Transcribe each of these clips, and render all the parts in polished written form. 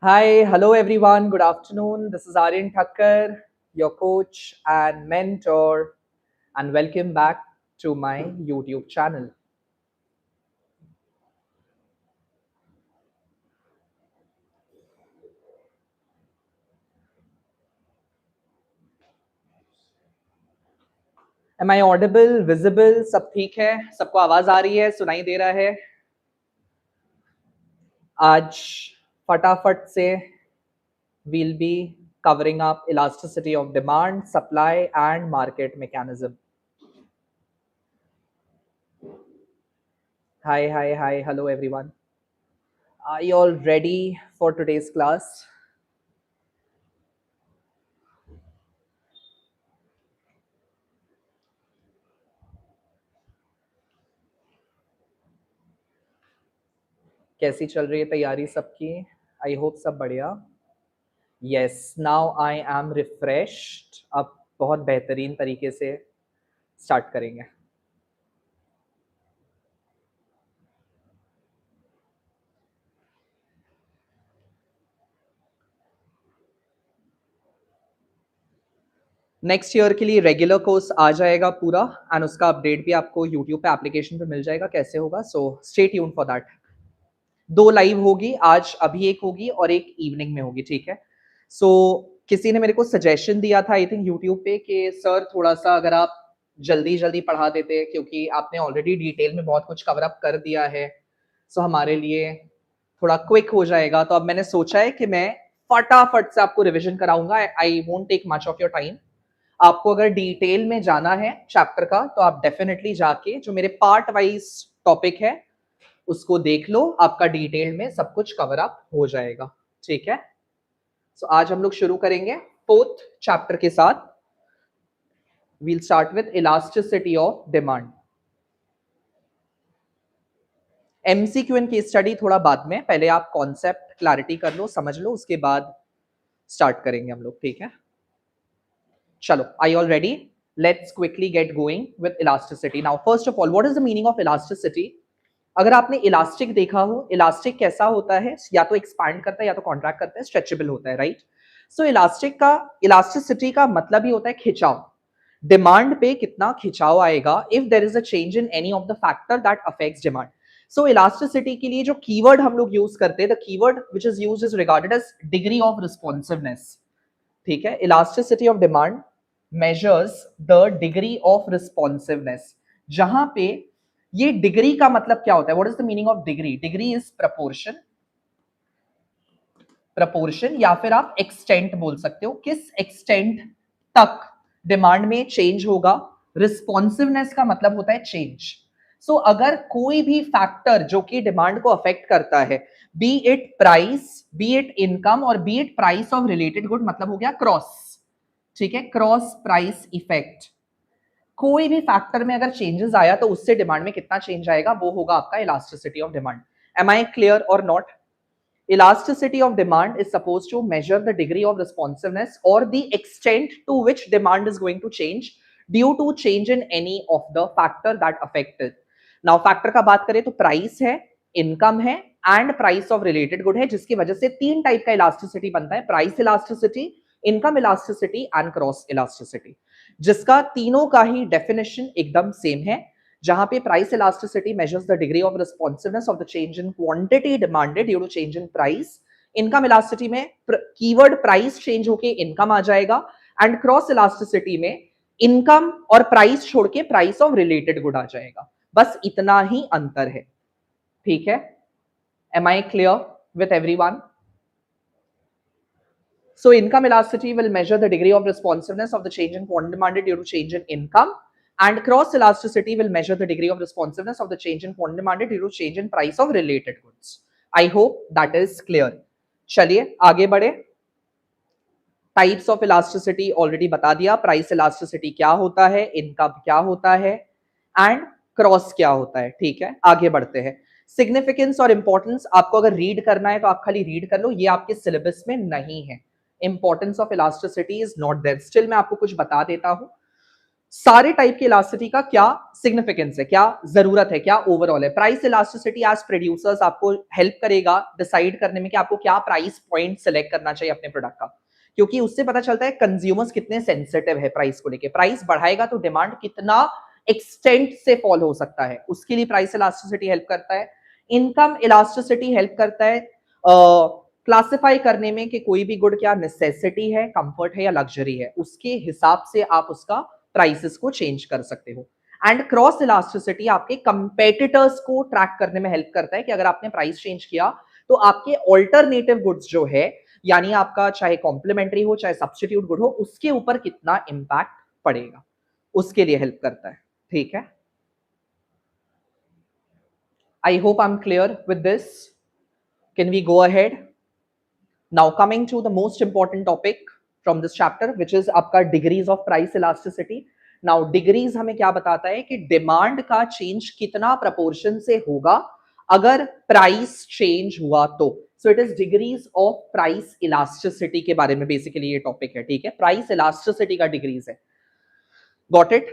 Hi, hello everyone. Good afternoon. This is ARYAN Thakkar, your coach and mentor, and welcome back to my YouTube channel. Am I audible, visible? सब ठीक है? सबको आवाज आ रही है? सुनाई दे रहा है? आज फटाफट से we'll be covering up elasticity of demand, supply, and market mechanism. Hi, hello everyone. Are you all ready for today's class? कैसी चल रही है तैयारी सबकी? आई होप सब बढ़िया. Yes, now I am refreshed. अब बहुत बेहतरीन तरीके से स्टार्ट करेंगे. नेक्स्ट ईयर के लिए रेगुलर कोर्स आ जाएगा पूरा, एंड उसका अपडेट भी आपको यूट्यूब पे एप्लीकेशन पे मिल जाएगा कैसे होगा. So stay tuned for that. 2 live होगी आज, अभी एक होगी और एक इवनिंग में होगी, ठीक है. सो किसी ने मेरे को सजेशन दिया था आई थिंक यूट्यूब पे कि सर थोड़ा सा अगर आप जल्दी जल्दी पढ़ा देते, क्योंकि आपने ऑलरेडी डिटेल में बहुत कुछ कवर अप कर दिया है, सो हमारे लिए थोड़ा क्विक हो जाएगा. तो अब मैंने सोचा है कि मैं फटाफट से आपको रिविजन कराऊंगा. I won't take much of your time. आपको अगर डिटेल में जाना है चैप्टर का तो आप डेफिनेटली जाके जो मेरे पार्ट वाइज टॉपिक है उसको देख लो. आपका डिटेल में सब कुछ कवर अप हो जाएगा, ठीक है. सो आज हम लोग शुरू करेंगे 4th चैप्टर के साथ. We'll start with elasticity of demand. MCQ and case study थोड़ा बाद में, पहले आप कॉन्सेप्ट क्लैरिटी कर लो, समझ लो, उसके बाद स्टार्ट करेंगे हम लोग, ठीक है. चलो, are you all ready? Let's quickly get going with elasticity. Now, first of all, what is the meaning of elasticity? अगर आपने इलास्टिक देखा हो, इलास्टिक कैसा होता है? या तो एक्सपैंड करता है या तो कॉन्ट्रैक्ट करता है, स्ट्रेचेबल होता है, राइट. सो इलास्टिक का, इलास्टिसिटी का मतलब ही होता है खिंचाव. डिमांड पे कितना खिंचाव आएगा if there is a change in any of the factor that affects demand. So elasticity के लिए जो कीवर्ड हम लोग यूज करते हैं, the keyword which is used is regarded as degree of responsiveness, ठीक है. Elasticity of demand measures the degree of responsiveness. जहां पे ये डिग्री का मतलब क्या होता है? What is the meaning of degree? Degree is proportion, proportion या फिर आप extent बोल सकते हो. किस extent तक डिमांड में चेंज होगा. रिस्पॉन्सिवनेस का मतलब होता है चेंज. सो अगर कोई भी फैक्टर जो कि डिमांड को अफेक्ट करता है, be it price, be it income और be it price of related good, मतलब हो गया क्रॉस, ठीक है, क्रॉस प्राइस इफेक्ट. कोई भी फैक्टर में अगर चेंजेस आया तो उससे डिमांड में कितना चेंज आएगा, वो होगा आपका elasticity of demand. Am I clear और not? Elasticity of demand is supposed to measure the degree of responsiveness or the extent to which demand is going to change due to change in any of the factor that affect it. Now factor का बात करें तो price है, income है and price of related good है, जिसकी वजह से 3 टाइप का इलास्टिसिटी बनता है. Price elasticity, income elasticity and cross elasticity, जिसका तीनों का ही डेफिनेशन एकदम सेम है. जहां पे price elasticity measures the degree of responsiveness of the change in quantity demanded due to change in price. Income elasticity में कीवर्ड प्राइस चेंज होके income आ जाएगा, एंड क्रॉस इलास्टिसिटी में इनकम और प्राइस छोड़ के प्राइस ऑफ रिलेटेड गुड आ जाएगा. बस इतना ही अंतर है, ठीक है. Am I clear with everyone? So income elasticity will measure the degree of responsiveness of the change in quantity demanded due to change in income, and cross elasticity will measure the degree of responsiveness of the change in quantity demanded due to change in price of related goods. I hope that is clear. चलिए आगे बढ़े. Types of elasticity already बता दिया. Price elasticity क्या होता है, income क्या होता है एंड क्रॉस क्या होता है, ठीक है. आगे बढ़ते हैं. सिग्निफिकेंस और इंपॉर्टेंस आपको अगर रीड करना है तो आप खाली रीड कर लो, ये आपके सिलेबस में नहीं है. Importance of elasticity is not there. Still मैं आपको कुछ बता देता हूं. सारे टाइप की इलास्टिसिटी का क्या सिग्निफिकेंस है, क्या जरूरत है, क्या ओवरऑल है। प्राइस इलास्टिसिटी एज प्रोड्यूसर्स आपको हेल्प करेगा डिसाइड करने में कि आपको क्या प्राइस पॉइंट सेलेक्ट करना चाहिए अपने प्रोडक्ट का, क्योंकि उससे पता चलता है कंज्यूमर्स कितने सेंसिटिव है प्राइस को लेके। प्राइस बढ़ाएगा तो डिमांड कितना एक्सटेंट से फॉल हो सकता है, उसके लिए प्राइस इलास्टिसिटी हेल्प करता है। इनकम इलास्टिसिटी हेल्प करता है क्लासिफाई करने में कि कोई भी गुड क्या नेसेसिटी है, कंफर्ट है या लग्जरी है, उसके हिसाब से आप उसका प्राइसेस को चेंज कर सकते हो। एंड क्रॉस इलास्टिसिटी आपके कंपेटिटर्स को ट्रैक करने में हेल्प करता है कि अगर आपने प्राइस चेंज किया तो आपके ऑल्टरनेटिव गुड्स जो है, यानी आपका चाहे कॉम्प्लीमेंट्री हो चाहे सब्स्टिट्यूट गुड हो, उसके ऊपर कितना इंपैक्ट पड़ेगा, उसके लिए हेल्प करता है। ठीक है, I hope I am clear with this. Can we go ahead? Now coming to the most important topic from this chapter, which is आपका degrees of price elasticity. Now degrees हमें क्या बताता है कि डिमांड का चेंज कितना proportion से होगा अगर प्राइस चेंज हुआ तो। सो it is degrees of price elasticity के बारे में बेसिकली ये टॉपिक है। ठीक है, प्राइस इलास्टिसिटी का डिग्रीज है। Got it?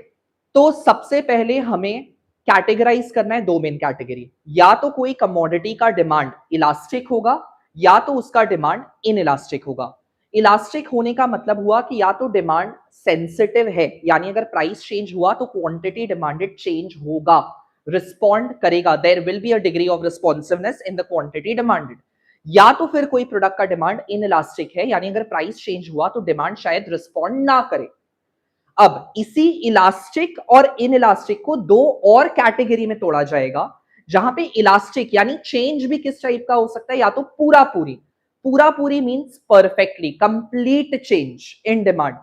तो सबसे पहले हमें कैटेगराइज करना है दो मेन कैटेगरी, या तो कोई कमोडिटी का डिमांड इलास्टिक होगा या तो उसका डिमांड इन इलास्टिक होगा। इलास्टिक होने का मतलब हुआ कि या तो डिमांड सेंसिटिव है, यानी अगर प्राइस चेंज हुआ तो क्वांटिटी डिमांडेड चेंज होगा, रिस्पॉन्ड करेगा, there will be a degree of responsiveness in the quantity demanded. या तो फिर कोई प्रोडक्ट का डिमांड इन इलास्टिक है, यानी अगर प्राइस चेंज हुआ तो डिमांड शायद रिस्पॉन्ड ना करे। अब इसी इलास्टिक और इन इलास्टिक को दो और कैटेगरी में तोड़ा जाएगा, जहां पे इलास्टिक यानी चेंज भी किस टाइप का हो सकता है, या तो पूरा पूरी, पूरा पूरी means perfectly complete change in demand,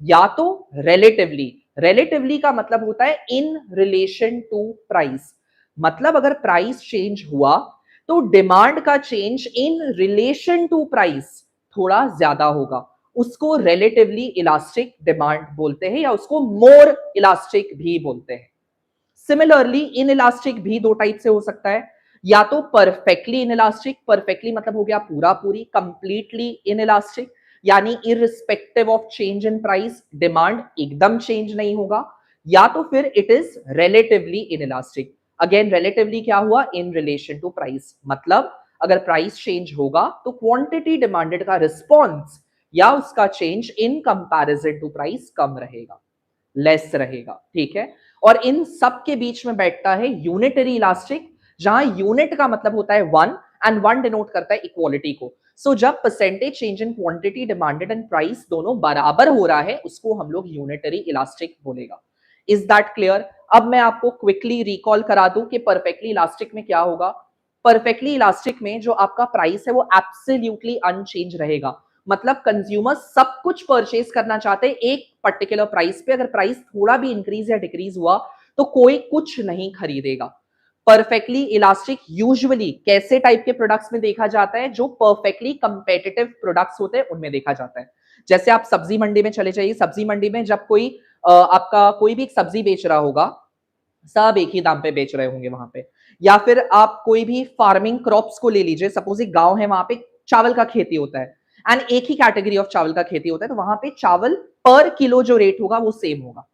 या तो रिलेटिवली। रिलेटिवली का मतलब होता है इन रिलेशन टू प्राइस, मतलब अगर प्राइस चेंज हुआ तो डिमांड का change in relation to price थोड़ा ज्यादा होगा, उसको रिलेटिवली इलास्टिक डिमांड बोलते हैं, या उसको मोर इलास्टिक भी बोलते हैं। सिमिलरली इन इलास्टिक भी दो टाइप से हो सकता है, या तो परफेक्टली इन इलास्टिक, परफेक्टली मतलब हो गया पूरा पूरी, कंप्लीटली इन इलास्टिक यानी irrespective of change in price demand एकदम चेंज नहीं होगा, या तो फिर it is relatively in elastic. Again relatively क्या हुआ, इन रिलेशन टू प्राइस, मतलब अगर प्राइस चेंज होगा तो क्वांटिटी डिमांडेड का रिस्पॉन्स या उसका change in comparison to price कम रहेगा, लेस रहेगा। ठीक है, और इन सब के बीच में बैठता है यूनिटरी इलास्टिक, जहां यूनिट का मतलब होता है वन एंड वन डिनोट करता है इक्वालिटी को। सो जब percentage change in quantity demanded and price दोनों बराबर हो रहा है, उसको हम लोग यूनिटरी इलास्टिक बोलेगा। Is that clear? अब मैं आपको क्विकली रिकॉल करा दूं कि परफेक्टली इलास्टिक में क्या होगा। परफेक्टली इलास्टिक में जो आपका प्राइस है वो एब्सोल्युटली अनचेंज रहेगा, मतलब कंज्यूमर सब कुछ परचेज करना चाहते हैं एक पर्टिकुलर प्राइस पे, अगर प्राइस थोड़ा भी इंक्रीज या डिक्रीज हुआ तो कोई कुछ नहीं खरीदेगा। परफेक्टली इलास्टिक यूजुअली कैसे टाइप के प्रोडक्ट्स में देखा जाता है, जो परफेक्टली कंपेटिटिव प्रोडक्ट्स होते हैं उनमें देखा जाता है। जैसे आप सब्जी मंडी में चले जाइए, सब्जी मंडी में जब कोई आपका कोई भी एक सब्जी बेच रहा होगा, सब एक ही दाम पे बेच रहे होंगे वहां पे, या फिर आप कोई भी फार्मिंग क्रॉप्स को ले लीजिए, सपोज एक गांव है वहां पे चावल का खेती होता है एंड एक ही कैटेगरी ऑफ चावल का खेती होता है, तो वहां पे चावल पर किलो जो रेट होगा वो सेम होगा।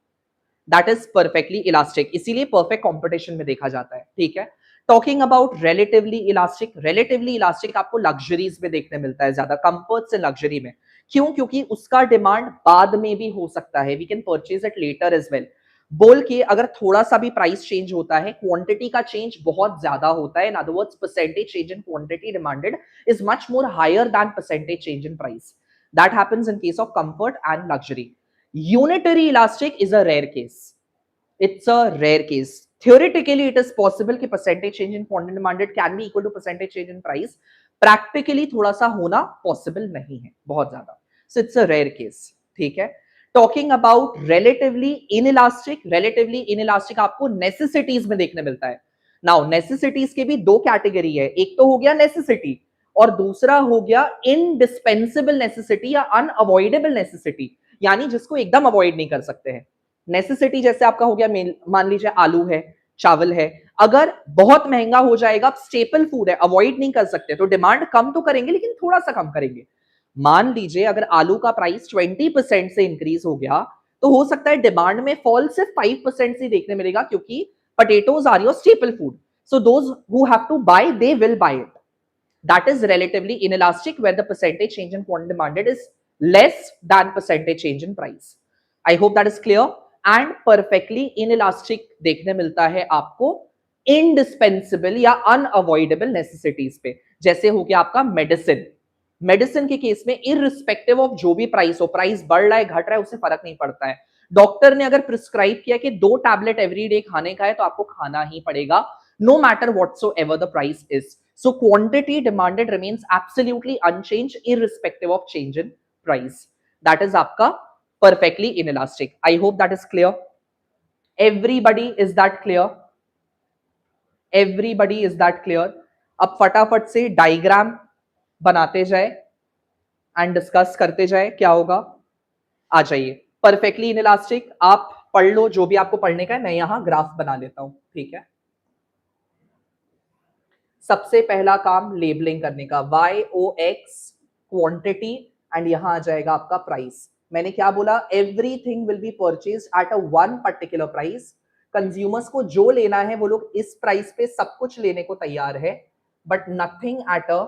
दैट इज परफेक्टली इलास्टिक, इसीलिए परफेक्ट कंपटीशन में देखा जाता है। ठीक है, talking about relatively elastic, relatively elastic आपको लग्जरीज में देखने मिलता है ज्यादा, कंफर्ट्स एंड लग्जरी में। क्यों? क्योंकि उसका डिमांड बाद में भी हो सकता है, we can purchase it later as well. बोल के अगर थोड़ा सा भी प्राइस चेंज होता है, क्वांटिटी का चेंज बहुत ज्यादा होता है, in other words percentage change in quantity demanded is much more higher than percentage change in price. That happens in case of comfort and luxury. Unitary elastic is a rare case, it's a rare case. Theoretically it is possible कि percentage change in quantity demanded can be equal to percentage change in price. Practically थोड़ा सा होना possible नहीं है बहुत ज्यादा, so it's a rare case. ठीक है, talking about relatively inelastic, relatively inelastic आपको necessities में देखने मिलता है। Now necessities के भी दो कैटेगरी है, एक तो हो गया necessity और दूसरा हो गया indispensable necessity या unavoidable necessity, यानी जिसको एकदम अवॉइड नहीं कर सकते हैं। नेसेसिटी जैसे आपका हो गया, मान लीजिए आलू है, चावल है, अगर बहुत महंगा हो जाएगा, स्टेपल फूड है, अवॉइड नहीं कर सकते, तो डिमांड कम तो करेंगे लेकिन थोड़ा सा कम करेंगे। मान लीजिए अगर आलू का प्राइस 20% से इंक्रीज हो गया तो हो सकता है डिमांड में फॉल सिर्फ 5% से देखने मिलेगा, क्योंकि potatoes are your staple food, so those who have to buy, they will buy it. That is relatively inelastic where the percentage change in quantity demanded is less than percentage change in price. I hope that is clear. And perfectly inelastic देखने मिलता है आपको indispensable या unavoidable necessities पे, जैसे हो गया आपका मेडिसिन। मेडिसिन के केस में इररिस्पेक्टिव ऑफ जो भी प्राइस हो, प्राइस बढ़ रहा है घट रहा है उससे फर्क नहीं पड़ता है। डॉक्टर ने अगर प्रिस्क्राइब किया कि 2 टैबलेट एवरी डे खाने का है तो आपको खाना ही पड़ेगा, no matter whatsoever the price is. So quantity demanded remains absolutely unchanged irrespective of change in price. That is आपका perfectly inelastic. I hope that is clear. Everybody, is that clear? Everybody, is that clear? अब फटाफट से diagram बनाते जाए and discuss करते जाए, क्या होगा? आ जाइए। परफेक्टली इनइलास्टिक आप पढ़ लो जो भी आपको पढ़ने का है, मैं यहां ग्राफ बना लेता हूं, ठीक है? सबसे पहला काम लेबलिंग करने का, YOX क्वांटिटी एंड यहां आ जाएगा आपका प्राइस। मैंने क्या बोला? Everything will be purchase at a one particular price. Consumers को जो लेना है वो लोग इस प्राइस पे सब कुछ लेने को तैयार है, but nothing at a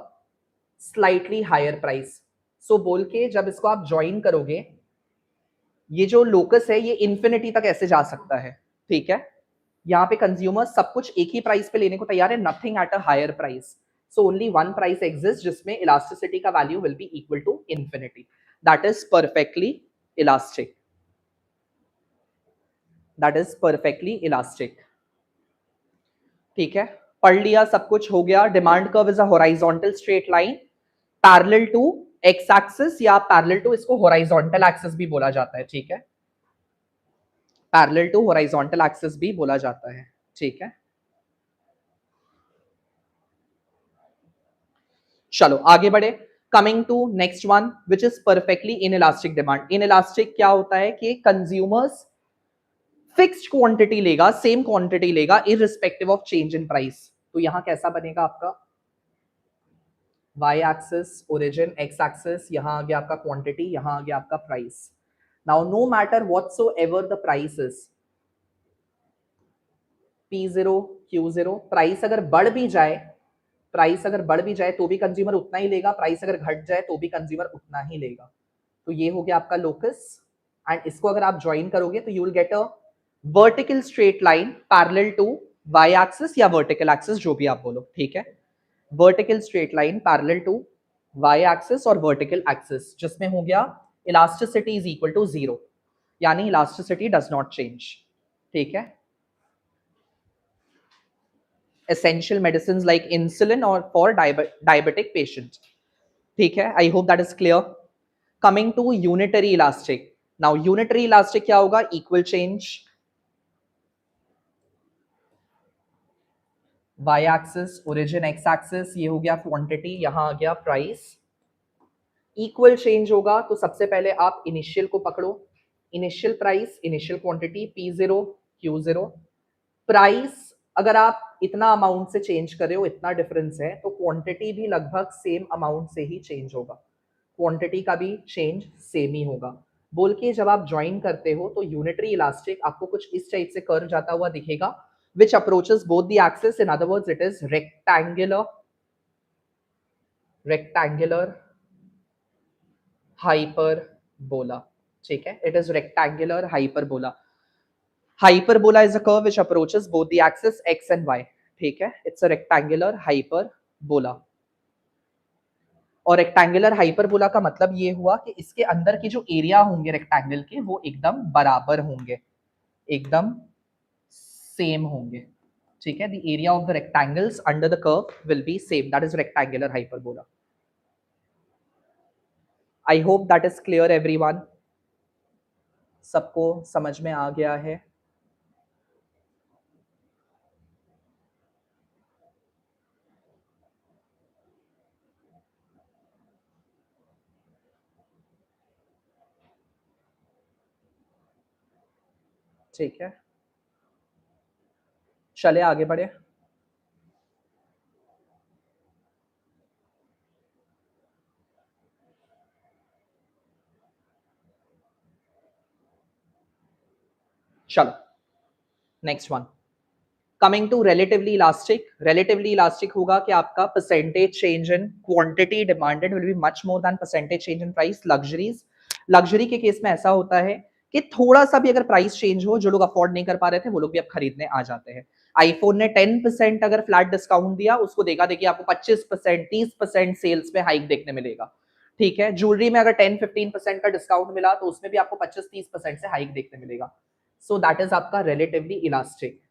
slightly higher price. So बोल के जब इसको आप ज्वाइन करोगे, ये जो लोकस है ये इंफिनिटी तक ऐसे जा सकता है, ठीक है? यहाँ पे कंज्यूमर सब कुछ एक ही प्राइस पे लेने को तैयार है, nothing at a higher price. So only one price exist जिसमें इलास्टिसिटी का value will be equal to infinity. That is perfectly elastic. That is perfectly elastic. ठीक है, पढ़ लिया, सब कुछ हो गया। Demand curve is a horizontal straight line parallel to x axis, या पैरेलल टू, इसको हॉरिजॉन्टल एक्सिस भी बोला जाता है, ठीक है? पैरेलल टू हॉरिजॉन्टल एक्सिस भी बोला जाता है, ठीक है? चलो आगे बढ़े। Coming to next one which is perfectly inelastic demand. Inelastic क्या होता है कि कंज्यूमर्स फिक्स्ड क्वांटिटी लेगा, सेम क्वांटिटी लेगा irrespective of change in price. तो यहां कैसा बनेगा आपका? y axis origin, x axis, यहां आ गया आपका क्वांटिटी, यहां आ गया आपका price. Now no matter whatsoever the price is, P0 Q0, price अगर बढ़ भी जाए, प्राइस अगर बढ़ भी जाए तो भी कंज्यूमर उतना ही लेगा, प्राइस अगर घट जाए तो भी कंज्यूमर उतना ही लेगा। तो ये हो गया आपका लोकस, एंड इसको अगर आप ज्वाइन करोगे तो you will get a vertical straight line parallel to Y axis या वर्टिकल एक्सिस, जो भी आप बोलो, ठीक है? Vertical straight line parallel to Y axis और वर्टिकल एक्सिस, जिसमें हो गया इलास्टिसिटी इज इक्वल टू 0, यानी इलास्टिसिटी डज नॉट चेंज, ठीक है? essential medicines like insulin or for diabetic patients, ठीक है? I hope that is clear. Coming to unitary elastic. Now unitary elastic क्या होगा? Equal change, y axis origin, x axis, ये हो गया quantity, यहां आ गया price। इक्वल चेंज होगा तो सबसे पहले आप इनिशियल को पकड़ो, initial price, initial quantity, P0 Q0। Price अगर आप इतना अमाउंट से चेंज कर रहे हो, इतना डिफरेंस है, तो क्वांटिटी भी लगभग सेम अमाउंट से ही चेंज होगा, क्वांटिटी का भी चेंज सेम ही होगा। बोल के जब आप ज्वाइन करते हो तो यूनिटरी इलास्टिक आपको कुछ इस टाइप से कर्व जाता हुआ दिखेगा, which approaches both the axis. In other words, it is rectangular hyperbola, ठीक है? It is rectangular hyperbola. Hyperbola is a curve which approaches both the axis x and y, ठीक है? It's a rectangular hyperbola. और rectangular hyperbola का मतलब ये हुआ कि इसके अंदर के जो एरिया होंगे रेक्टेंगल के, वो एकदम बराबर होंगे, एकदम सेम होंगे, ठीक है? The area of the rectangles under the curve will be same, that is rectangular hyperbola. I hope that is clear everyone, सबको समझ में आ गया है? ठीक है, चले आगे बढ़े। चलो next one, coming to relatively elastic. Relatively elastic होगा कि आपका percentage change in quantity demanded will be much more than percentage change in price. Luxuries, luxury के केस में ऐसा होता है कि थोड़ा सा भी अगर प्राइस चेंज हो, जो लोग अफोर्ड नहीं कर पा रहे थे वो लोग भी अब खरीदने आ जाते हैं। आईफोन ने 10% अगर फ्लैट डिस्काउंट दिया, उसको देखा देखिए आपको 25%, 30% सेल्स में हाइक देखने मिलेगा। ठीक है, ज्वेलरी में अगर 10-15% का डिस्काउंट मिला तो उसमें भी आपको 25-30% से हाइक देखने मिलेगा। सो दैट इज आपका रिलेटिवली इलास्टिक।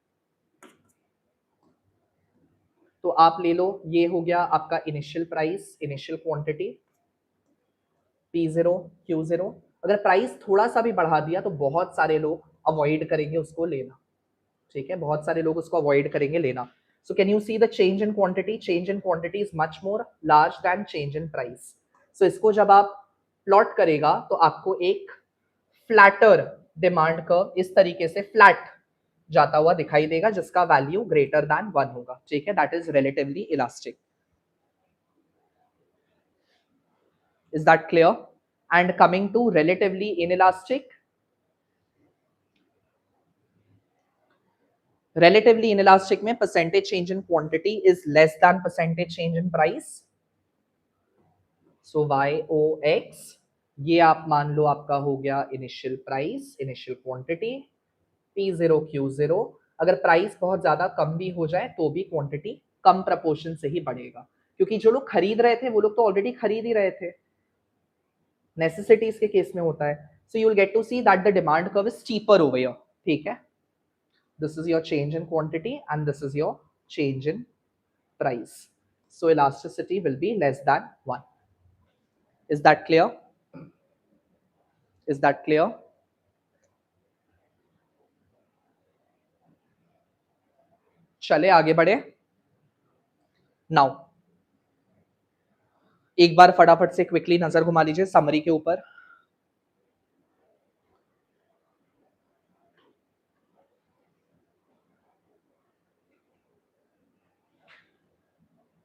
तो आप ले लो, ये हो गया आपका initial price, initial quantity P0 Q0। अगर प्राइस थोड़ा सा भी बढ़ा दिया तो बहुत सारे लोग अवॉइड करेंगे उसको लेना। ठीक है, बहुत सारे लोग उसको अवॉइड करेंगे लेना। So can you see the change in quantity? Change in quantity is much more large than change in price. So इसको जब आप प्लॉट करेगा तो आपको एक फ्लैटर डिमांड कर्व इस तरीके से फ्लैट जाता हुआ दिखाई देगा, जिसका वैल्यू ग्रेटर देन 1 होगा। ठीक है, that is relatively elastic. Is that clear? And coming to relatively inelastic, relatively inelastic में percentage change in quantity is less than percentage change in price. So YOX, ये आप मान लो आपका हो गया initial price, initial quantity, P0 Q0। अगर price बहुत ज्यादा कम भी हो जाए तो भी क्वांटिटी कम प्रपोर्शन से ही बढ़ेगा, क्योंकि जो लोग खरीद रहे थे वो लोग तो ऑलरेडी खरीद ही रहे थे। नेसेसिटीज के केस में होता है। So you will get to see that the demand curve is steeper over here. ठीक है, this is your change in quantity and this is your change in price. So elasticity will be less than 1. Is that clear? Is that clear? चले आगे बढ़े। Now एक बार फटाफट से quickly नजर घुमा लीजिए समरी के ऊपर।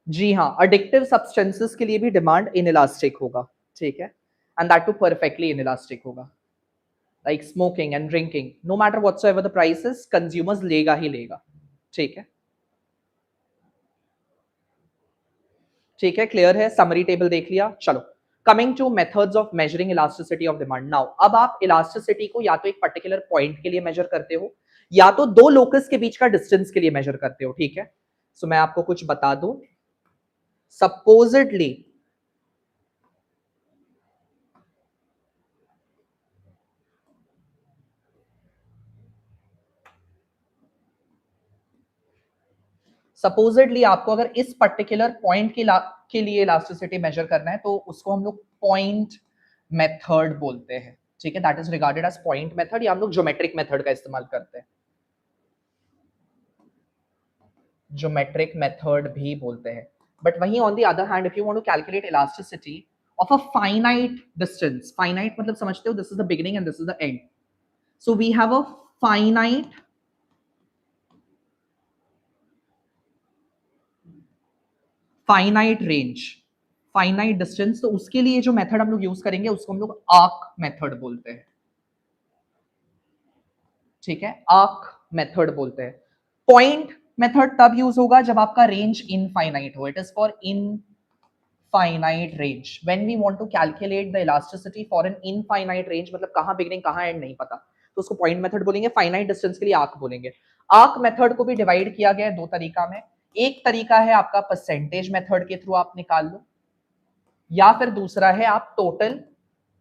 जी हाँ, अडिक्टिव सब्सटेंसेस के लिए भी डिमांड इनइलास्टिक होगा। ठीक है, and that too perfectly inelastic होगा। Like smoking and drinking, no matter whatsoever the price is, consumers लेगा ही लेगा। ठीक है, ठीक है, क्लियर है। समरी टेबल देख लिया। चलो coming two methods of measuring elasticity of demand. Now अब आप इलास्टिसिटी को या तो एक पर्टिकुलर पॉइंट के लिए मेजर करते हो या तो दो लोकस के बीच का डिस्टेंस के लिए मेजर करते हो। ठीक है, सो मैं आपको कुछ बता दूं। सपोजिटली आपको अगर इस पर्टिकुलर पॉइंट के लिए इलास्टिसिटी मेजर करना है तो उसको हम लोग पॉइंट मेथड बोलते हैं। ठीक है, that is regarded as point method, या हम लोग ज्योमेट्रिक मेथड का इस्तेमाल करते हैं। ज्योमेट्रिक मेथड भी बोलते हैं। बट वहीं on the other hand if you want to calculate elasticity of a finite distance, finite मतलब समझते हो, this is the beginning and this is the end. So we have a finite range, finite distance. तो उसके लिए जो method हम लोग use करेंगे उसको हम लोग आर्क मेथड बोलते हैं। ठीक है, आर्क मेथड बोलते हैं। पॉइंट मेथड तब यूज होगा जब आपका रेंज इनफाइनाइट हो। It is for infinite range. When we want to calculate the elasticity for an infinite range, मतलब कहां बिगिनिंग कहां एंड नहीं पता, तो उसको पॉइंट मेथड बोलेंगे। फाइनाइट डिस्टेंस के लिए आर्क बोलेंगे। आर्क मेथड को भी डिवाइड किया गया है दो तरीका में। एक तरीका है आपका परसेंटेज मेथड के थ्रू आप निकाल लो, या फिर दूसरा है आप टोटल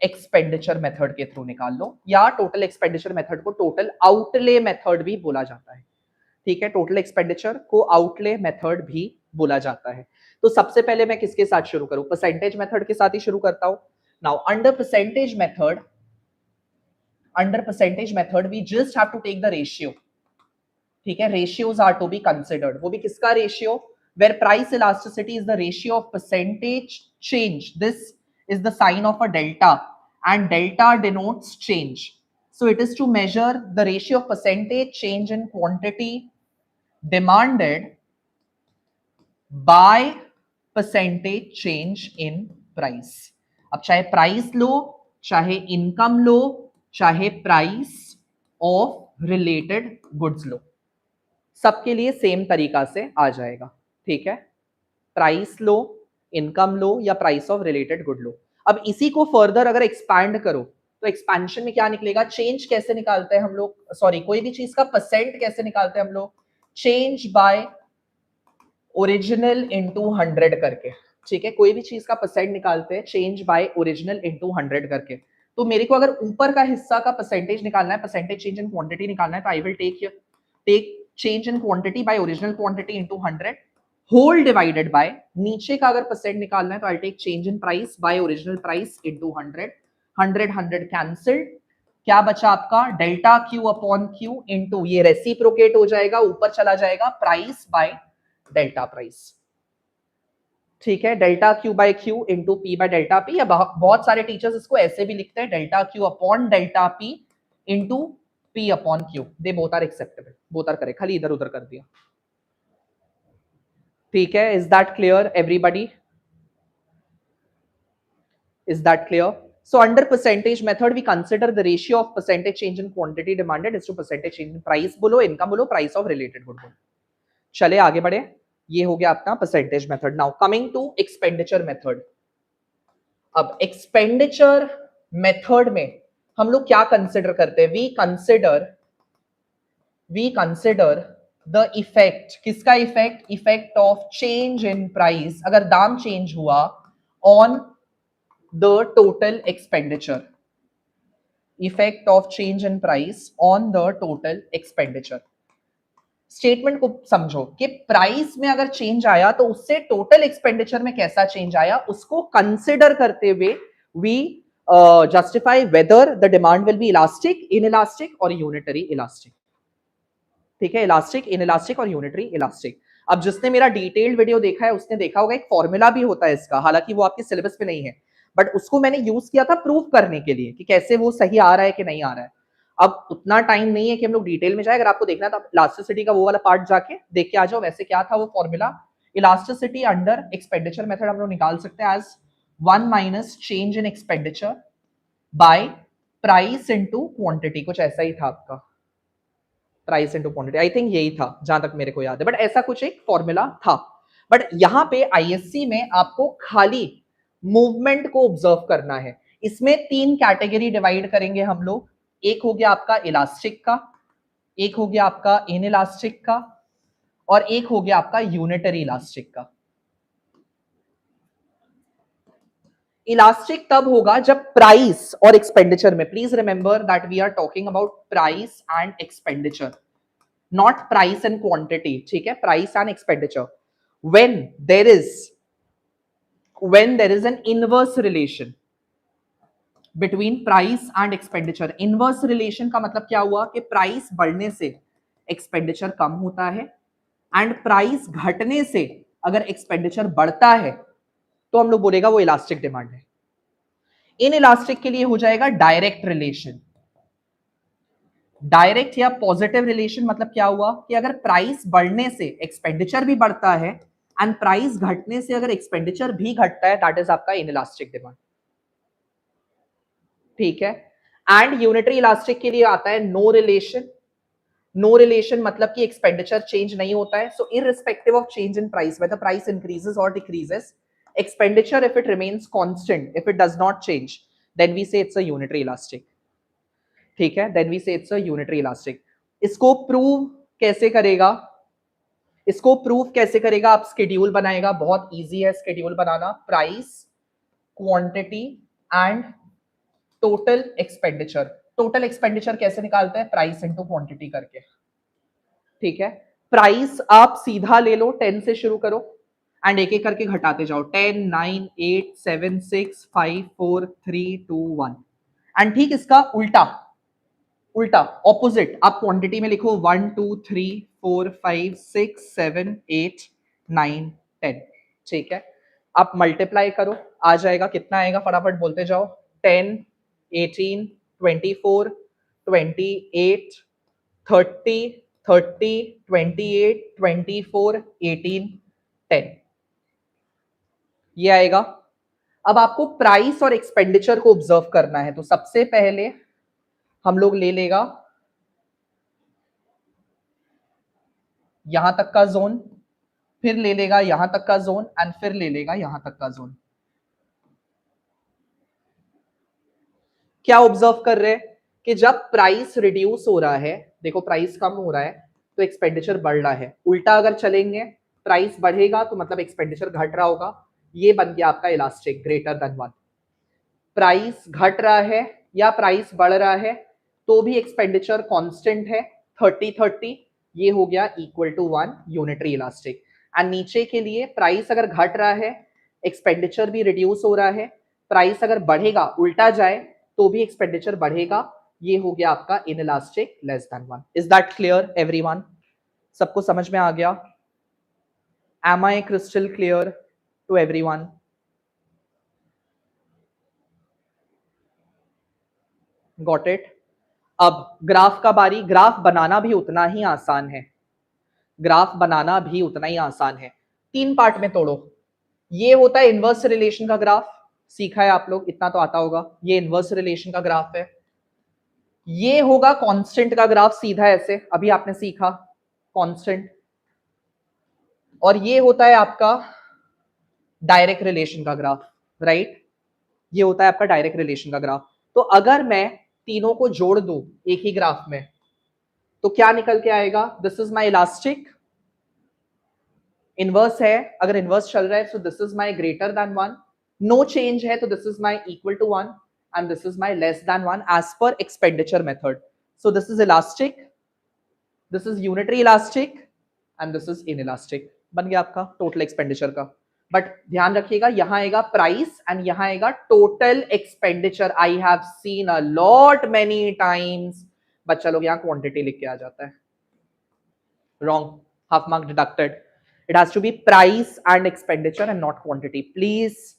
एक्सपेंडिचर मेथड के थ्रू निकाल लो, या टोटल एक्सपेंडिचर मेथड को टोटल आउटले मेथड भी बोला जाता है। ठीक है, टोटल एक्सपेंडिचर को आउटले मेथड भी बोला जाता है। तो सबसे पहले मैं किसके साथ शुरू करूं? परसेंटेज मेथड के साथ ही शुरू करता हूं। Now under percentage method we just have to take the ratio. ठीक है, ratios are to be considered। वो भी किसका ratio? where price elasticity is the ratio of percentage change, this is the sign of a delta and delta denotes change, so it is to measure the ratio of percentage change in quantity demanded by percentage change in price। अब चाहे price लो, चाहे income लो, चाहे price of related goods लो, सबके लिए same तरीका से आ जाएगा, ठीक है। प्राइस लो, इनकम लो या प्राइस ऑफ रिलेटेड गुड लो। अब इसी को फर्दर अगर एक्सपैंड करो तो एक्सपेंशन में क्या निकलेगा, चेंज कैसे निकालते हैं हम लोग, सॉरी कोई भी चीज का परसेंट कैसे निकालते हैं हम लोग, चेंज बाय ओरिजिनल इनटू 100 करके, ठीक है। कोई भी चीज का परसेंट निकालते हैं चेंज बाय ओरिजिनल इनटू 100 करके। तो मेरे को अगर ऊपर का हिस्सा का परसेंटेज निकालना है, परसेंटेज चेंज इन क्वांटिटी निकालना है, तो I will take change in quantity by original quantity into 100 whole divided by, नीचे का अगर परसेंट निकालना है तो I take change in price by original price into 100, 100 cancelled, क्या बचा आपका, delta Q upon Q into, ये रेसिप्रोकेट हो जाएगा, ऊपर चला जाएगा प्राइस बाय डेल्टा प्राइस, ठीक है। Delta Q by Q into P by delta P, या बहुत सारे टीचर्स इसको ऐसे भी लिखते हैं, delta Q upon delta P into P upon Q, they both are acceptable, both are correct, खाली इधर उधर कर दिया, ठीक है। Is that clear everybody, is that clear? So under percentage method we consider the ratio of percentage change in quantity demanded is to percentage change in price बोलो, income बोलो, price of related good बोलो। चले आगे बढ़े, ये हो गया अपना percentage method. Now coming to expenditure method. अब एक्सपेंडिचर मेथड में हम लोग क्या कंसिडर करते हैं, वी कंसिडर द इफेक्ट, किसका effect, effect of change in price, अगर दाम चेंज हुआ on the total expenditure, effect of change in price on the total expenditure. Statement को समझो कि प्राइस में अगर चेंज आया तो उससे टोटल एक्सपेंडिचर में कैसा चेंज आया, उसको कंसिडर करते हुए we justify whether the demand will be elastic, inelastic और यूनिटरी इलास्टिक, ठीक है। इलास्टिक, इनइलास्टिक और यूनिटरी इलास्टिक। अब जिसने मेरा डिटेल्ड वीडियो देखा है उसने देखा होगा एक फॉर्मूला भी होता है इसका, हालांकि वो आपके सिलेबस में नहीं है, बट उसको मैंने यूज किया था प्रूव करने के लिए कि कैसे वो सही आ रहा है कि नहीं आ रहा है। अब उतना टाइम नहीं है कि हम लोग डिटेल में जाए, अगर आपको देखना था इलास्टिसिटी का वो वाला पार्ट जाके देख के आ जाओ। वैसे क्या था वो formula, elasticity under expenditure method हम लोग निकाल सकते हैं as 1 minus change in expenditure by price into quantity, कुछ ऐसा ही था आपका, price into quantity, I think यही था जहां तक मेरे को याद है, बट ऐसा कुछ एक फॉर्मूला था। बट यहां पे आईएससी में आपको खाली मूवमेंट को ऑब्जर्व करना है। इसमें 3 कैटेगरी डिवाइड करेंगे हम लोग, एक हो गया आपका इलास्टिक का, एक हो गया आपका इनइलास्टिक का और एक हो गया आपका यूनिटरी इलास्टिक का। इलास्टिक तब होगा जब प्राइस और एक्सपेंडिचर में, please remember that we are talking about price and expenditure, not price and quantity, ठीक है, price and expenditure. when there is an inverse relation between price and expenditure, inverse relation का मतलब क्या हुआ कि price बढ़ने से एक्सपेंडिचर कम होता है एंड प्राइस घटने से अगर एक्सपेंडिचर बढ़ता है तो हम लोग बोलेगा वो इलास्टिक डिमांड है। इन इलास्टिक के लिए हो जाएगा डायरेक्ट रिलेशन, डायरेक्ट या पॉजिटिव रिलेशन मतलब क्या हुआ कि अगर प्राइस बढ़ने से एक्सपेंडिचर भी बढ़ता है एंड प्राइस घटने से अगर एक्सपेंडिचर भी घटता है, दैट इज आपका इनइलास्टिक डिमांड, ठीक है। एंड यूनिटरी इलास्टिक के लिए आता है नो रिलेशन, नो रिलेशन मतलब कि एक्सपेंडिचर चेंज नहीं होता है, so irrespective of change in price, whether price increases और decreases, expenditure if it remains constant, if it does not change, then we say it's a unitary elastic, ठीक है, then we say it's a unitary elastic. इसको prove कैसे करेगा, इसको prove कैसे करेगा, आप स्केड्यूल बनाएगा, बहुत इजी है schedule banana, price, quantity and total expenditure. Total expenditure कैसे निकालते हैं, प्राइस इनटू क्वांटिटी करके, ठीक है। प्राइस आप सीधा ले लो, 10 से शुरू करो एंड एक एक करके घटाते जाओ, 10 9 8 7 6 5 4 3 2 1 एंड ठीक इसका उल्टा, उल्टा ऑपोजिट आप क्वांटिटी में लिखो 1 2 3 4 5 6 7 8 9 10, ठीक है। आप मल्टीप्लाई करो, आ जाएगा, कितना आएगा फटाफट बोलते जाओ, 10 18 24 28 30 30 28 24 18 10, ये आएगा। अब आपको प्राइस और एक्सपेंडिचर को ऑब्जर्व करना है, तो सबसे पहले हम लोग ले लेगा यहां तक का जोन, फिर ले लेगा यहां तक का जोन एंड फिर ले लेगा यहां तक का जोन। क्या ऑब्जर्व कर रहे हैं कि जब प्राइस रिड्यूस हो रहा है, देखो प्राइस कम हो रहा है तो एक्सपेंडिचर बढ़ रहा है, उल्टा अगर चलेंगे प्राइस बढ़ेगा तो मतलब एक्सपेंडिचर घट रहा होगा। ये बन गया आपका इलास्टिक ग्रेटर देन 1। प्राइस घट रहा है या प्राइस बढ़ रहा है तो भी एक्सपेंडिचर कांस्टेंट है 30-30, ये हो गया equal to 1 unitary elastic. And नीचे के लिए प्राइस अगर घट रहा है एक्सपेंडिचर भी रिड्यूस हो रहा है, प्राइस अगर बढ़ेगा उल्टा जाए तो भी एक्सपेंडिचर बढ़ेगा, ये हो गया आपका inelastic less than 1। Is that clear everyone? सबको समझ में आ गया? Am I crystal clear to everyone? Got it? अब ग्राफ का बारी। ग्राफ बनाना भी उतना ही आसान है, ग्राफ बनाना भी उतना ही आसान है। 3 पार्ट में तोड़ो। ये होता है इनवर्स रिलेशन का ग्राफ, सीखा है आप लोग, इतना तो आता होगा। ये इनवर्स रिलेशन का ग्राफ है। ये होगा कांस्टेंट का ग्राफ, सीधा ऐसे, अभी आपने सीखा कांस्टेंट। और ये होता है आपका डायरेक्ट रिलेशन का ग्राफ, राइट? ये होता है आपका डायरेक्ट रिलेशन का ग्राफ। तो अगर मैं तीनों को जोड़ दूं एक ही ग्राफ में तो क्या निकल के आएगा? This is my elastic, inverse है, अगर इनवर्स चल रहा है तो this is my greater than 1, no change है तो this is my equal to 1 and this is my less than 1 as per expenditure method. So this is elastic, this is unitary elastic and this is inelastic. बन गया आपका total expenditure का। But ध्यान रखिएगा यहां आएगा प्राइस एंड यहां आएगा total expenditure. I have seen a lot many times बच्चा लोग यहां क्वांटिटी लिख के आ जाता है, wrong, half mark deducted. It has to be price and expenditure and not quantity. Please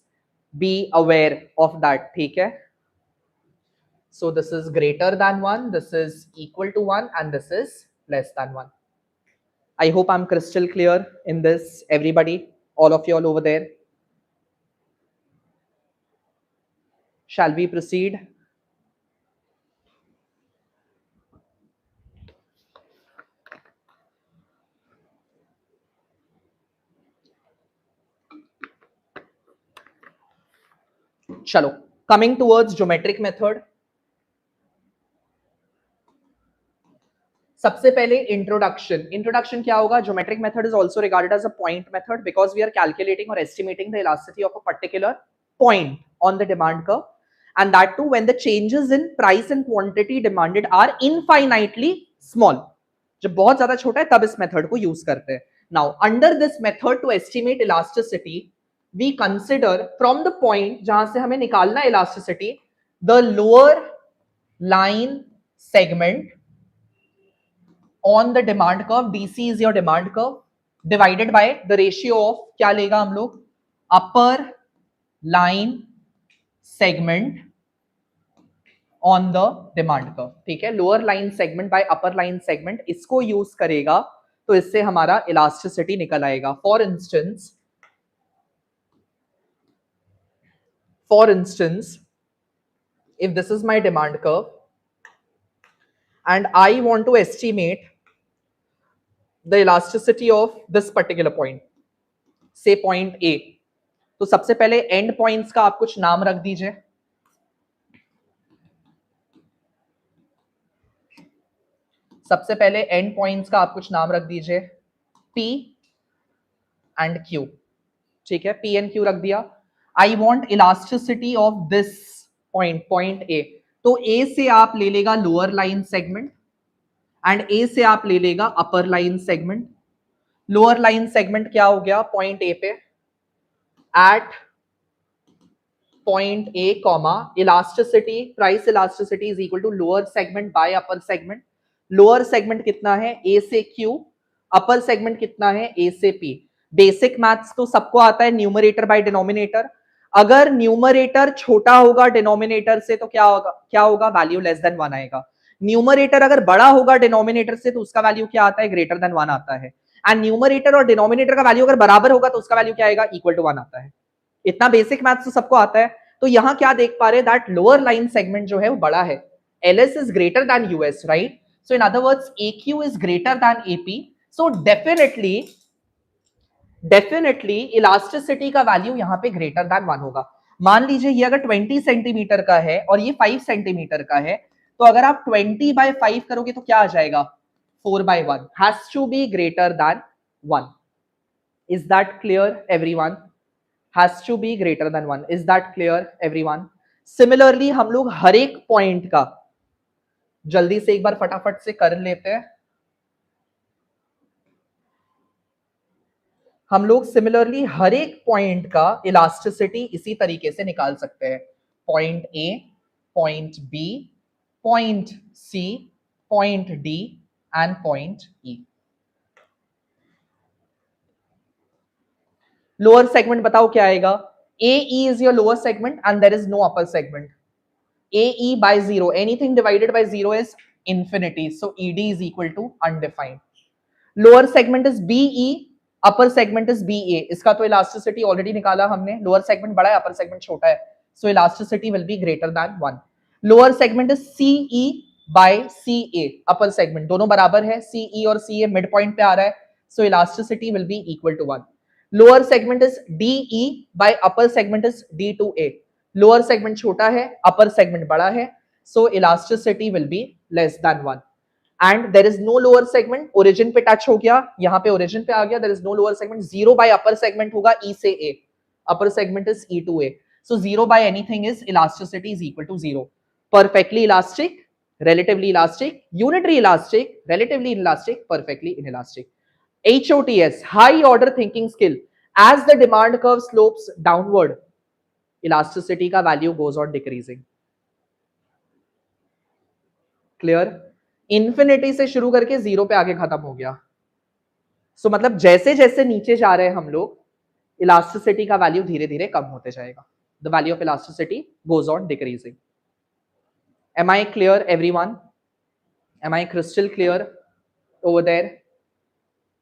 be aware of that. ठीक है? So this is greater than 1, this is equal to 1 and this is less than 1. I hope I'm crystal clear in this, everybody, all of you all over there. Shall we proceed? चलो, coming towards geometric method. सबसे पहले introduction क्या होगा? Geometric method is also regarded as a point method because we are calculating और estimating the elasticity of a particular point on the demand curve, and that too when the changes in price and quantity demanded are infinitely small. जब बहुत ज्यादा छोटा है तब इस method को use करते हैं। Now under this method to estimate elasticity we consider from the point जहां से हमें निकालना है elasticity the lower line segment on the demand curve, DC is your demand curve, divided by the ratio of क्या लेगा हम लोग? upper line segment on the demand curve. ठीक है? lower line segment by upper line segment, इसको use करेगा तो इससे हमारा इलास्टिसिटी निकल आएगा। For instance if this is my demand curve and I want to estimate the elasticity of this particular point, say point A, तो सबसे पहले एंड पॉइंट्स का आप कुछ नाम रख दीजिए। सबसे पहले एंड पॉइंट्स का आप कुछ नाम रख दीजिए, P एंड Q। ठीक है? P एंड Q रख दिया। I want elasticity of this point A, तो A से आप ले लेगा lower line segment and A से आप ले लेगा अपर line segment. Lower line segment क्या हो गया? पॉइंट A पे at point A, comma, elasticity, price elasticity is equal to lower segment by upper segment. Lower segment कितना है? A से Q, अपर सेगमेंट कितना है? A से P। बेसिक मैथ्स तो सबको आता है, न्यूमरेटर बाय डिनोमिनेटर। अगर न्यूमरेटर छोटा होगा डिनोमिनेटर से तो क्या होगा? वैल्यू लेस देन 1 आएगा। न्यूमरेटर अगर बड़ा होगा डिनोमिनेटर से तो उसका वैल्यू क्या आता है? ग्रेटर देन 1 आता है। एंड न्यूमरेटर और डिनोमिनेटर का वैल्यू अगर बराबर होगा तो उसका वैल्यू क्या आएगा? इक्वल टू 1 आता है। इतना बेसिक मैथ्स तो सबको आता है। तो यहां क्या देख पा रहे हैं? दैट लोअर लाइन सेगमेंट जो है वो बड़ा है, LS is greater than US, right? So in other words, AQ is greater than AP. So definitely elasticity का वैल्यू यहां पे ग्रेटर दैन 1 होगा। मान लीजिए ये अगर 20 सेंटीमीटर का है और ये 5 सेंटीमीटर का है, तो अगर आप 20/5 करोगे तो क्या आ जाएगा, 4/1 has to be greater than 1। Is that clear everyone? Has to be greater than 1। Is that clear everyone? Similarly हम लोग हर एक पॉइंट का जल्दी से एक बार फटाफट से कर लेते हैं। हम लोग सिमिलरली हर एक पॉइंट का इलास्टिसिटी इसी तरीके से निकाल सकते हैं। Point A, point B, point C, point D and point E. Lower segment बताओ क्या आएगा? A E is your lower segment and there is no upper segment. A E by 0, anything divided by 0 is infinity, so ED is equal to undefined. Lower segment is BE, upper segment is B A. इसका तो elasticity already निकाला हमने, lower segment बड़ा है, upper segment छोटा है, so elasticity will be greater than 1। Lower segment is CE by C A, upper segment दोनों बराबर है, सीई और सी ए मिड पॉइंट पे आ रहा है, so elasticity will be equal to 1। Lower segment is DE by upper segment is D to A, lower segment छोटा है, अपर सेगमेंट बड़ा है, so elasticity will be less than 1। And there is no lower segment, origin पे touch हो गया, यहां पे origin पे आ गया, there is no lower segment, 0 by upper segment होगा ई से A, upper segment is E to A, so 0 by anything is elasticity is equal to 0। Perfectly elastic, relatively elastic, unitary elastic, relatively elastic, perfectly inelastic. HOTS, high order thinking skill. As the demand curve slopes downward, elasticity का value goes on decreasing. Clear? Infinity से शुरू करके 0 पे आगे खत्म हो गया। So मतलब जैसे जैसे नीचे जा रहे हैं हम लोग, elasticity का value धीरे धीरे कम होते जाएगा. The value of elasticity goes on decreasing. Am I clear, everyone? Am I crystal clear over there?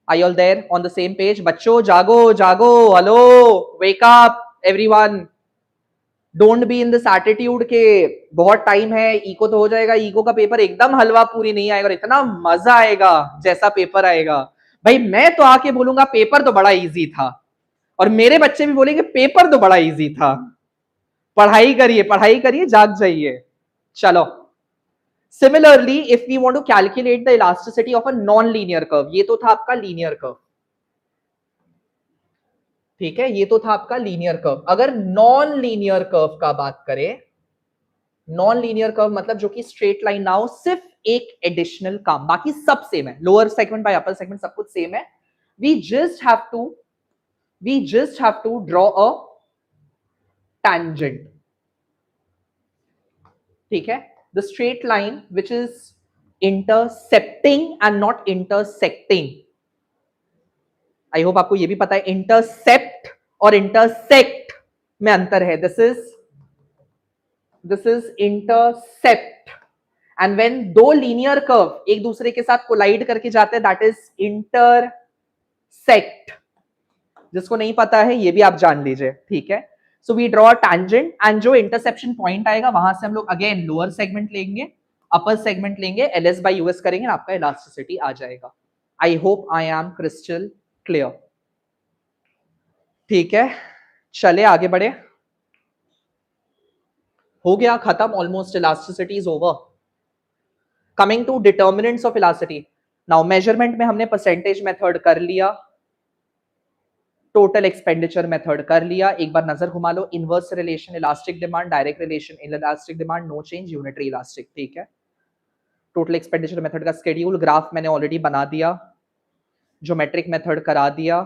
Are you all there on the same page? बच्चों जागो जागो, hello, wake up everyone. Don't be in this attitude के बहुत time है, eco तो हो जाएगा, eco का पेपर एकदम हलवा पूरी नहीं आएगा और इतना मजा आएगा जैसा पेपर आएगा। भाई मैं तो आके बोलूंगा पेपर तो बड़ा इजी था, और मेरे बच्चे भी बोलेंगे पेपर तो बड़ा इजी था। पढ़ाई करिए, जाग जाइए। चलो, Similarly, if we want to calculate the elasticity of a non-linear curve, ये तो था आपका लीनियर कर्व, ठीक है, ये तो था आपका लीनियर कर्व। अगर नॉन लीनियर कर्व का बात करें, नॉन लीनियर कर्व मतलब जो कि स्ट्रेट लाइन ना हो, सिर्फ एक एडिशनल काम, बाकी सब सेम है, lower segment bye upper segment सब कुछ सेम है। we just have to draw a tangent, ठीक है, the straight line which is intercepting and not intersecting. I hope आपको ये भी पता है इंटरसेप्ट और इंटरसेक्ट में अंतर है। This is intercept, and when दो लीनियर कर्व एक दूसरे के साथ कोलाइड करके जाते हैं, दैट इज इंटरसेक्ट। जिसको नहीं पता है ये भी आप जान लीजिए, ठीक है। So we draw tangent, and जो इंटरसेप्शन पॉइंट आएगा वहां से हम लोग अगेन लोअर सेगमेंट लेंगे, अपर सेगमेंट लेंगे, LS बाय US करेंगे, आपका इलास्टिसिटी आ जाएगा। I hope I am crystal clear, ठीक है। चले आगे बढ़े, हो गया खत्म, almost elasticity is over. Coming to determinants of elasticity. Now measurement में हमने परसेंटेज मेथड कर लिया, टोटल एक्सपेंडिचर मेथड कर लिया, एक बार नजर घुमा लो, inverse relation elastic demand, direct relation elastic demand, no change, unitary elastic, ठीक है। टोटल एक्सपेंडिचर मेथड का शेड्यूल ग्राफ मैंने ऑलरेडी बना दिया, ज्योमेट्रिक मेथड करा दिया,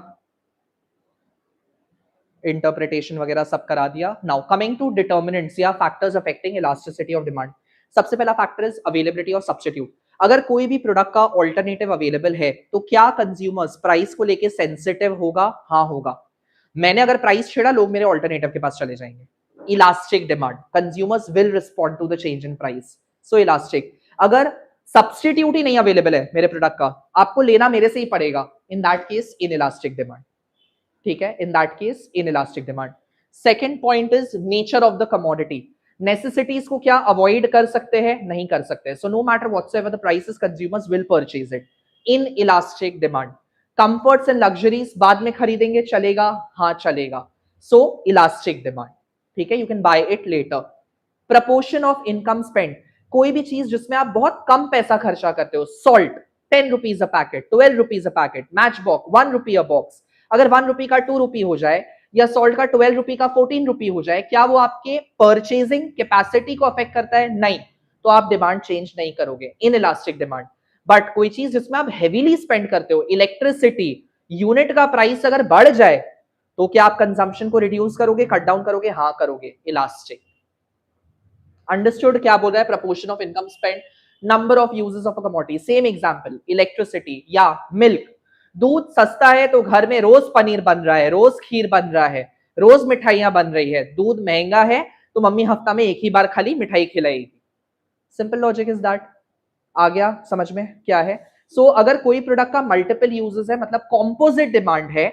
इंटरप्रिटेशन वगैरह सब करा दिया। नाउ कमिंग टू डिटर्मिनेंट्स या factors affecting elasticity of demand. सबसे पहला factor is availability of substitute. अगर कोई भी प्रोडक्ट का ऑल्टरनेटिव अवेलेबल है तो क्या कंज्यूमर्स प्राइस को लेके सेंसिटिव होगा? हाँ होगा। मैंने अगर प्राइस छेड़ा, लोग मेरे ऑल्टरनेटिव के पास चले जाएंगे। Elastic demand, consumers will respond to the change in price, so elastic. अगर सब्स्टिट्यूट ही नहीं अवेलेबल है मेरे प्रोडक्ट का, आपको लेना मेरे से ही पड़ेगा, in that case inelastic demand, ठीक है, in that case inelastic demand. Second point is nature of the commodity. Necessities को क्या अवॉइड कर सकते हैं? नहीं कर सकते। So no matter whatsoever the prices, consumers will purchase it. Inelastic demand. Comforts and luxuries बाद में खरीदेंगे, चलेगा, हाँ चलेगा। सो इलास्टिक डिमांड, ठीक है, you can buy it later. Proportion of income spend, कोई भी चीज जिसमें आप बहुत कम पैसा खर्चा करते हो, salt 10 rupees a packet, 12 rupees a packet, match box 1 rupee a box, अगर 1 रुपी का 2 रुपी हो जाए या सॉल्ट का 12 रुपी का 14 रुपी हो जाए, क्या वो आपके परचेजिंग कैपेसिटी को अफेक्ट करता है? नहीं, तो आप डिमांड चेंज नहीं करोगे, इन इलास्टिक डिमांड। बट कोई चीज जिसमें आप हेवीली स्पेंड करते हो, इलेक्ट्रिसिटी, यूनिट का प्राइस अगर बढ़ जाए तो क्या आप कंजम्पशन को रिड्यूस करोगे, कट डाउन करोगे? हाँ करोगे, इलास्टिक। अंडरस्टूड क्या बोल रहा है? Proportion of income spend, number of uses of a commodity. Same example, electricity या मिल्क, दूध सस्ता है तो घर में रोज पनीर बन रहा है, रोज खीर बन रहा है, रोज मिठाइयां बन रही है। दूध महंगा है तो मम्मी हफ्ता में एक ही बार खाली मिठाई खिलाएगी। Simple logic is that. आ गया समझ में क्या है? सो अगर कोई प्रोडक्ट का मल्टीपल यूजेस है, मतलब कॉम्पोजिट डिमांड है,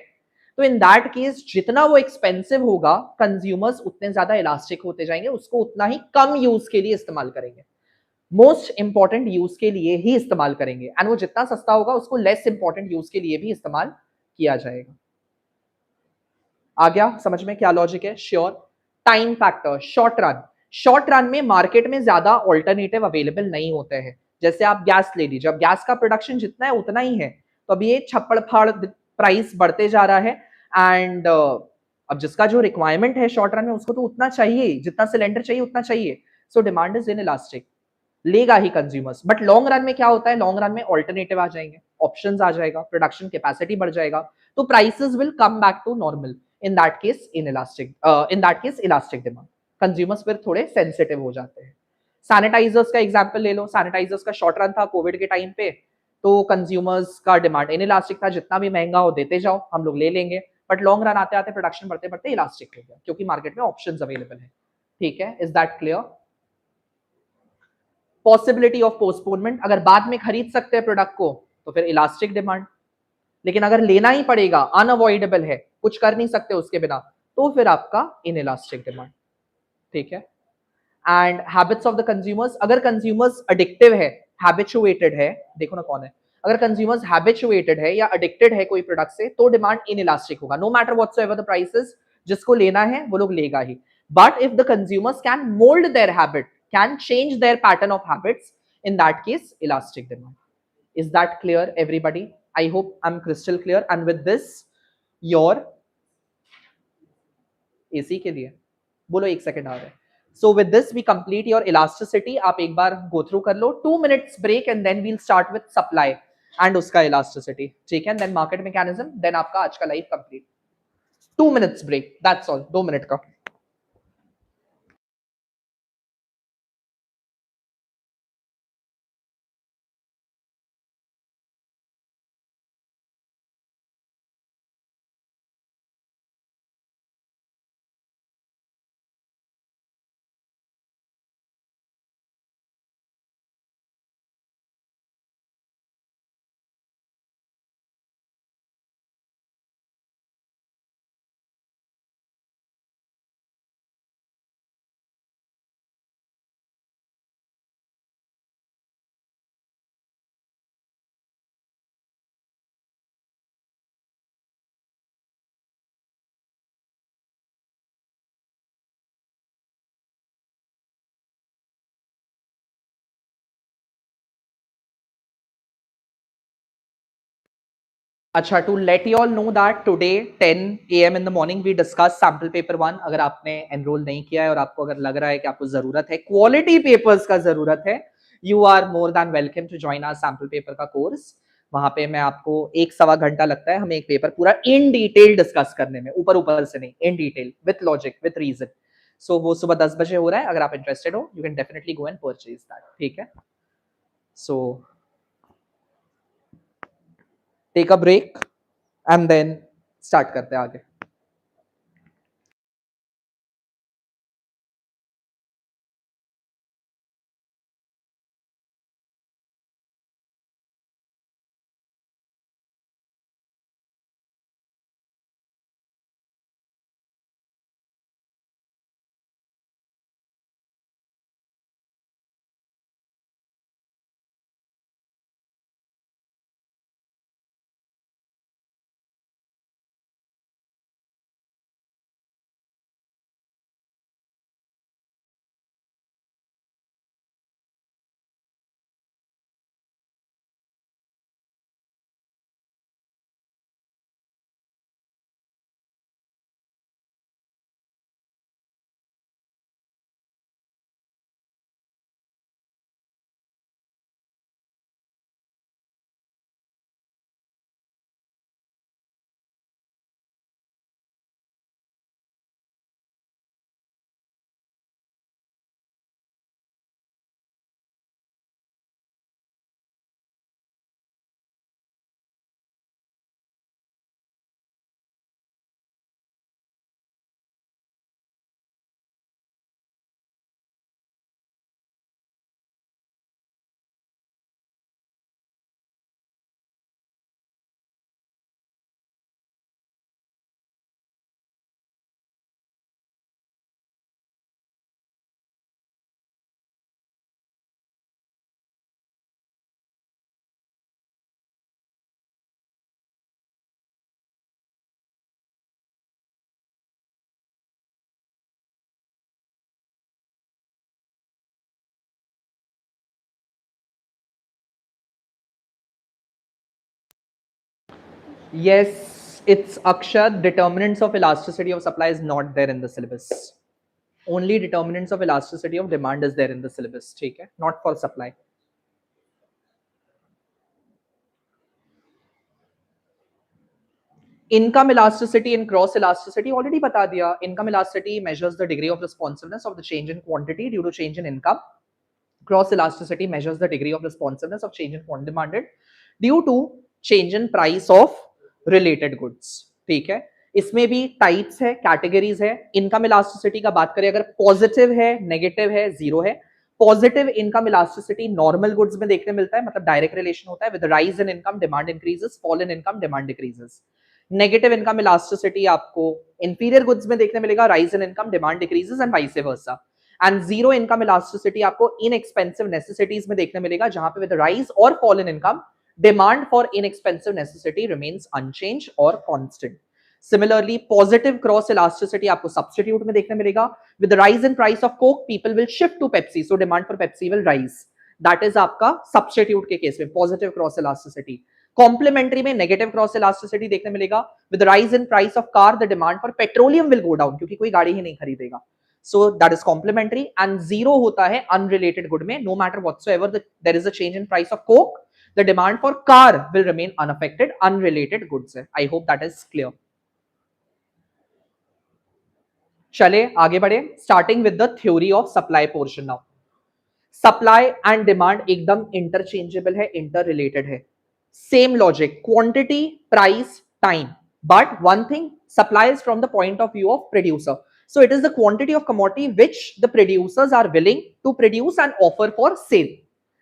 तो इन दैट केस जितना वो एक्सपेंसिव होगा, कंज्यूमर्स उतने ज्यादा इलास्टिक होते जाएंगे, उसको उतना ही कम यूज के लिए इस्तेमाल करेंगे, मोस्ट इंपॉर्टेंट यूज के लिए ही इस्तेमाल करेंगे। एंड वो जितना सस्ता होगा उसको लेस इंपॉर्टेंट यूज के लिए भी इस्तेमाल किया जाएगा। आ गया समझ में क्या लॉजिक है? Sure. Time factor, short run में मार्केट में ज्यादा ऑल्टरनेटिव अवेलेबल नहीं होते हैं। जैसे आप गैस ले लीजिए, अब गैस का प्रोडक्शन जितना है उतना ही है, तो अब ये छप्पड़ फाड़ प्राइस बढ़ते जा रहा है। एंड अब जिसका जो रिक्वायरमेंट है शॉर्ट रन में, उसको तो उतना चाहिए, जितना सिलेंडर चाहिए उतना चाहिए। So demand is inelastic, लेगा ही कंज्यूमर्स। बट लॉन्ग रन में क्या होता है? लॉन्ग रन में ऑल्टरनेटिव आ जाएंगे, ऑप्शंस आ जाएगा, प्रोडक्शन कैपेसिटी बढ़ जाएगा, तो prices will come back to normal. In that case elastic demand, consumers फिर थोड़े सेंसिटिव हो जाते हैं। सैनिटाइजर्स का एग्जांपल ले लो, सैनिटाइजर्स का शॉर्ट रन था कोविड के टाइम पे, तो कंज्यूमर्स का डिमांड इन इलास्टिक था, जितना भी महंगा हो देते जाओ, हम लोग ले लेंगे। बट लॉन्ग रन आते आते प्रोडक्शन बढ़ते बढ़ते इलास्टिक हो गया, क्योंकि मार्केट में ऑप्शंस अवेलेबल है। ठीक है, is that clear? Possibility of postponement, अगर बाद में खरीद सकते हैं प्रोडक्ट को तो फिर इलास्टिक डिमांड, लेकिन अगर लेना ही पड़ेगा, अनअवॉइडेबल है, कुछ कर नहीं सकते उसके बिना, तो फिर आपका इन इलास्टिक डिमांड। ठीक है। And habits of the consumers, अगर कंज्यूमर्स एडिक्टिव है, हैबिचुएटेड है, देखो ना कौन है, अगर कंज्यूमर्स हैबिचुएटेड है या एडिक्टेड है कोई प्रोडक्ट से, तो डिमांड इन इलास्टिक होगा, no matter whatsoever the prices. जिसको लेना है वो लोग लेगा ही। But if the consumers can mould their habit, can change their pattern of habits, in that case elastic demand. Is that clear, everybody? I hope I'm crystal clear. And with this, your AC के लिए बोलो, एक second आ रहा है। So with this we complete your elasticity. आप एक बार go through कर लो, 2 minutes break and then we'll start with supply and उसका elasticity, ठीक है? Then market mechanism, then आपका आज का live complete. 2 minutes break, that's all, 2 minute का। अच्छा, to let you all know that today 10 AM in the morning we discuss sample paper 1। अगर आपने एनरोल नहीं किया है और आपको अगर लग रहा है कि आपको जरूरत है, क्वालिटी पेपर्स का जरूरत है, you are more than welcome to join our sample paper का कोर्स। वहां पे मैं आपको 1 सवा घंटा लगता है हमें एक पेपर पूरा इन डिटेल डिस्कस करने में, ऊपर ऊपर से नहीं, in detail with logic with reason. So वो सुबह 10 बजे हो रहा है, अगर आप इंटरेस्टेड हो you can definitely go and purchase that. ठीक है, so take a break and then start करते हैं आगे। Yes, it's Akshat. Determinants of elasticity of supply is not there in the syllabus. Only determinants of elasticity of demand is there in the syllabus. ठीक है? Not for supply. Income elasticity and cross elasticity already बता दिया. Income elasticity measures the degree of responsiveness of the change in quantity due to change in income. Cross elasticity measures the degree of responsiveness of change in quantity demanded due to change in price of related goods. ठीक है, इसमें भी types है, categories है. Income elasticity का बात करें अगर पॉजिटिव है, नेगेटिव है, जीरो है. Positive income elasticity normal goods में देखने मिलता है, मतलब डायरेक्ट रिलेशन होता है. With rise in income demand increases, fall in income demand decreases. Negative income elasticity आपको इंफीरियर गुड्स में देखने मिलेगा, rise in income demand decreases and vice versa. And zero income elasticity आपको इनएक्सपेंसिव नेसेसिटीज में देखने मिलेगा, जहां पे विद राइज और fall in income demand for inexpensive necessity remains unchange और constant. Similarly positive cross elasticity आपको सब्स्टिट्यूट में देखने मिलेगा. With rise in price of coke people will shift to Pepsi, so demand for Pepsi will rise. That is आपका substitute के case में positive cross elasticity. Complementary में negative cross elasticity देखने मिलेगा. With rise in price of car the demand for petroleum will go down, क्योंकि कोई गाड़ी ही नहीं खरीदेगा. So that is complementary. And zero होता है unrelated good में. No matter whatsoever there is a change in price of coke, the demand for car will remain unaffected. Unrelated goods है. I hope that is clear. चले आगे बढ़े. Starting with the theory of supply portion now. Supply and demand एकदम interchangeable है, interrelated है. Same logic. Quantity, price, time. But one thing, supply is from the point of view of producer. So it is the quantity of commodity which the producers are willing to produce and offer for sale.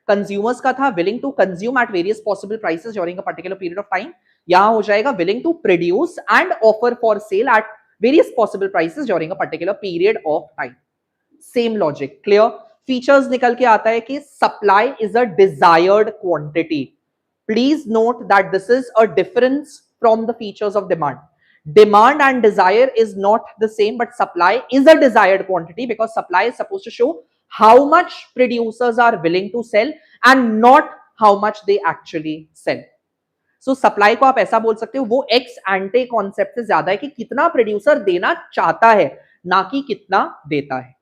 Consumers का था willing to consume at various possible prices during a particular period of time. यहाँ हो जाएगा willing to produce and offer for sale at various possible prices during a particular period of time. Same logic. Clear? Features निकल के आता है कि supply is a desired quantity. Please note that this is a difference from the features of demand. Demand and desire is not the same, but supply is a desired quantity because supply is supposed to show how much producers are willing to sell and not how much they actually sell. So supply को आप ऐसा बोल सकते हो, वो ex ante concept से ज्यादा है कि कितना producer देना चाहता है, ना कि कितना देता है.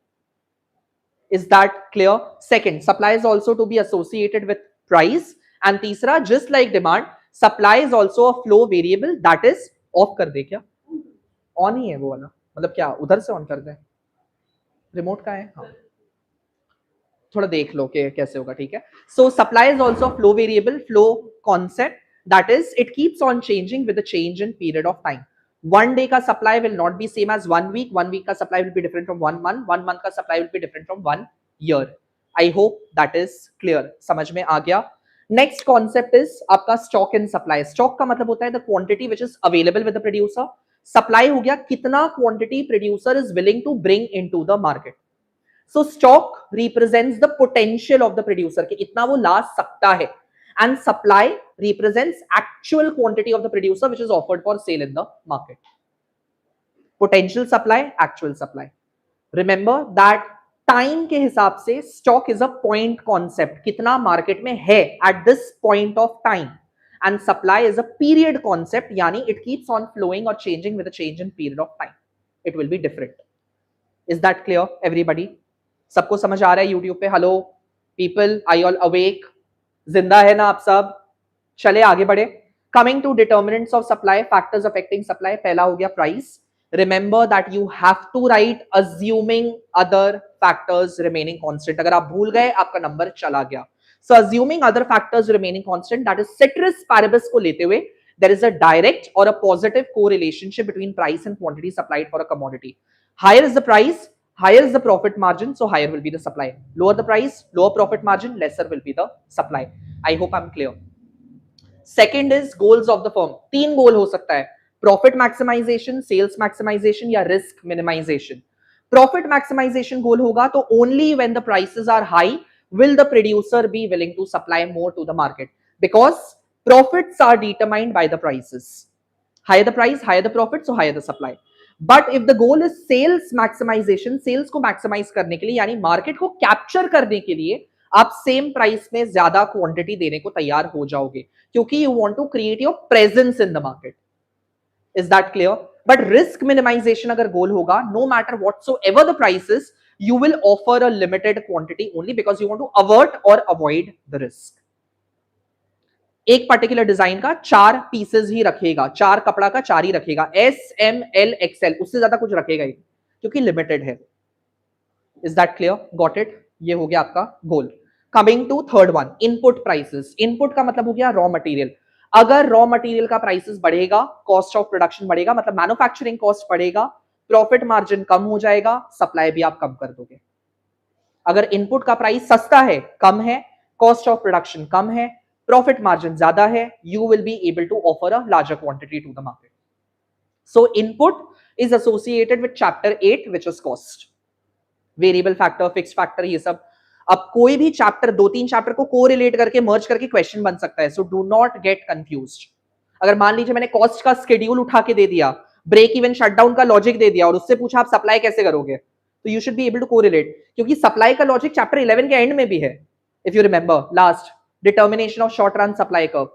Is that clear? Second, supply is also to be associated with price. And तीसरा, just like demand, supply is also a flow variable. That is of कर दे क्या? ऑन ही है वो वाला, मतलब क्या उधर से ऑन कर दे? रिमोट का है. हाँ, थोड़ा देख लो कि कैसे होगा. ठीक है. So supply is also flow variable, flow concept. That is it keeps on changing with the change in period of time. One day का supply will not be same as one week का supply will be different from one month का supply will be different from one year. I hope that is clear, समझ में आ गया. Next concept is आपका stock and supply. Stock का मतलब होता है the quantity which is available with the producer. Supply हो गया कितना quantity producer is willing to bring into the market. So stock represents the potential of the producer कि इतना वो ला सकता है, and supply represents actual quantity of the producer which is offered for sale in the market. Potential supply, actual supply. Remember that time के हिसाब से stock is a point concept, कितना मार्केट में है at this point of time. And supply is a period concept, यानी it keeps on flowing और changing with the change in period of time. It will be different. Is that clear everybody? सबको समझ आ रहा है YouTube पे? Hello people, are you all awake? जिंदा है ना आप सब? चले आगे बढ़े. Coming to determinants of supply, factors affecting supply. पहला हो गया price. Remember that you have to write assuming other factors remaining constant. अगर आप भूल गए आपका नंबर चला गया. So assuming other factors remaining constant, that is ceteris paribus को लेते हुए, there is a direct or a positive correlationship between price and quantity supplied for a commodity. Higher is the price, higher is the profit margin, so higher will be the supply. Lower the price, lower profit margin, lesser will be the supply. I hope I'm clear. Second is goals of the firm. तीन गोल हो सकता है: profit maximization, sales maximization या risk minimization. Profit maximization goal होगा तो only when the prices are high will the producer be willing to supply more to the market, because profits are determined by the prices. Higher the price, higher the profit, so higher the supply. But if the goal is sales maximization, sales को maximize करने के लिए, यानी market को capture करने के लिए आप सेम प्राइस में ज्यादा क्वांटिटी देने को तैयार हो जाओगे, क्योंकि you want to create your presence in the market. Is that clear? But risk minimization अगर गोल होगा, no matter whatsoever the prices, you will offer a limited quantity only because you want to avert or avoid the risk. एक particular design का 4 pieces ही रखेगा, 4 कपड़ा का 4 ही रखेगा, S M L XL, उससे ज्यादा कुछ रखेगा ही, क्योंकि लिमिटेड है। Is that clear? Got it? ये हो गया आपका goal. Coming to third one, input prices. Input का मतलब हो गया रॉ मटेरियल। अगर रॉ मटेरियल का प्राइसेस बढ़ेगा, कॉस्ट ऑफ प्रोडक्शन बढ़ेगा, मतलब मैन्युफैक्चरिंग कॉस्ट बढ़ेगा, प्रॉफिट मार्जिन कम हो जाएगा, सप्लाई भी आप कम कर दोगे। अगर इनपुट का प्राइस सस्ता है, कम है, कॉस्ट ऑफ प्रोडक्शन कम है, प्रॉफिट मार्जिन ज्यादा है, you will be able to offer a larger quantity to the market. So input is associated with chapter 8 which is cost, variable factor, fixed factor, ये सब। अब कोई भी चैप्टर, 2-3 चैप्टर को correlate करके मर्ज करके क्वेश्चन बन सकता है, so do not get confused. अगर मान लीजिए मैंने कॉस्ट का शेड्यूल उठा के दे दिया, ब्रेक इवन शटडाउन का लॉजिक दे दिया, और उससे पूछा आप सप्लाई कैसे करोगे, तो you should be able to correlate, क्योंकि सप्लाई का लॉजिक चैप्टर 11 के एंड में भी है, if you remember last, determination of short run supply curve.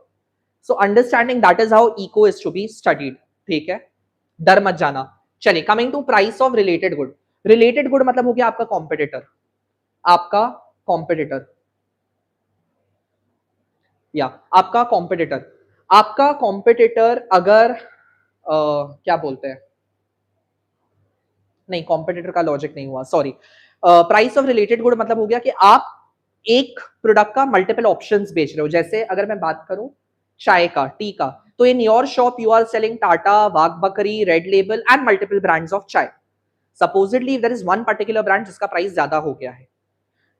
So understanding that is how eco is to be studied. ठीक है, डर मत जाना। चलिए, coming to price of related good. Related good मतलब हो गया आपका कॉम्पिटिटर, आपका कॉम्पिटिटर, या आपका कॉम्पिटिटर। आपका कॉम्पिटिटर अगर क्या बोलते हैं, नहीं, कॉम्पिटिटर का लॉजिक नहीं हुआ, sorry. Price of related good मतलब हो गया कि आप एक प्रोडक्ट का मल्टीपल ऑप्शंस बेच रहे हो। जैसे अगर मैं बात करूं चाय का, टी का, तो in your shop you are selling Tata, Wagh Bakri, Red Label and multiple brands of chai. Supposedly there is one particular brand जिसका प्राइस ज्यादा हो गया है,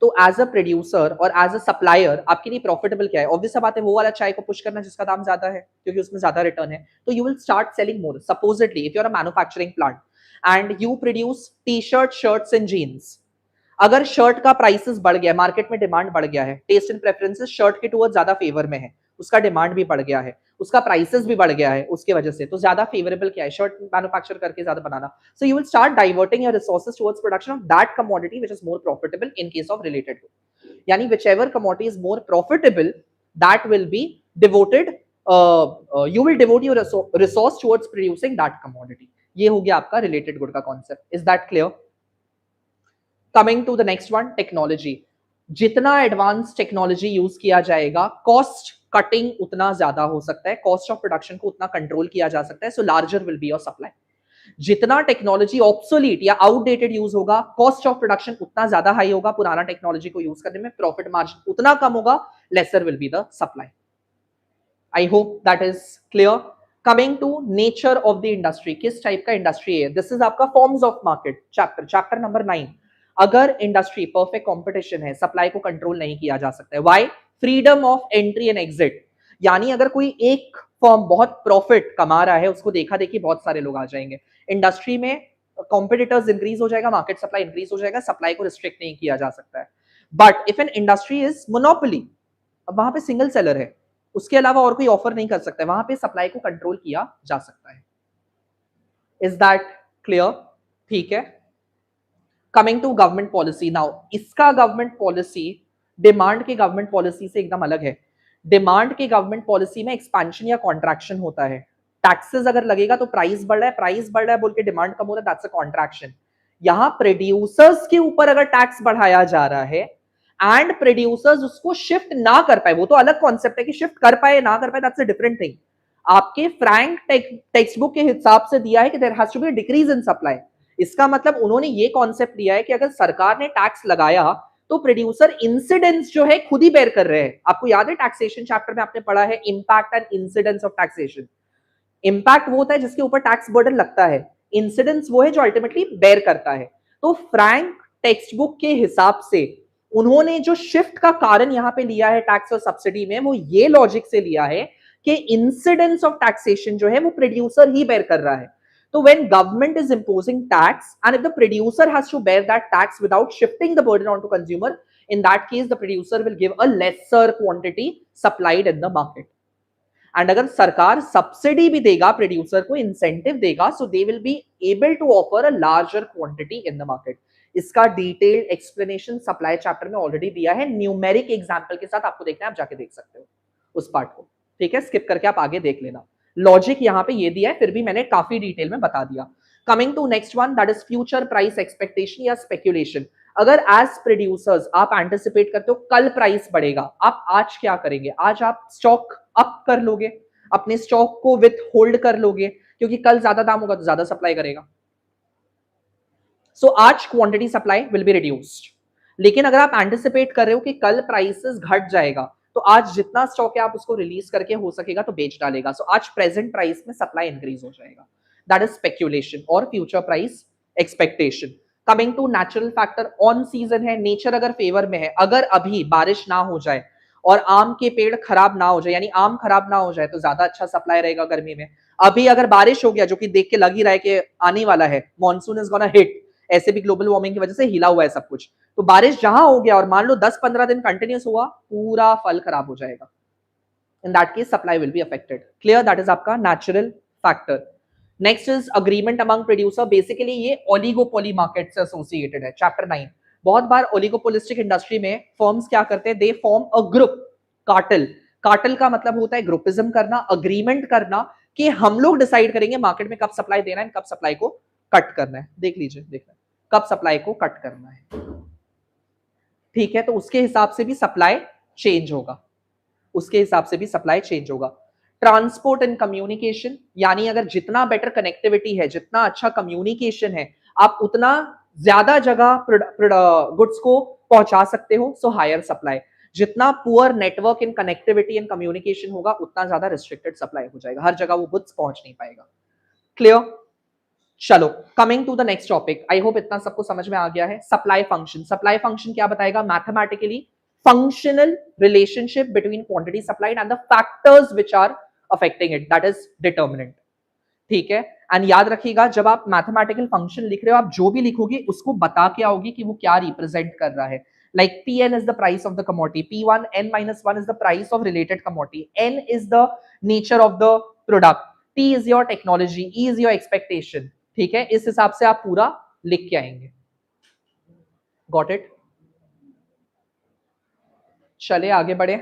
तो एज अ प्रोड्यूसर और एज अ सप्लायर आपके लिए प्रॉफिटेबल क्या है? ऑब्वियस सा बात है, वो वाला चाय को पुश करना जिसका दाम ज्यादा है, क्योंकि उसमें ज्यादा रिटर्न है, तो you will start selling more. Supposedly if you are a manufacturing plant and you produce T shirt, shirts and jeans, अगर शर्ट का प्राइसेस बढ़ गया, मार्केट में डिमांड बढ़ गया है, टेस्ट एंड प्रेफरेंसेस शर्ट के टुवर्ड्स ज्यादा फेवर में है, उसका डिमांड भी बढ़ गया है, उसका प्राइसेस भी बढ़ गया है उसकी वजह से, तो ज्यादा फेवरेबल क्या है? शर्ट मैन्युफैक्चर करके ज्यादा बनाना। So you will start diverting your resources towards production of that commodity which is more profitable in case of related good. यानी whichever commodity is more profitable, that will be devoted, you will devote your resource towards producing that commodity. ये हो गया आपका related good का concept. Is that clear? Coming to the next one, technology. जितना advance technology use किया जाएगा, cost cutting उतना ज्यादा हो सकता है, कॉस्ट ऑफ प्रोडक्शन को उतना कंट्रोल किया जा सकता है, so larger will be your supply. जितना टेक्नोलॉजी ऑब्सोलीट या आउटडेटेड यूज होगा, कॉस्ट ऑफ प्रोडक्शन उतना ज्यादा हाई होगा पुराना टेक्नोलॉजी को यूज करने में, प्रॉफिट मार्जिन उतना कम होगा, lesser will be the supply. I hope that is clear. Coming to nature of the industry, किस टाइप का इंडस्ट्री है, दिस इज आपका forms of market chapter number 9। अगर इंडस्ट्री परफेक्ट कंपटीशन है, सप्लाई को कंट्रोल नहीं किया जा सकता है। Why? Freedom of entry and exit, यानी अगर कोई एक फर्म बहुत प्रॉफिट कमा रहा है, उसको देखा देखी बहुत सारे लोग आ जाएंगे, इंडस्ट्री में कॉम्पिटिटर्स इंक्रीज हो जाएगा, मार्केट सप्लाई इंक्रीज हो जाएगा, सप्लाई को रिस्ट्रिक्ट नहीं किया जा सकता है। But if an industry is monopoly, अब वहां पे सिंगल सेलर है, उसके अलावा और कोई ऑफर नहीं कर सकता है, वहां पे सप्लाई को कंट्रोल किया जा सकता है। Is that clear? ठीक है। Coming to government policy now, इसका गवर्नमेंट पॉलिसी डिमांड के गवर्नमेंट पॉलिसी से एकदम अलग है। डिमांड के गवर्नमेंट पॉलिसी में एक्सपेंशन या कॉन्ट्रैक्शन होता है। टैक्सेस अगर लगेगा तो प्राइस बढ़ रहा है, प्राइस बढ़ रहा है बोल के डिमांड कम हो रहा है, दैट्स अ कॉन्ट्रैक्शन। यहां प्रोड्यूसर्स के ऊपर अगर टैक्स बढ़ाया जा रहा है एंड प्रोड्यूसर्स उसको शिफ्ट ना कर पाए, वो तो अलग कॉन्सेप्ट है कि शिफ्ट कर पाए ना कर पाए, दैट्स अ डिफरेंट थिंग। आपके फ्रैंक टेक्स्ट बुक के हिसाब से दिया है कि there has to be decrease in supply. इसका मतलब उन्होंने ये कॉन्सेप्ट दिया है कि अगर सरकार ने टैक्स लगाया तो प्रोड्यूसर इंसिडेंस जो है खुद ही बेयर कर रहे हैं। आपको याद है टैक्सेशन चैप्टर में आपने पढ़ा है impact and incidence of taxation. Impact वो होता है जिसके ऊपर टैक्स बर्डन लगता है, इंसिडेंस वो है जो अल्टीमेटली बेयर करता है। तो फ्रैंक टेक्स्ट बुक के हिसाब से उन्होंने जो शिफ्ट का कारण यहां पे लिया है टैक्स और सब्सिडी में, वो ये लॉजिक से लिया है कि इंसिडेंस ऑफ टैक्सेशन जो है वो प्रोड्यूसर ही बेयर कर रहा है। So when government is imposing tax and if the producer has to bear that tax without shifting the burden onto consumer, in that case the producer will give a lesser quantity supplied in the market. And अगर सरकार subsidy भी देगा, producer को incentive देगा, so they will be able to offer a larger quantity in the market. इसका detailed explanation supply chapter में already दिया है, न्यूमेरिक एग्जांपल के साथ। आपको देखना है, आप जाके देख सकते हो उस पार्ट को, ठीक है, स्किप करके आप आगे देख लेना। लॉजिक यहाँ पे ये दिया है, फिर भी मैंने काफी डिटेल में बता दिया। Coming to next one, that is future price expectation या स्पेक्यूलेशन। अगर एज प्रोड्यूसर्स आप एंटिसिपेट करते हो कल प्राइस बढ़ेगा, आप आज क्या करेंगे? आज आप स्टॉक अप कर लोगे, अपने स्टॉक को विथ होल्ड कर लोगे, क्योंकि कल ज्यादा दाम होगा तो ज्यादा सप्लाई करेगा। सो आज quantity supply will be reduced. लेकिन अगर आप एंटिसिपेट कर रहे हो कि कल प्राइसेस घट जाएगा, तो आज जितना स्टॉक है आप उसको रिलीज करके हो सकेगा तो बेच डालेगा। सो आज प्रेजेंट प्राइस में सप्लाई इंक्रीज हो जाएगा। दैट इज स्पेक्यूलेशन और future price expectation. Coming to natural factor, on season है, नेचर अगर फेवर में है, अगर अभी बारिश ना हो जाए और आम के पेड़ खराब ना हो जाए, यानी आम खराब ना हो जाए, तो ज्यादा अच्छा सप्लाई रहेगा गर्मी में। अभी अगर बारिश हो गया, जो कि देख के लग ही रहा है कि आने वाला है, मॉनसून इज गोना हिट, ऐसे भी ग्लोबल वार्मिंग की वजह से हिला हुआ है सब कुछ, तो बारिश जहां हो गया और मान लो 10-15 दिन कंटिन्यूस हुआ, पूरा फल खराब हो जाएगा। In that case supply will be affected. Clear? That is आपका natural factor. Next is agreement among producer. Basically ये ओलिगोपोली मार्केट से एसोसिएटेड है, चैप्टर 9। बहुत बार ओलिगोपोलिस्टिक इंडस्ट्री में फर्म्स क्या करते हैं, they form a group, cartel. Cartel का मतलब होता है ग्रुपिज्म करना, अग्रीमेंट करना, कि हम लोग डिसाइड करेंगे मार्केट में कब सप्लाई देना है, कब सप्लाई को कट करना है। देख लीजिए, देखना कब सप्लाई को कट करना है, ठीक है, तो उसके हिसाब से भी सप्लाई चेंज होगा, उसके हिसाब से भी सप्लाई चेंज होगा। ट्रांसपोर्ट एंड कम्युनिकेशन, यानी अगर जितना बेटर कनेक्टिविटी है, जितना अच्छा कम्युनिकेशन है, आप उतना ज्यादा जगह गुड्स को पहुंचा सकते हो, सो हायर सप्लाई। जितना poor network in connectivity and communication होगा, उतना ज्यादा रिस्ट्रिक्टेड सप्लाई हो जाएगा, हर जगह वो गुड्स पहुंच नहीं पाएगा। क्लियर? चलो, coming to the next topic. I hope इतना सबको समझ में आ गया है। Supply function. सप्लाई फंक्शन क्या बताएगा? Mathematically functional relationship between quantity supplied and the factors which are affecting it, that is determinant, ठीक है। एंड याद रखिएगा, जब आप मैथमेटिकल फंक्शन लिख रहे हो, आप जो भी लिखोगे उसको बता के आओगे कि वो क्या रिप्रेजेंट कर रहा है। Like Pn is the price of the commodity, P1 n-1 is the price of related commodity, n is the nature of the product, T is your technology, E is your expectation, ठीक है। इस हिसाब से आप पूरा लिख के आएंगे। Got it? चले आगे बढ़े।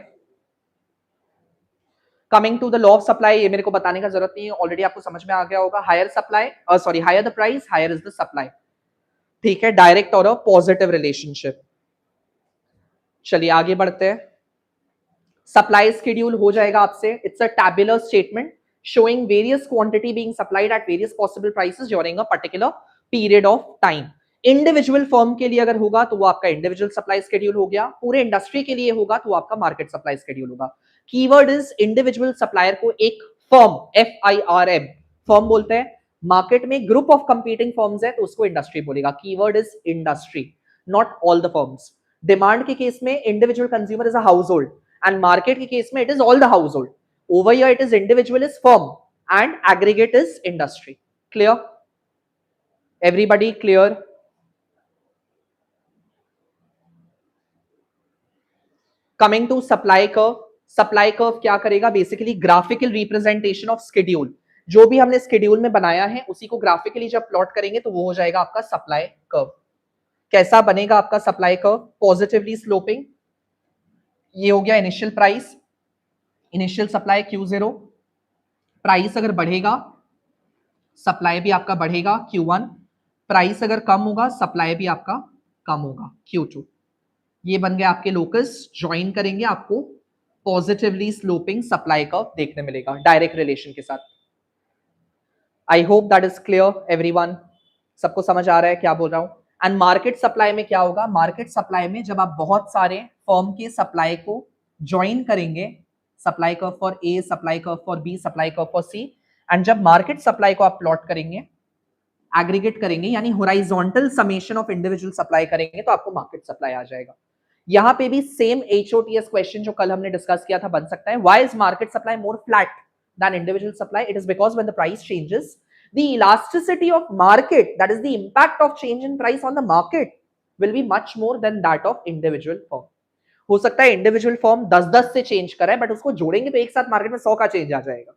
Coming to the law of supply, ये मेरे को बताने का जरूरत नहीं है, ऑलरेडी आपको समझ में आ गया होगा। Higher supply, sorry, higher the price, higher is the supply, ठीक है, डायरेक्ट और पॉजिटिव रिलेशनशिप। चलिए आगे बढ़ते हैं। सप्लाई स्केड्यूल हो जाएगा आपसे। It's a tabular statement showing various quantity being supplied at various possible prices during a particular period of time. Individual firm के लिए अगर होगा तो वो आपका इंडिविजुअल सप्लाई स्केड्यूल हो गया, पूरे इंडस्ट्री के लिए होगा तो वो आपका मार्केट सप्लाई स्केड्यूल होगा। कीवर्ड इज इंडिविजुअल सप्लायर को एक फर्म, FIRM, फर्म बोलते हैं। मार्केट में ग्रुप ऑफ कंपीटिंग फर्म्स है तो उसको इंडस्ट्री बोलेगा। Keyword is industry, not all the firms. Demand के केस में individual consumer is a house hold, and market के केस में it is all the house hold. Over here it is individual is firm and aggregate is industry. Clear? Everybody clear? Coming to supply curve. Supply curve क्या करेगा? Basically graphical representation of schedule. जो भी हमने schedule में बनाया है उसी को graphically जब plot करेंगे तो वो हो जाएगा आपका supply curve. कैसा बनेगा आपका supply curve? Positively sloping. ये हो गया initial price, initial supply Q0. Price अगर बढ़ेगा सप्लाई भी आपका बढ़ेगा Q1, प्राइस अगर कम होगा सप्लाई भी आपका कम होगा Q2। ये बन गया आपके लोकस, ज्वाइन करेंगे आपको पॉजिटिवली स्लोपिंग सप्लाई कर्व देखने मिलेगा डायरेक्ट रिलेशन के साथ। आई hope that is clear everyone, सबको समझ आ रहा है क्या बोल रहा हूं। एंड मार्केट सप्लाई में क्या होगा? मार्केट सप्लाई में जब आप बहुत सारे फर्म के सप्लाई को ज्वाइन करेंगे, supply curve for A, supply curve for B, supply curve for C, and जब मार्केट सप्लाई को आप प्लॉट करेंगे, एग्रीगेट करेंगे, यानी horizontal summation of individual supply करेंगे, तो आपको मार्केट सप्लाई आ जाएगा। यहां पे भी सेम HOTS क्वेश्चन जो कल हमने डिस्कस किया था बन सकता है। Why is market supply more flat than individual supply? It is because when the price changes, the elasticity of market, that is the impact of change in price on the market, will be much more than that of individual firm. हो सकता है individual firm 10-10 से change कराए, but उसको जोड़ेंगे तो एक साथ मार्केट में 100 का चेंज आ जाएगा।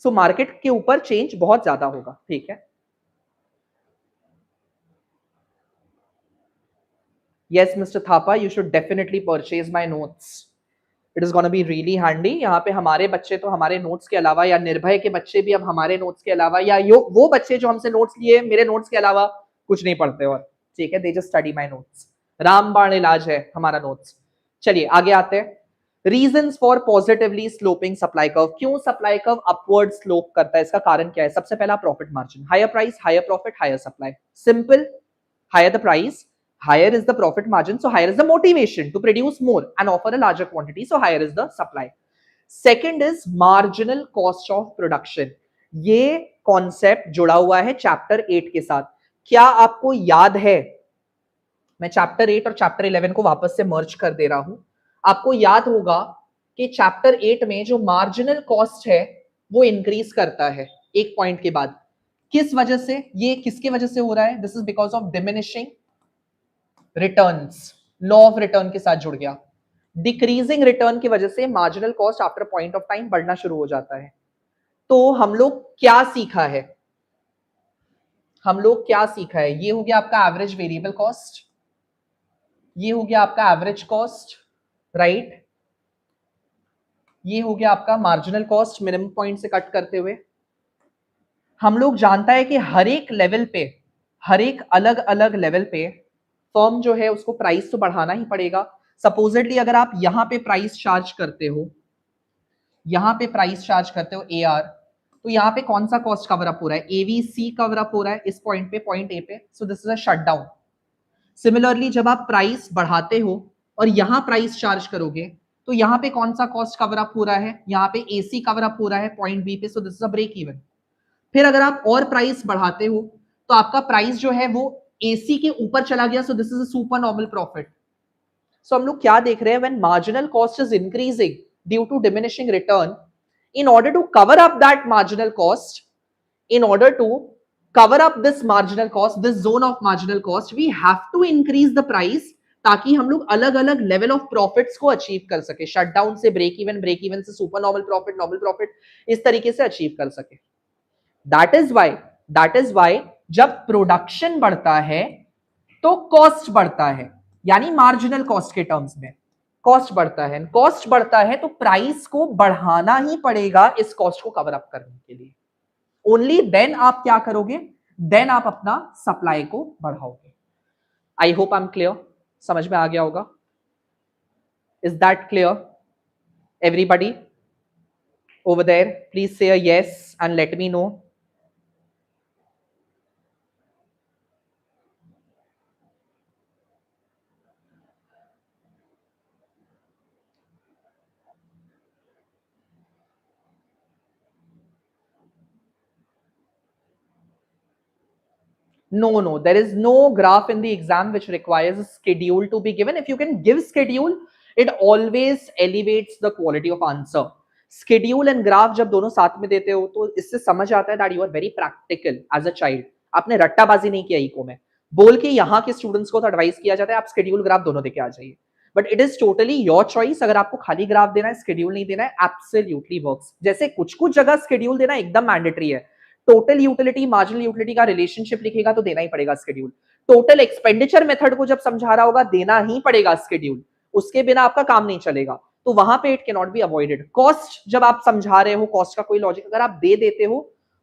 सो मार्केट के ऊपर चेंज बहुत ज्यादा होगा, ठीक है। Yes, Mr. Thapa, you should definitely purchase my notes. It is gonna be really handy. यहाँ पे हमारे बच्चे तो हमारे नोट्स के अलावा, या निर्भय के बच्चे भी अब हमारे नोट्स के अलावा, या वो बच्चे जो हमसे नोट्स लिए मेरे नोट्स के अलावा कुछ नहीं पढ़ते, और ठीक है, they just study my notes. रामबाण इलाज है हमारा नोट्स। चलिए आगे आते हैं। Reasons for positively sloping supply curve. क्यों सप्लाई कर्व अपवर्ड स्लोप करता है, इसका कारण क्या है? सबसे पहला profit margin, higher price higher profit higher supply. Simple, higher the price, higher is the profit margin, so higher is the motivation to produce more and offer a larger quantity, so higher is the supply. Second is marginal cost of production. ये concept जुड़ा हुआ है chapter 8 के साथ। क्या आपको याद है, मैं चैप्टर 8 और चैप्टर 11 को वापस से मर्ज कर दे रहा हूं। आपको याद होगा कि चैप्टर 8 में जो मार्जिनल कॉस्ट है वो इंक्रीज करता है एक पॉइंट के बाद। किस वजह से? ये किसके वजह से हो रहा है? This is because of diminishing returns, law of return के साथ जुड़ गया। डिक्रीजिंग रिटर्न की वजह से marginal cost after point of time बढ़ना शुरू हो जाता है। तो हम लोग क्या सीखा है? ये हो गया आपका एवरेज वेरिएबल कॉस्ट, ये हो गया आपका एवरेज कॉस्ट, राइट? ये हो गया आपका मार्जिनल कॉस्ट मिनिमम पॉइंट से कट करते हुए। हम लोग जानता है कि हर एक लेवल पे, हर एक अलग अलग लेवल पे फर्म जो है उसको प्राइस तो बढ़ाना ही पड़ेगा। सपोजिटली अगर आप यहां पे प्राइस चार्ज करते हो, AR, तो यहां पे कौन सा कॉस्ट कवर अप हो रहा है? एवीसी कवर अप हो रहा है इस पॉइंट पे, पॉइंट ए पे, so this is a shutdown. Similarly जब आप प्राइस बढ़ाते हो और यहां प्राइस चार्ज करोगे तो यहां पे कौन सा कॉस्ट कवर अप हो रहा है? यहाँ पे एसी कवर अप हो रहा है पॉइंट बी पे, so this is a break even. फिर अगर आप और प्राइस बढ़ाते हो तो आपका प्राइस जो है वो एसी के ऊपर चला गया, so this is a super normal profit. So हम लोग क्या देख रहे हैं? When marginal cost is increasing due to diminishing return, in order to cover up that marginal cost, in order to cover up this marginal cost, this zone of marginal cost, we have to increase the price ताकि हम लोग अलग अलग level of profits को achieve कर सके। Shutdown से break even से सुपर नॉर्मल प्रॉफिट, इस तरीके से अचीव कर सके। दैट इज वाई जब प्रोडक्शन बढ़ता है तो कॉस्ट बढ़ता है, यानी मार्जिनल कॉस्ट के टर्म्स में कॉस्ट बढ़ता है। कॉस्ट बढ़ता है तो प्राइस को बढ़ाना ही पड़ेगा इस कॉस्ट को कवर अप करने के लिए। ओनली देन आप क्या करोगे? देन आप अपना सप्लाई को बढ़ाओगे। I hope I am clear, समझ में आ गया होगा। Is that clear? Everybody over there please say yes and let me know. No, there is no graph in the exam which requires a schedule to be given. If you can give schedule, it always elevates the quality of answer. Schedule and graph जब दोनों साथ में देते हो तो इससे समझ आता है that you are very practical as a child. आपने रट्टाबाजी नहीं किया इको में। बोल के यहाँ के स्टूडेंट्स को तो एडवाइस किया जाता है आप स्केड्यूल ग्राफ दोनों देके आ जाइए, but it is totally your choice. अगर आपको खाली ग्राफ देना है, स्केड्यूल नहीं देना है, एब्सोल्युटली वर्क्स। जैसे कुछ कुछ जगह स्केड्यूल देना एकदम मैंडेटरी है। टोटल यूटिलिटी मार्जिनल यूटिलिटी का रिलेशनशिप लिखेगा तो देना ही पड़ेगा स्केड्यूल। टोटल एक्सपेंडिचर मेथड को जब समझा रहा होगा देना ही पड़ेगा स्केड्यूल, उसके बिना आपका काम नहीं चलेगा। तो वहां पे it can not be avoided. Cost जब आप समझा रहे हो, कॉस्ट का कोई लॉजिक अगर आप दे देते हो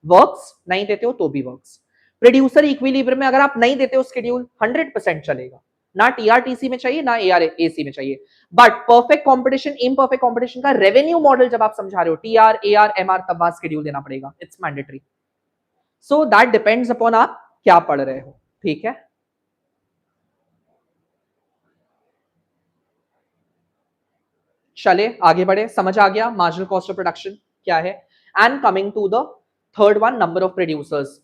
वर्क्स, नहीं देते हो तो भी वर्क्स। प्रोड्यूसर इक्विलिब्रियम में अगर आप नहीं देते हो स्केड्यूल 100% चलेगा। ना टीआरटीसी में चाहिए ना एआरएसी में चाहिए। But perfect competition, imperfect competition का रेवेन्यू मॉडल जब आप समझा रहे हो, टीआर एआर एमआर, तब वहां स्केड्यूल देना पड़ेगा, it's mandatory. So that depends upon आप क्या पढ़ रहे हो, ठीक है। चले आगे बढ़े, समझ आ गया मार्जिनल कॉस्ट ऑफ प्रोडक्शन क्या है। And coming to the third one, number of producers.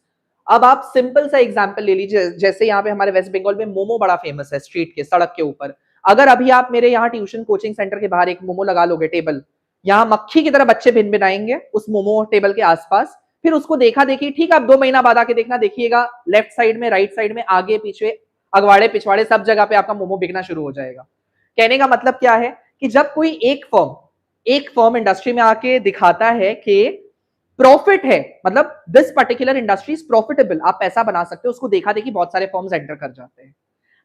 अब आप सिंपल सा एग्जांपल ले लीजिए, जैसे यहाँ पे हमारे वेस्ट बंगाल में मोमो बड़ा फेमस है स्ट्रीट के, सड़क के ऊपर। अगर अभी आप मेरे यहाँ ट्यूशन कोचिंग सेंटर के बाहर एक मोमो लगा लोगे टेबल, यहाँ मक्खी की तरह बच्चे भिन भिनाएंगे उस मोमो टेबल के आसपास। फिर उसको देखा देखी, ठीक है, आप 2 महीना बाद आके देखना, देखिएगा लेफ्ट साइड में, राइट साइड में, आगे पीछे, अगवाड़े पिछवाड़े सब जगह पे आपका मोमो बिकना शुरू हो जाएगा। कहने का मतलब क्या है कि जब कोई एक फर्म इंडस्ट्री में आके दिखाता है कि प्रॉफिट है, मतलब this particular industry is profitable, आप पैसा बना सकते हो, उसको देखा देखी बहुत सारे फर्म्स एंटर कर जाते हैं।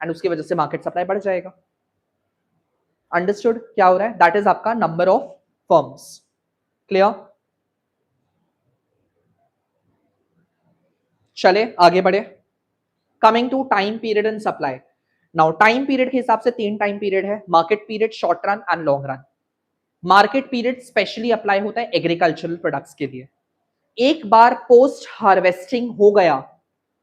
एंड उसकी वजह से मार्केट सप्लाई बढ़ जाएगा। अंडरस्टूड क्या हो रहा है? दैट इज आपका नंबर ऑफ फर्म्स। क्लियर? चले आगे बढ़े। Coming to time period and supply. Now time period के हिसाब से 3 टाइम पीरियड है, market period, short run and long run. Market period specially apply होता है एग्रीकल्चरल प्रोडक्ट्स के लिए। एक बार पोस्ट हार्वेस्टिंग हो गया,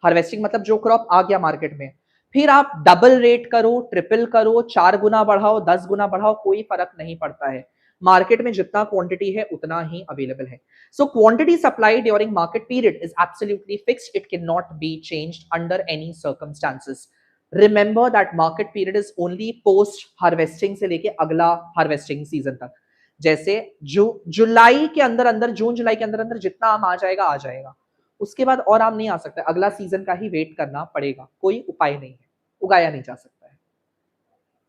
हार्वेस्टिंग मतलब जो क्रॉप आ गया मार्केट में, फिर आप डबल रेट करो, ट्रिपल करो, 4 गुना बढ़ाओ, 10 गुना बढ़ाओ, कोई फर्क नहीं पड़ता है। मार्केट में जितना क्वांटिटी है उतना ही अवेलेबल है। So quantity supply during market period is absolutely fixed, it can not be changed under any circumstances. Remember that market period is only post harvesting से लेके अगला हार्वेस्टिंग सीजन तक। जैसे जुलाई के अंदर अंदर, जून जुलाई के अंदर अंदर जितना आम आ जाएगा आ जाएगा, उसके बाद और आम नहीं आ सकता, अगला सीजन का ही वेट करना पड़ेगा, कोई उपाय नहीं है, उगाया नहीं जा सकता है।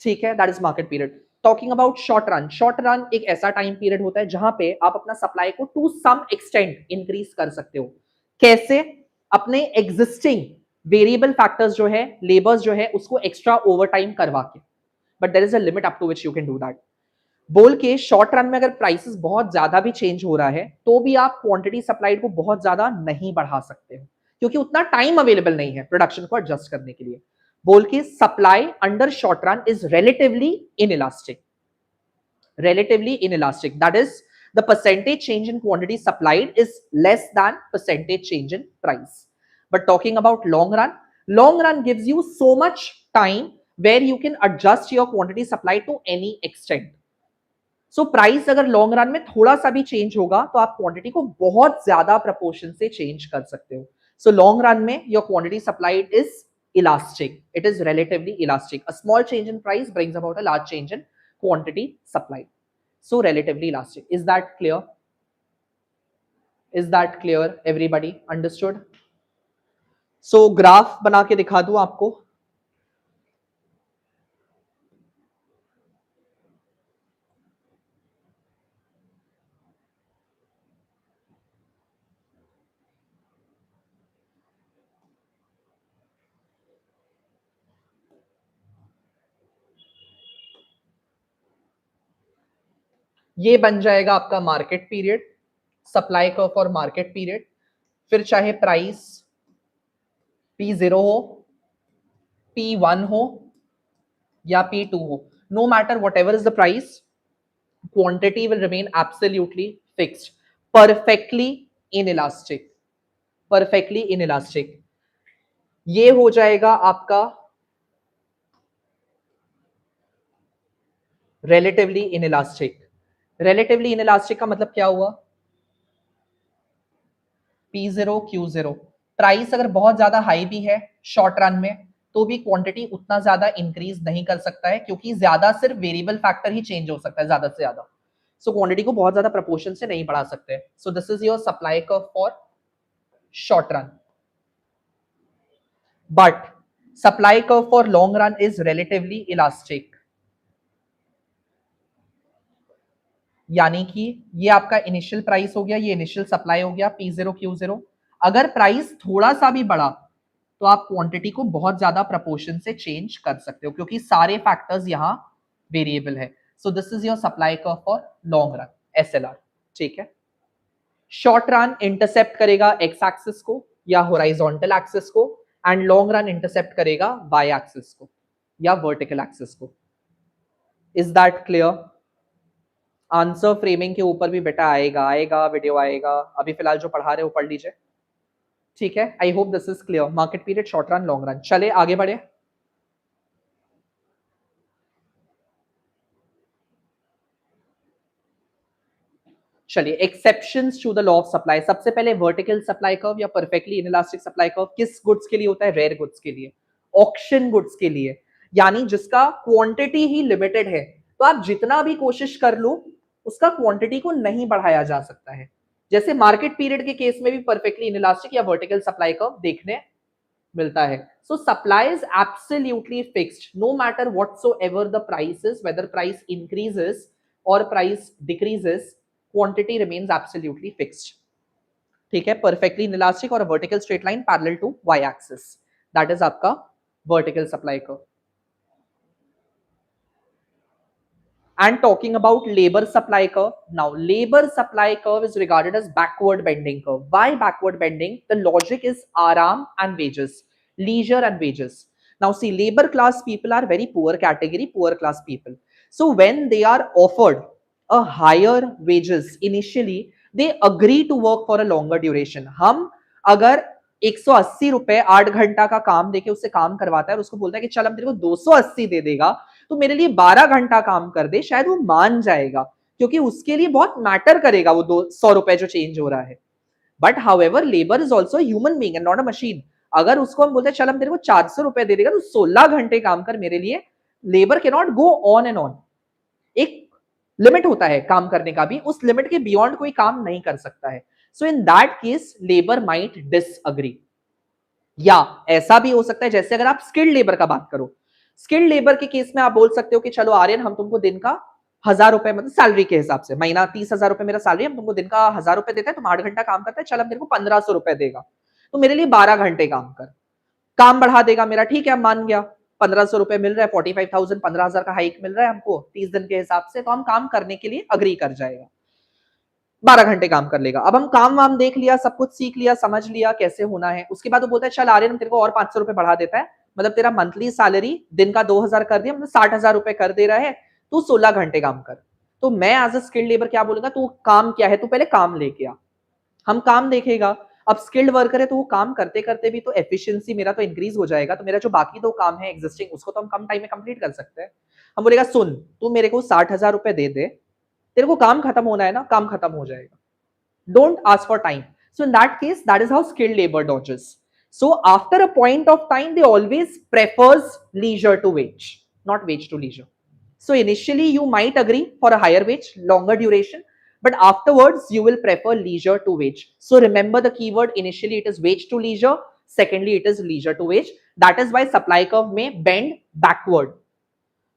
ठीक है, that is market period. Talking about short run, short run एक ऐसा टाइम पीरियड होता है जहां पे आप अपना सप्लाई को टू सम एक्सटेंट इंक्रीज कर सकते हो। कैसे? अपने एग्जिस्टिंग वेरिएबल फैक्टर्स जो है, लेबर्स जो है, उसको एक्स्ट्रा ओवर टाइम करवा के, but there is a limit up to which you can do that. बोल के शॉर्ट रन में अगर प्राइसेस बहुत ज्यादा भी चेंज हो रहा है तो भी आप क्वांटिटी सप्लाइड को बहुत ज्यादा नहीं बढ़ा सकते हो, क्योंकि उतना टाइम अवेलेबल नहीं है प्रोडक्शन को एडजस्ट करने के लिए। बोल के supply under short run is relatively inelastic, relatively inelastic, that is the percentage change in quantity supplied is less than percentage change in price. But talking about long run gives you so much time where you can adjust your quantity supply to any extent. So price अगर long run में थोड़ा सा भी change होगा तो आप quantity को बहुत ज्यादा प्रपोर्शन से चेंज कर सकते हो। सो लॉन्ग रन में your quantity supplied is elastic, it is relatively elastic. A small change in price brings about a large change in quantity supplied. So relatively elastic. Is that clear? Is that clear? Everybody understood? So graph बना के दिखा दूं आपको। ये बन जाएगा आपका market period, supply curve for market period. फिर चाहे प्राइस P0 हो, P1 हो या P2 हो, no matter whatever is the price, quantity will remain absolutely fixed, perfectly inelastic, perfectly inelastic। ये हो जाएगा आपका relatively inelastic। relatively inelastic का मतलब क्या हुआ? P0 Q0, प्राइस अगर बहुत ज्यादा हाई भी है शॉर्ट रन में तो भी क्वांटिटी उतना ज्यादा इंक्रीज नहीं कर सकता है, क्योंकि ज्यादा सिर्फ वेरिएबल फैक्टर ही चेंज हो सकता है ज्यादा से ज्यादा। सो क्वांटिटी को बहुत ज्यादा प्रपोर्शन से नहीं बढ़ा सकते। सो this is your supply curve for short run, but supply curve for long run is relatively elastic. यानी कि ये आपका इनिशियल प्राइस हो गया, ये इनिशियल सप्लाई हो गया P0 Q0। अगर प्राइस थोड़ा सा भी बढ़ा तो आप क्वांटिटी को बहुत ज्यादा प्रपोर्शन से चेंज कर सकते हो, क्योंकि सारे फैक्टर्स यहां वेरिएबल है। सो this is your supply curve for long run, SLR। ठीक है, शॉर्ट रन इंटरसेप्ट करेगा एक्स एक्सिस को या होराइजोंटल एक्सिस को, एंड लॉन्ग रन इंटरसेप्ट करेगा वाई एक्सिस को या वर्टिकल एक्सिस को। Is that clear? Answer framing के ऊपर भी बेटा आएगा, आएगा वीडियो आएगा, अभी फिलहाल जो पढ़ा रहे हो पढ़ लीजिए। ठीक है, I hope this is clear. Market period, short run, long run. चले आगे बढ़े। चलिए, exceptions to the law of supply. सबसे पहले वर्टिकल सप्लाई कर्व या परफेक्टली इनइलास्टिक सप्लाई कर्व किस गुड्स के लिए होता है? रेयर गुड्स के लिए, ऑक्शन गुड्स के लिए, यानी जिसका क्वांटिटी ही लिमिटेड है, तो आप जितना भी कोशिश कर लो उसका क्वांटिटी को नहीं बढ़ाया जा सकता है। जैसे मार्केट पीरियड के केस में भी परफेक्टली इनइलास्टिक या वर्टिकल सप्लाई कर्व देखने मिलता है। So supply is absolutely fixed no matter whatsoever the price is, whether price increases और price decreases, quantity remains absolutely fixed। ठीक है, perfectly inelastic और vertical straight line parallel to y axis, that is आपका vertical supply curve। And talking about labor supply curve, now labor supply curve is regarded as backward bending curve. Why backward bending? The logic is aram and wages, leisure and wages. Now see, labor class people are very poor category, poor class people. So when they are offered a higher wages initially, they agree to work for a longer duration. हम अगर 180 रुपए 8 घंटा का काम देके उससे काम करवाता है और उसको बोलता है कि चल हम तेरे को 280 दे देगा, तो मेरे लिए 12 घंटा काम कर दे, शायद वो मान जाएगा, क्योंकि उसके लिए बहुत मैटर करेगा वो 200 रुपए जो चेंज हो रहा है. But however labour is also human being and not a machine. अगर उसको हम बोलते हैं चल हम तेरे को 400 रुपए दे देगा तो 16 घंटे काम कर मेरे लिए, labour can not go on and on. एक लिमिट होता है काम करने का भी, उस लिमिट के बियॉन्ड कोई काम नहीं कर सकता है. So in that case labour might disagree. या ऐसा भी हो सकता है जैसे अगर आप स्किल्ड लेबर का बात करो, स्किल्ड लेबर के केस में आप बोल सकते हो कि चलो आर्यन हम तुमको दिन का 1000 रुपए, मतलब सैलरी के हिसाब से, महीना 30,000 रुपए मेरा सैलरी, हम तुमको दिन का 1000 रुपए देते हैं, तुम 8 घंटा काम करते हैं, चल हम तेरे को 1500 रुपए देगा, तो मेरे लिए 12 घंटे काम कर, काम बढ़ा देगा मेरा, ठीक है मान गया, 1500 रुपए मिल रहा है, 45,000 15,000 का हाइक मिल रहा है हमको 30 दिन के हिसाब से, तो हम काम करने के लिए अग्री कर जाएगा, 12 घंटे काम कर लेगा. अब हम काम वाम देख लिया, सब कुछ सीख लिया, समझ लिया कैसे होना है, उसके बाद वो बोलता है चल आर्यन हम तेरे को और 500 रुपए बढ़ा देता है, मतलब तेरा मंथली सैलरी दिन का 2000 कर दिया, मतलब 60,000 रुपए कर दे रहा है, तू 16 घंटे काम कर. तो मैं एज अ स्किल्ड लेबर क्या बोलूंगा, तू काम क्या है, तू पहले काम लेके आ, हम काम देखेगा. अब स्किल्ड वर्कर है तो वो काम करते करते भी तो एफिशिएंसी मेरा तो इंक्रीज हो जाएगा, तो मेरा जो बाकी दो काम है एग्जिस्टिंग उसको तो हम कम टाइम में कंप्लीट कर सकते हैं. हम बोलेगा सुन तू मेरे को 60,000 रुपए दे दे, तेरे को काम खत्म होना है ना, काम खत्म हो जाएगा. Don't ask for time. So in that case, that is how skilled labor dodges. So after a point of time, they always prefers leisure to wage, not wage to leisure. So initially you might agree for a higher wage, longer duration, but afterwards you will prefer leisure to wage. So remember the keyword, initially it is wage to leisure, secondly it is leisure to wage. That is why supply curve may bend backward.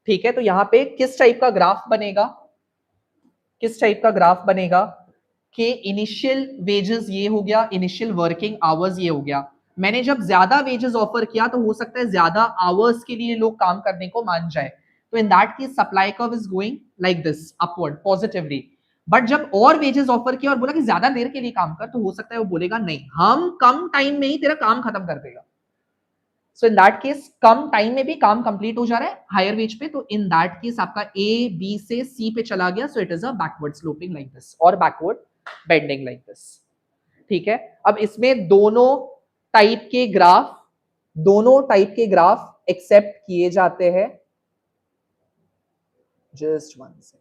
ठीक है, तो यहाँ पे किस type का graph बनेगा, किस type का ग्राफ बनेगा कि इनिशियल वेजेस ये हो गया, इनिशियल वर्किंग आवर्स ये हो गया, मैंने जब ज्यादा वेजेस ऑफर किया तो हो सकता है ज्यादा आवर्स के लिए लोग काम करने को मान जाए, तो इन that case supply curve is going like this upward positively. But जब और वेजेस ऑफर किया और बोला कि ज्यादा देर के लिए काम कर, तो हो सकता है वो बोलेगा नहीं हम कम टाइम में ही तेरा काम खत्म कर देगा. सो इन दैट केस कम टाइम में भी काम कंप्लीट हो जा रहा है हायर वेज पे, तो इन दैट केस आपका ए बी से सी पे चला गया, सो it is a backward sloping like this और बैकवर्ड बेंडिंग लाइक दिस. ठीक है, अब इसमें दोनों टाइप के ग्राफ एक्सेप्ट किए जाते हैं. जस्ट वन सेकेंड,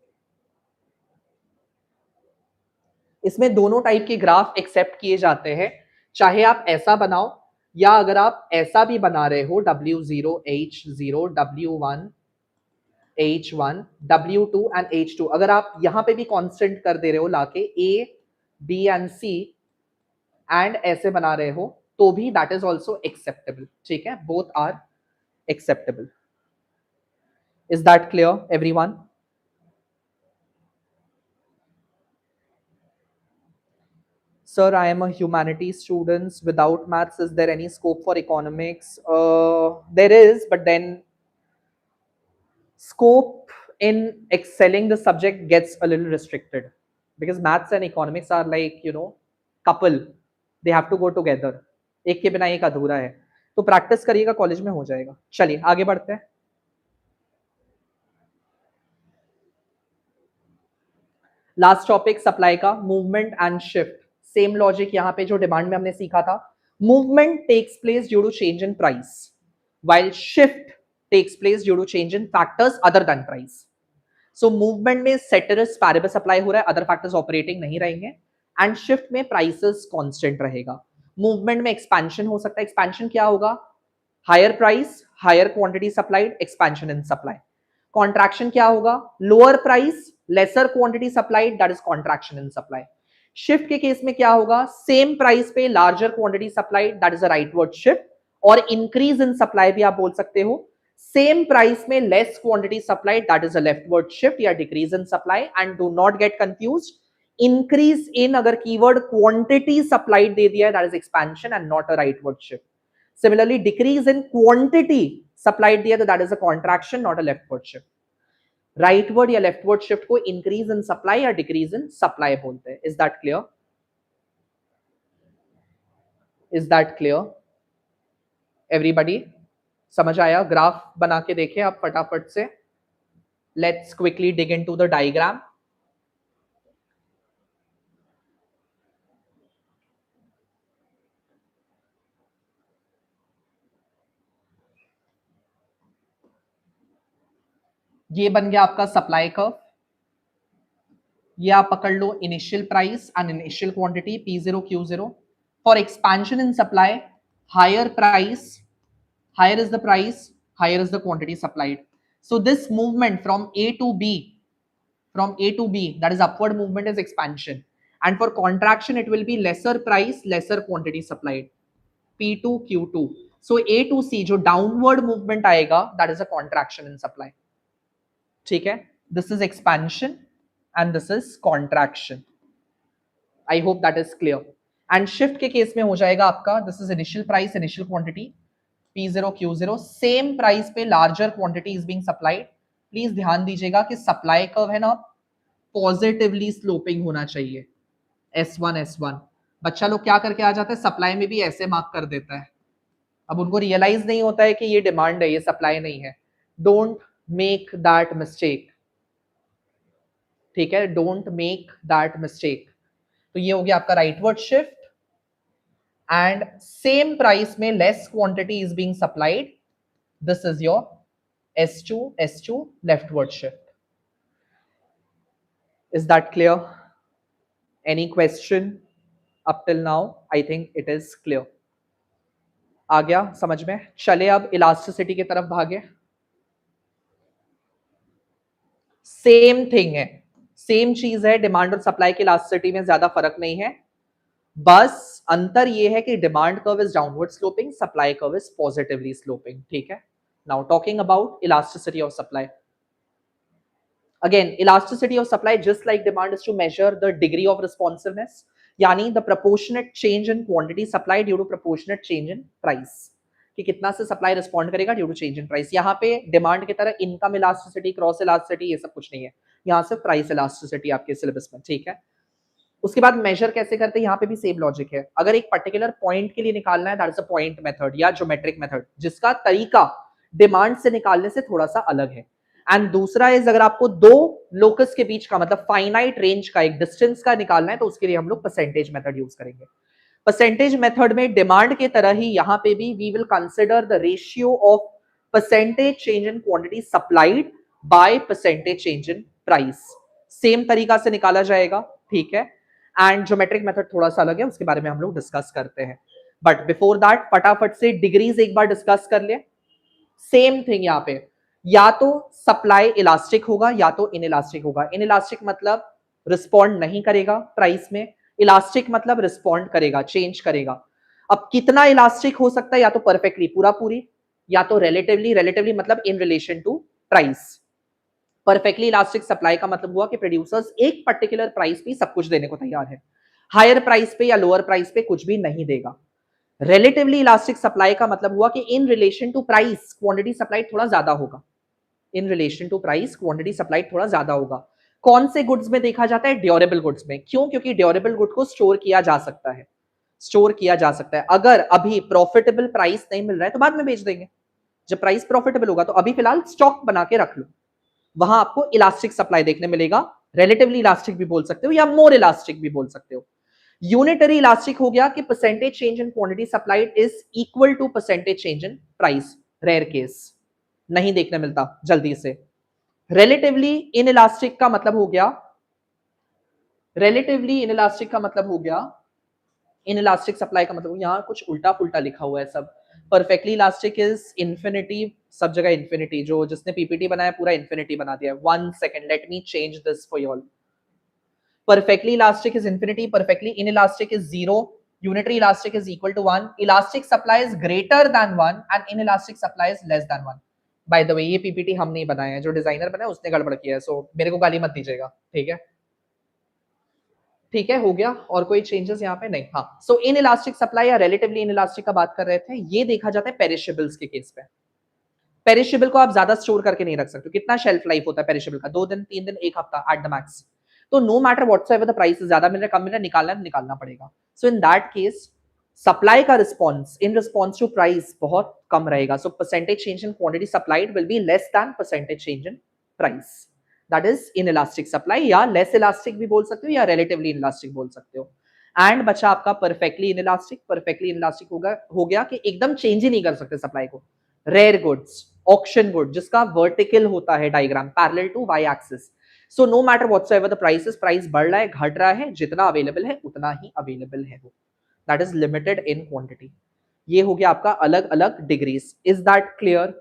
इसमें दोनों टाइप के ग्राफ एक्सेप्ट किए जाते हैं, चाहे आप ऐसा बनाओ या अगर आप ऐसा भी बना रहे हो W0 H0 W1 H1 W2 and H2, अगर आप यहां पे भी कांस्टेंट कर दे रहे हो लाके A B and C and ऐसे बना रहे हो तो भी दैट इज ऑल्सो एक्सेप्टेबल. ठीक है, both are acceptable. Is that clear everyone? Sir, I am a humanities student. Without maths, is there any scope for economics? There is, but then scope in excelling the subject gets a little restricted because maths and economics are like, you know, couple. They have to go together. एक के बिना एक अधूरा है, तो practice करिएगा, college में हो जाएगा. चलिए आगे बढ़ते हैं. लास्ट टॉपिक सप्लाई का, movement and shift. Same logic यहाँ पे जो डिमांड में हमने सीखा था. Movement takes place due to change in price, while shift takes place due to change in factors other than price. So movement में ceteris paribus apply हो रहा है, other factors operating नहीं रहेंगे, and shift में prices constant रहेगा. movement में expansion हो सकता है, expansion क्या होगा, higher price, higher quantity supplied, expansion in supply. Contraction क्या होगा, lower price, lesser quantity supplied, that is contraction in supply. Shift के केस में क्या होगा, same price पे larger quantity supplied, that is a rightward shift. और increase in supply भी आप बोल सकते हो, सेम प्राइस में less quantity supply, that is a leftward shift, या decrease in supply. And do not get confused, increase in अगर keyword quantity supplied दे दिया है, that is expansion and not a rightward shift. Similarly decrease in quantity supplied दिया तो that is a contraction, not a leftward shift. Rightward या leftward shift को increase in supply या decrease in supply बोलते हैं। Is that clear? Is that clear everybody? समझ आया? Graph बना के देखें आप फटाफट से। Let's quickly dig into the diagram. ये बन गया आपका सप्लाई कर्व। ये आप पकड़ लो initial price and initial quantity P0 Q0 for expansion in supply. Higher price, higher is the price, higher is the quantity supplied. So this movement from A to B, that is upward movement, is expansion. And for contraction, it will be lesser price, lesser quantity supplied. P2 Q2. So A to C जो downward movement आएगा, that is a contraction in supply. ठीक है? This is expansion and this is contraction. I hope that is clear. And shift के case में हो जाएगा आपका, this is initial price, initial quantity. P0 Q0 same price पे larger quantity is being supplied. Please ध्यान दीजिएगा कि supply curve है ना पॉजिटिवली स्लोपिंग होना चाहिए। S1 S1 बच्चा लोग क्या करके आ जाता है, सप्लाई में भी ऐसे मार्क कर देता है। अब उनको रियलाइज नहीं होता है कि ये डिमांड है, ये सप्लाई नहीं है। डोंट मेक दैट मिस्टेक, ठीक है? Don't make that mistake. तो ये हो गया आपका rightward shift and same price में less quantity is being supplied. This is your S2 leftward shift. Is that clear? Any question up till now? I think it is clear. आ गया समझ में? चले अब इलास्टिसिटी की तरफ भागे। सेम थिंग है, सेम चीज है। डिमांड और सप्लाई की इलास्टिसिटी में ज्यादा फर्क नहीं है, बस अंतर ये है कि demand curve is downward sloping, supply curve is positively sloping. ठीक है? Now talking about elasticity of supply. Again, elasticity of supply, just like demand, is to measure the degree of responsiveness, यानी the proportionate change in quantity supplied due to proportionate change in price, कि कितना से supply respond करेगा due to change in price. यहाँ पे demand की तरह income elasticity, cross elasticity, ये सब कुछ नहीं है। यहाँ से प्राइस इलास्टिसिटी आपके सिलेबस में। ठीक है? उसके बाद मेजर कैसे करते हैं, यहाँ पे भी सेम लॉजिक है। अगर एक पर्टिकुलर पॉइंट के लिए निकालना है, that is a point method या ज्योमेट्रिक मेथड, जिसका तरीका डिमांड से निकालने से थोड़ा सा अलग है। एंड दूसरा इज, अगर आपको दो लोकस के बीच का मतलब फाइनाइट रेंज का एक डिस्टेंस का निकालना है, तो उसके लिए हम लोग परसेंटेज मेथड यूज करेंगे। परसेंटेज मेथड में डिमांड के तरह ही यहाँ पे भी we will consider the ratio of percentage change in quantity supplied by percentage change in price. Same तरीका से निकाला जाएगा। ठीक है? एंड ज्योमेट्रिक मेथड थोड़ा सा अलग है, उसके बारे में हम लोग डिस्कस करते हैं। बट बिफोर दैट फटाफट से डिग्रीज एक बार डिस्कस कर ले। सेम थिंग यहाँ पे, या तो सप्लाई इलास्टिक होगा या तो इनइलास्टिक होगा। इनइलास्टिक मतलब रिस्पॉन्ड नहीं करेगा प्राइस में, इलास्टिक मतलब रिस्पॉन्ड करेगा, चेंज करेगा। अब कितना इलास्टिक हो सकता है, या तो परफेक्टली पूरा पूरी, या तो रिलेटिवली। रिलेटिवली मतलब in relation to price. Perfectly elastic supply का मतलब हुआ कि प्रोड्यूसर्स एक पर्टिकुलर प्राइस पे सब कुछ देने को तैयार है, हायर प्राइस पे या लोअर प्राइस पे कुछ भी नहीं देगा। रिलेटिवली इलास्टिक सप्लाई का मतलब हुआ कि in relation to price quantity supply थोड़ा ज्यादा होगा। In relation to price quantity supply थोड़ा ज्यादा होगा। कौन से गुड्स में देखा जाता है? ड्यूरेबल गुड्स में। क्यों? क्योंकि ड्यूरेबल गुड को स्टोर किया जा सकता है, स्टोर किया जा सकता है। अगर अभी प्रॉफिटेबल प्राइस नहीं मिल रहा है तो बाद में बेच देंगे। जब प्राइस प्रॉफिटेबल होगा तो अभी फिलहाल स्टॉक बना के रख लो। वहां आपको इलास्टिक सप्लाई देखने मिलेगा। रिलेटिवली इलास्टिक भी बोल सकते हो या मोर इलास्टिक भी बोल सकते हो। यूनिटरी इलास्टिक हो गया कि percentage change in quantity supplied is equal to percentage change in price. Rare case, नहीं देखने मिलता जल्दी से। रिलेटिवली इनइलास्टिक का मतलब हो गया, रिलेटिवली इनइलास्टिक का मतलब हो गया, इनइलास्टिक सप्लाई का मतलब, यहां कुछ उल्टा पुल्टा लिखा हुआ है सब। परफेक्टली इलास्टिक इज इंफिनिटी, सब जगह इंफिनिटी। जो जिसने पीपीटी बनाया पूरा इंफिनिटी बना दिया। 1 second, let me change this for you all. Perfectly elastic is infinity, perfectly inelastic is 0, unitary elastic is equal to 1, elastic supply is greater than 1 and inelastic supply is less than 1. By the way, ये PPT हम नहीं बनाया है, जो designer बनाया उसने गड़बड़ किया है, सो मेरे को गाली मत दीजिएगा। ठीक है? ठीक है, हो गया। और कोई चेंजेस यहाँ पे नहीं? हाँ। सो इनइलास्टिक सप्लाई या रिलेटिवली इनइलास्टिक का बात कर रहे थे, ये देखा जाता है पेरिशेबल्स के केस पे। पेरिशेबल को आप ज्यादा स्टोर करके नहीं रख सकते, कितना शेल्फ लाइफ होता है पेरिशेबल का, 2 दिन 3 दिन 1 हफ्ता एट द मैक्स। तो no matter whatsoever the price, ज्यादा मिल रहा है कम मिल रहा है, निकालना पड़ेगा। So in that case supply का response in response to price बहुत कम रहेगा। So percentage change in quantity supplied will be less than percentage change in price, that is inelastic supply, या लेस इलास्टिक भी बोल सकते हो या रिलेटिवली इलास्टिक बोल सकते हो। एंड बचा आपका परफेक्टली इनइलास्टिक। परफेक्टली इनइलास्टिक हो गया कि एकदम चेंज ही नहीं कर सकते सप्लाई को। रेयर गुड्स, ऑक्शन गुड, जिसका वर्टिकल होता है diagram parallel to Y axis. So no matter whatsoever the price, price बढ़ रहा है घट रहा है, जितना अवेलेबल है उतना ही अवेलेबल है वो, that is limited in quantity. ये हो गया आपका अलग अलग degrees. Is that clear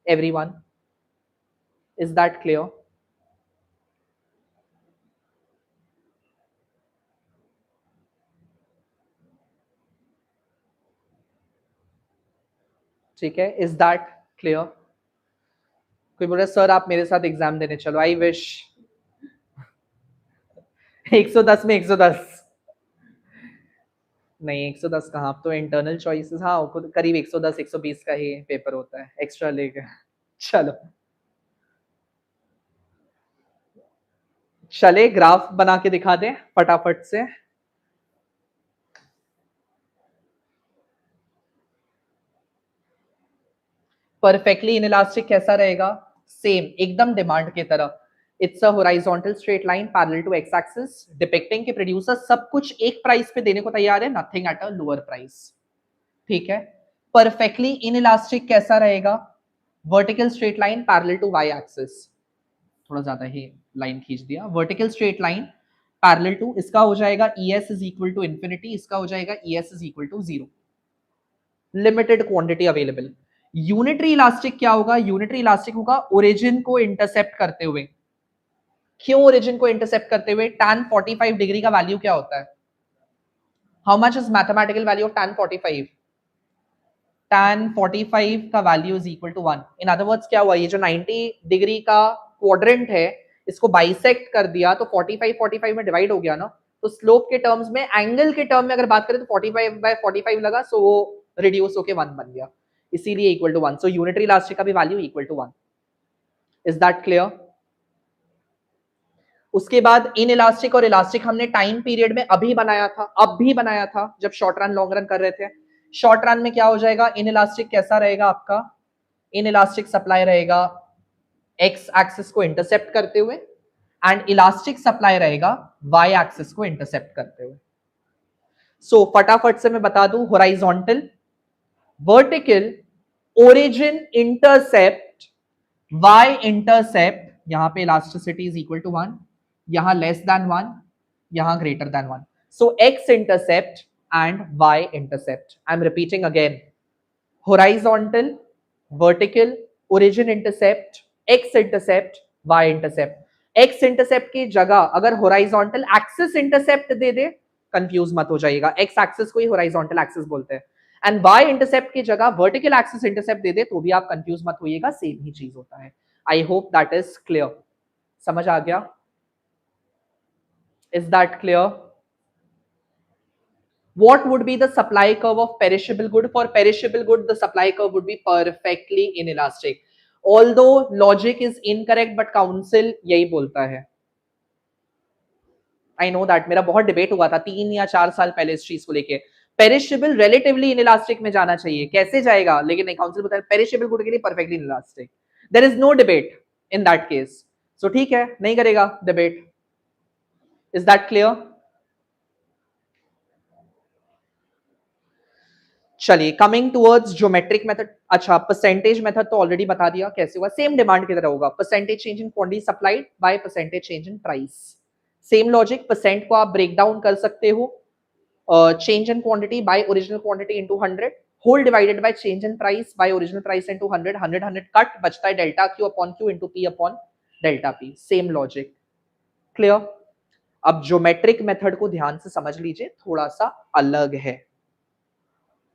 everyone? Is that clear? ठीक है, इज दैट क्लियर? कोई बोल रहा है सर आप मेरे साथ एग्जाम देने चलो, आई विश। 110 में 110 नहीं, 110 कहाँ, अब तो इंटरनल चॉइसेस, हाँ करीब 110 120 का ही पेपर होता है एक्स्ट्रा लेके। चलो चले ग्राफ बना के दिखा दें फटाफट से। परफेक्टली इनइलास्टिक कैसा रहेगा? सेम एकदम डिमांड की तरह। It's a horizontal straight line parallel to x axis depicting कि प्रोड्यूसर सब कुछ एक प्राइस पे देने को तैयार है, nothing at a lower price. ठीक है। परफेक्टली इनइलास्टिक कैसा रहेगा? Vertical straight line parallel to Y axis, थोड़ा ज्यादा ही लाइन खींच दिया। Vertical straight line parallel to, इसका हो जाएगा ES is equal to infinity, इसका हो जाएगा ES is equal to 0। Limited quantity available. Unitary elastic क्या होगा? यूनिटरी इलास्टिक होगा ओरिजिन को इंटरसेप्ट करते हुए। क्यों ओरिजिन को इंटरसेप्ट करते हुए? tan 45 डिग्री का वैल्यू क्या होता है? How much is mathematical value of tan 45? tan 45 का value is equal to 1। In other words क्या हुआ, ये जो 90 डिग्री का क्वाड्रेंट है इसको बाइसेक्ट कर दिया तो 45 45 में डिवाइड हो गया ना, तो स्लोप के टर्म्स में, एंगल के टर्म में अगर बात करें तो 45/45 लगा, सो वो रिड्यूस होके 1 बन गया, इसीलिए equal to 1। So unitary elastic का भी value equal to 1। Is that clear? उसके बाद इन इलास्टिक और इलास्टिक हमने टाइम पीरियड में अभी बनाया था, अब भी बनाया था जब शॉर्ट रन लॉन्ग रन कर रहे थे। शॉर्ट रन में क्या हो जाएगा? इन इलास्टिक कैसा रहेगा आपका? इन इलास्टिक सप्लाई रहेगा एक्स एक्सिस को इंटरसेप्ट करते हुए, एंड इलास्टिक सप्लाई रहेगा वाई एक्सिस को इंटरसेप्ट करते हुए। सो फटाफट से मैं बता दूं, horizontal, vertical, origin intercept, Y intercept, यहां पे इलास्टिसिटी इज इक्वल टू 1, यहां लेस देन 1, यहां greater than 1। So X intercept and Y intercept. I am repeating again, horizontal, vertical, origin intercept, x intercept, y intercept। x intercept की जगह अगर horizontal axis intercept दे दे, confuse मत हो जाइएगा, x axis को ही horizontal axis बोलते हैं, एंड y intercept की जगह vertical axis intercept दे दे तो भी आप कंफ्यूज मत होइएगा, सेम ही चीज होता है। I hope that is clear, समझ आ गया? Is that clear? What would be the supply curve of perishable good? For perishable good, the supply curve would be perfectly inelastic. Although logic is incorrect, but council यही बोलता है। I know that, मेरा बहुत debate हुआ था 3 या 4 साल पहले इस चीज को लेके। पेरिशेबल रिलेटिवली इनइलास्टिक में जाना चाहिए, कैसे जाएगा? लेकिन नहीं, काउंसिल बताया पेरिशेबल गुड के लिए perfectly inelastic. There is no debate in that case. So ठीक है, नहीं करेगा डिबेट। Is that clear? चलिए, कमिंग टुवर्ड्स ज्योमेट्रिक मेथड। अच्छा, परसेंटेज मेथड तो ऑलरेडी बता दिया कैसे होगा, सेम डिमांड की तरह होगा। Percentage change in quantity supplied by percentage change in price. Same logic, percent को आप ब्रेक डाउन कर सकते हो, change in quantity by original quantity into 100, whole divided by change in price by original price into 100, 100 100 cut, बचता है delta Q upon Q into P upon delta P. Same logic, clear? अब geometric method को ध्यान से समझ लीजिए, थोड़ा सा अलग है।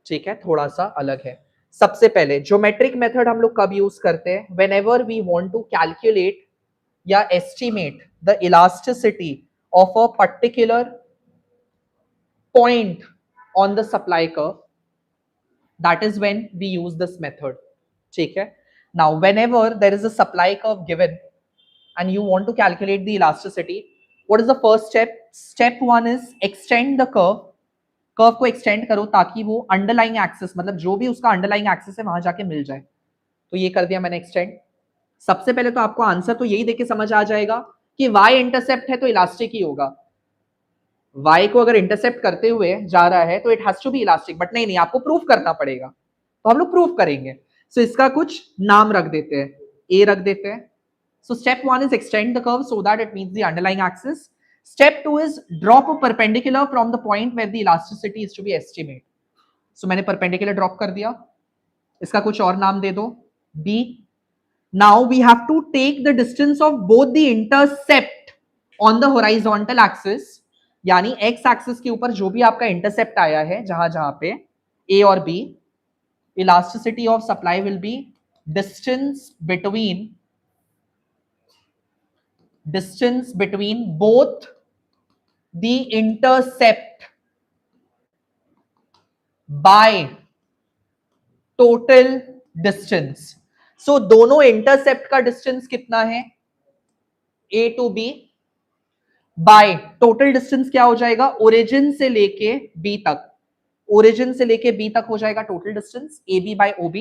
ठीक है, थोड़ा सा अलग है। सबसे पहले ज्योमेट्रिक मेथड हम लोग कब यूज करते हैं? Whenever we want to calculate या estimate the elasticity of a particular point on the supply curve, that is when we use this method. ठीक है, Now whenever there is a supply curve given and you want to calculate the elasticity, what is the first step? Step 1 is extend the curve. Curve को extend करो ताकि वो underlying axis, मतलब जो भी उसका अंडरलाइंग एक्सिस है वहां जाके मिल जाए। तो ये कर दिया मैंने एक्सटेंड। सबसे पहले तो आपको आंसर तो यही देख के समझ आ जाएगा कि y इंटरसेप्ट है तो इलास्टिक ही होगा। y को अगर इंटरसेप्ट करते हुए जा रहा है तो it has to be elastic, but नहीं, आपको प्रूफ करना पड़ेगा, तो हम लोग प्रूफ करेंगे। सो इसका कुछ नाम रख देते हैं, a रख देते हैं। So step 1 is extend the curve so that it meets the underlying axis. Step 2 is drop a perpendicular from the point where the elasticity is to be estimated. So मैंने perpendicular drop कर दिया, इसका कुछ और नाम दे दो b. Now we have to take the distance of both the intercept on the horizontal axis, यानी x axis के ऊपर जो भी आपका intercept आया है जहां जहां पे a और b, elasticity of supply will be distance between both the intercept by total distance. So दोनों इंटरसेप्ट का डिस्टेंस कितना है, a to b, by total distance क्या हो जाएगा, ओरिजिन से लेके b तक, ओरिजिन से लेके b तक हो जाएगा total distance ab by ob.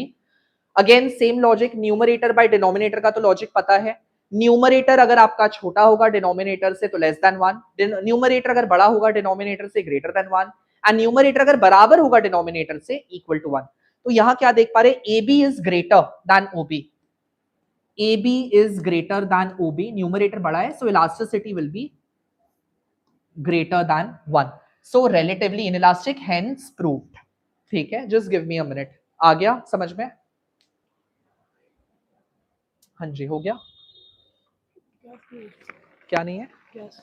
Again same logic, numerator by denominator का तो लॉजिक पता है। न्यूमरेटर अगर आपका छोटा होगा डिनोमिनेटर से तो लेस देन 1, न्यूमरेटर अगर बड़ा होगा डिनोमिनेटर से ग्रेटर देन 1, एंड न्यूमरेटर अगर बराबर होगा डिनोमिनेटर से इक्वल टू 1। तो यहां क्या देख पा रहे, AB is greater than OB, AB is greater than OB, numerator बड़ा है, so elasticity will be greater than 1, so relatively inelastic, hence proved. ठीक है, just give me a minute. आ गया समझ में? हाँ जी, हो गया। क्या नहीं है? yes.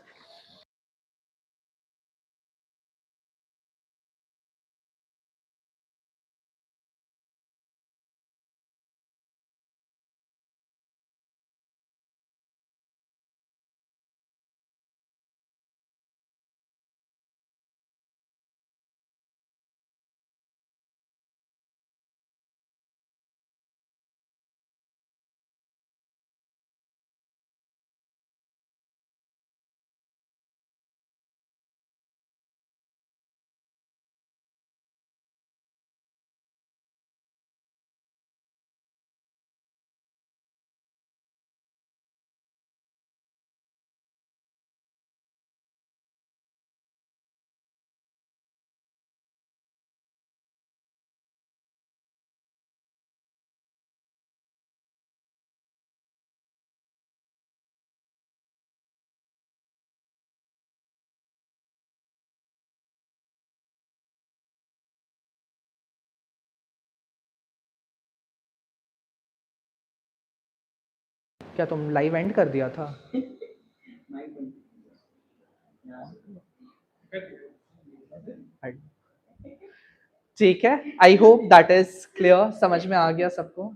क्या तुम लाइव एंड कर दिया था? ठीक है, I hope that is clear, समझ में आ गया सबको।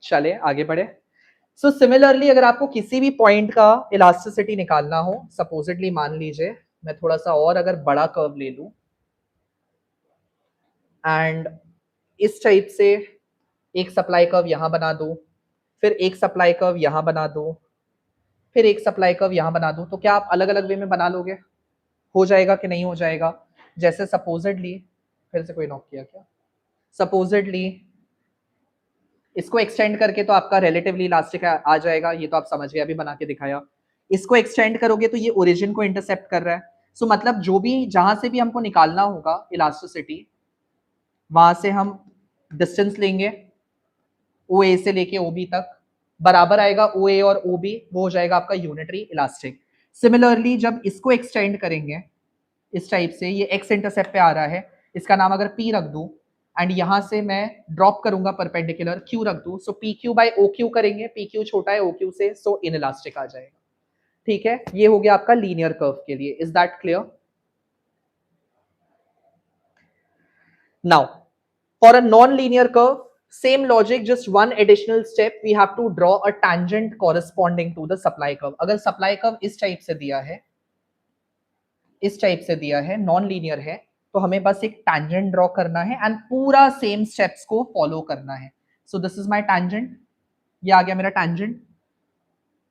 चले आगे बढ़े। सो सिमिलरली अगर आपको किसी भी पॉइंट का इलास्टिसिटी निकालना हो, सपोजिटली मान लीजिए मैं थोड़ा सा और अगर बड़ा कर्व ले लूं एंड इस टाइप से एक सप्लाई कर्व यहां बना दो, फिर एक सप्लाई कर्व यहां बना दो, फिर एक सप्लाई कर्व यहां बना दो, तो क्या आप अलग अलग वे में बना लोगे? हो जाएगा कि नहीं हो जाएगा? जैसे सपोजिटली, फिर से कोई नॉक किया क्या? सपोजिटली इसको एक्सटेंड करके तो आपका रिलेटिवली इलास्टिक आ जाएगा, ये तो आप समझ गए, अभी बना के दिखाया। इसको एक्सटेंड करोगे तो ये ओरिजिन को इंटरसेप्ट कर रहा है, सो मतलब जो भी जहां से भी हमको निकालना होगा इलास्टिसिटी, वहां से हम डिस्टेंस लेंगे ओ ए से लेके ओ बी तक, बराबर आएगा ओ ए और ओ बी, वो हो जाएगा आपका यूनिटरी इलास्टिक। सिमिलरली जब इसको एक्सटेंड करेंगे इस टाइप से, ये एक्स इंटरसेप्ट पे आ रहा है, इसका नाम अगर पी रख दूं एंड यहां से मैं ड्रॉप करूंगा परपेंडिकुलर क्यू रख दूं, so P Q by O Q करेंगे, पी क्यू छोटा है ओ क्यू से, सो इन इलास्टिक आ जाएगा। ठीक है, ये हो गया आपका लीनियर कर्व के लिए। Is that clear? Now for a non linear curve, same logic, just one additional step, we have to draw a tangent corresponding to the supply curve। अगर supply curve इस टाइप से दिया है, इस type से दिया है, नॉन लीनियर है, तो हमें बस एक टैंजेंट ड्रॉ करना है एंड पूरा सेम स्टेप्स को फॉलो करना है. सो दिस इज माय टैंजेंट. ये आ गया मेरा टैंजेंट.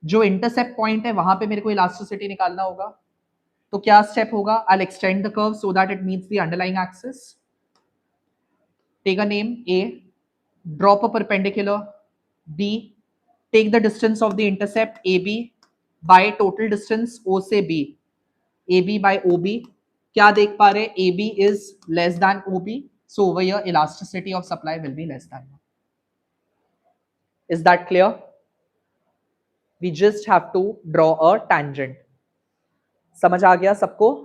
जो इंटरसेप्ट पॉइंट है वहां पे मेरे को इलास्टिसिटी निकालना होगा. तो क्या स्टेप होगा? I extend the curve so that it meets the underlying axis. Take a name A, drop a perpendicular B, take the distance of the intercept AB by total distance O से B, AB by OB. क्या देख पा रहे? AB is less than OB, so over here elasticity of supply will be less than 1. Is that clear? We just have to draw a tangent. समझ आ गया सबको?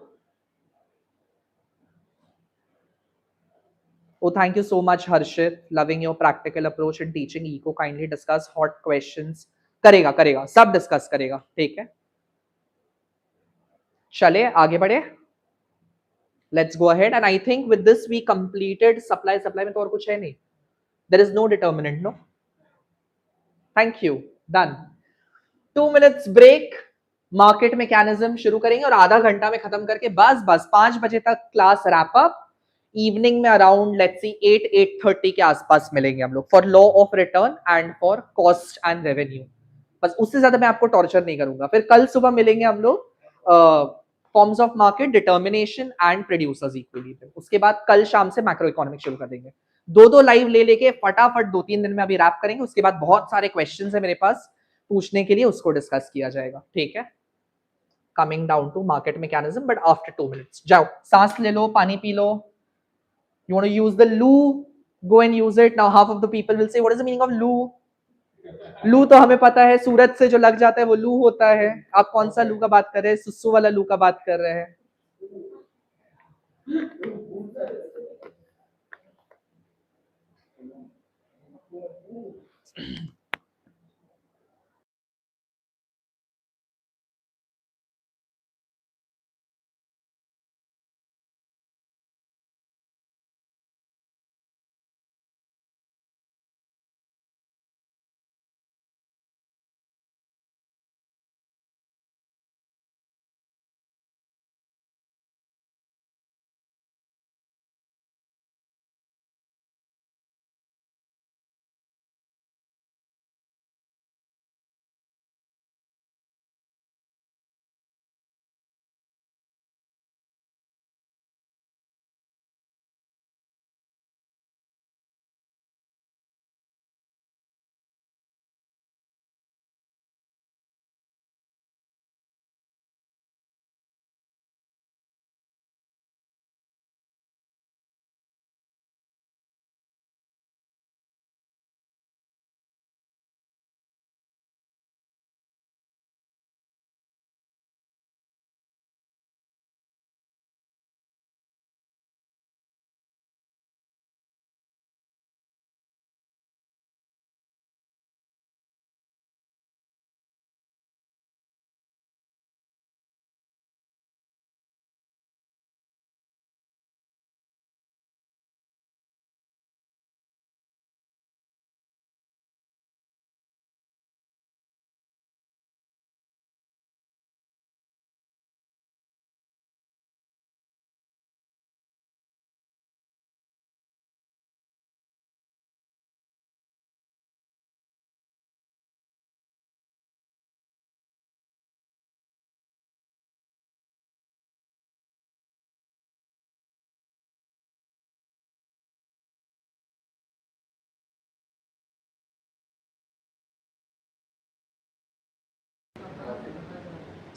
Oh, thank you so much, Harshit. Loving your practical approach in teaching eco. Kindly discuss hot questions. करेगा करेगा सब discuss करेगा. ठीक है, चले आगे बढ़े. Let's go ahead. And I think with this we completed supply. Supply में तो और कुछ है नहीं. There is no determinant, no? Thank you. Done. 2 minutes break. Market mechanism शुरू करेंगे और आधा घंटा में खत्म करके बस 5 बजे तक क्लास रैप अप. इवनिंग में अराउंड लेट्स सी 8:30 के आसपास मिलेंगे हम लोग for law of return and for cost and revenue. बस उससे ज्यादा मैं आपको टॉर्चर नहीं करूंगा. फिर कल सुबह मिलेंगे हम लोग forms of market, determination and producers equilibrium. उसके बाद कल शाम से मैक्रो इकोनॉमिक्स शुरू कर देंगे. दो लाइव ले लेके फटाफट 2-3 दिन में अभी रैप करेंगे. उसके बाद बहुत सारे क्वेश्चंस है मेरे पास पूछने के लिए, उसको डिस्कस किया जाएगा. ठीक है, coming down to market mechanism but after 2 minutes. जाओ सांस ले लो, पानी पी लो. You want to use the loo, go and use it. Now half of the people will say what is the meaning of loo? लू तो हमें पता है, सूरज से जो लग जाता है वो लू होता है. आप कौन सा लू का बात कर रहे हैं? सुसु वाला लू का बात कर रहे हैं.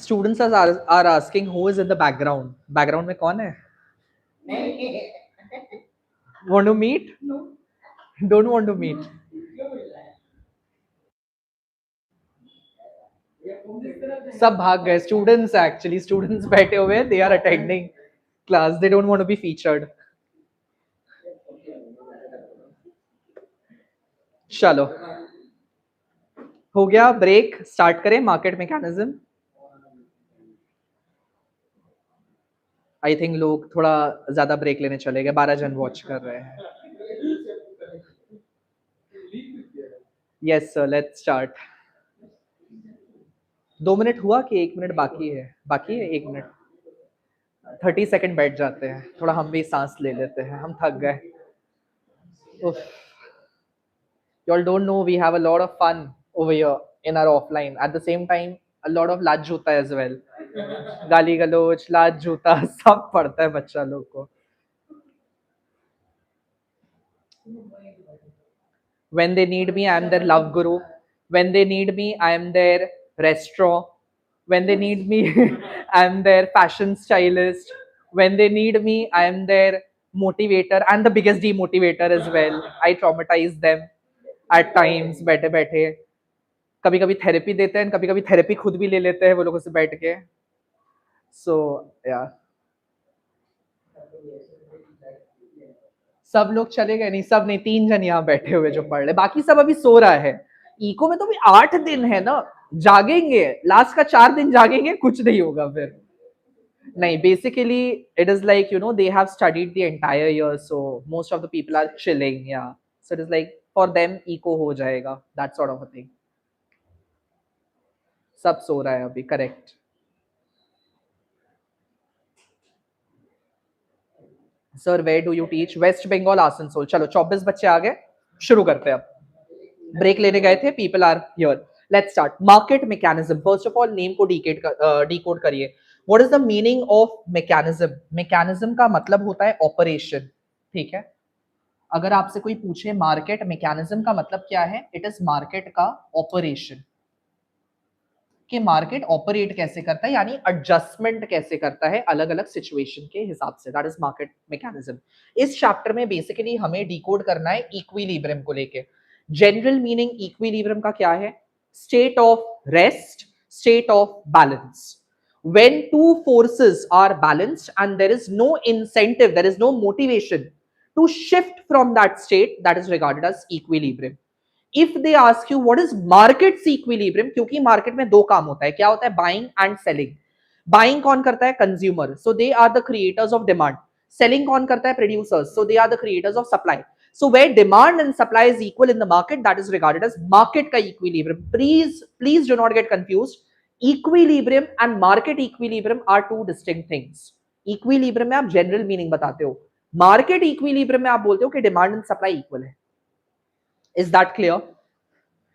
Students are asking who is in the background. Background में कौन है? Want to meet? No. Don't want to meet. सब भाग गए. Students actually, students बैठे हुए, they are attending class. They don't want to be featured. चलो हो गया ब्रेक. स्टार्ट करें मार्केट मैकेनिज्म. आई थिंक लोग थोड़ा ज्यादा ब्रेक लेने चले गए. 12 जन वॉच कर रहे हैं. Yes sir, let's start. 2 minute हुआ कि 1 मिनट बाकी है? बाकी है 1 मिनट. 30 सेकंड बैठ जाते हैं, थोड़ा हम भी सांस ले लेते हैं, हम थक गए। You all don't know we have a lot of fun over here in our offline. At the same time, a lot of लाज जूता as well. गाली गलोच, लाज जूता सब पड़ता है बच्चा लोग को. When they need me, I am their love guru. When they need me, I am their restaurant. When they need me, I am their fashion stylist. When they need me, I am their motivator and the biggest demotivator as well. I traumatize them at times. बैठे बैठे कभी कभी therapy देते हैं, कभी कभी therapy खुद भी ले लेते हैं वो लोगों से बैठ के. सो या सब लोग चले गए? नहीं, सब नहीं, 3 जन यहाँ बैठे हुए जो पढ़ रहे, बाकी सब अभी सो रहा है. इको में तो भी 8 दिन है ना, जागेंगे. लास्ट का 4 दिन जागेंगे, कुछ नहीं होगा फिर. नहीं, basically it is like you know they have studied the entire year, so most of the people are chilling. Yeah so it is like for them echo हो जाएगा, that sort of a thing. सब सो रहा है अभी, correct. Sir where do you teach? West Bengal, Asansol. चलो 24 बच्चे आ गए, शुरू करते हैं. अब ब्रेक लेने गए थे, people are here. Let's start. Market mechanism. First of all name को डिकोड करिए. What is the meaning of mechanism? Mechanism का मतलब होता है ऑपरेशन. ठीक है, अगर आपसे कोई पूछे मार्केट मैकेनिज्म का मतलब क्या है, इट इज मार्केट का ऑपरेशन. कि मार्केट ऑपरेट कैसे करता है, यानी एडजस्टमेंट कैसे करता है अलग अलग सिचुएशन के हिसाब से. That is market mechanism. इस चैप्टर में बेसिकली हमें डिकोड करना है इक्विलिब्रियम को लेके. जनरल मीनिंग इक्विलिब्रियम का क्या है? State of rest, state of balance. when two forces are balanced and there is no incentive, there is no motivation to shift from that state, that is regarded as equilibrium. If they ask you what is market's equilibrium, क्योंकि market में दो काम होता है. क्या होता है? Buying and selling. Buying कौन करता है? Consumer, so they are the creators of demand. Selling कौन करता है? Producers, so they are the creators of supply. So where demand and supply is equal in the market, that is regarded as market का equilibrium. Please do not get confused. Equilibrium and market equilibrium are two distinct things. Equilibrium में आप general meaning बताते हो, market equilibrium में आप बोलते हो कि demand and supply equal है. Is that clear?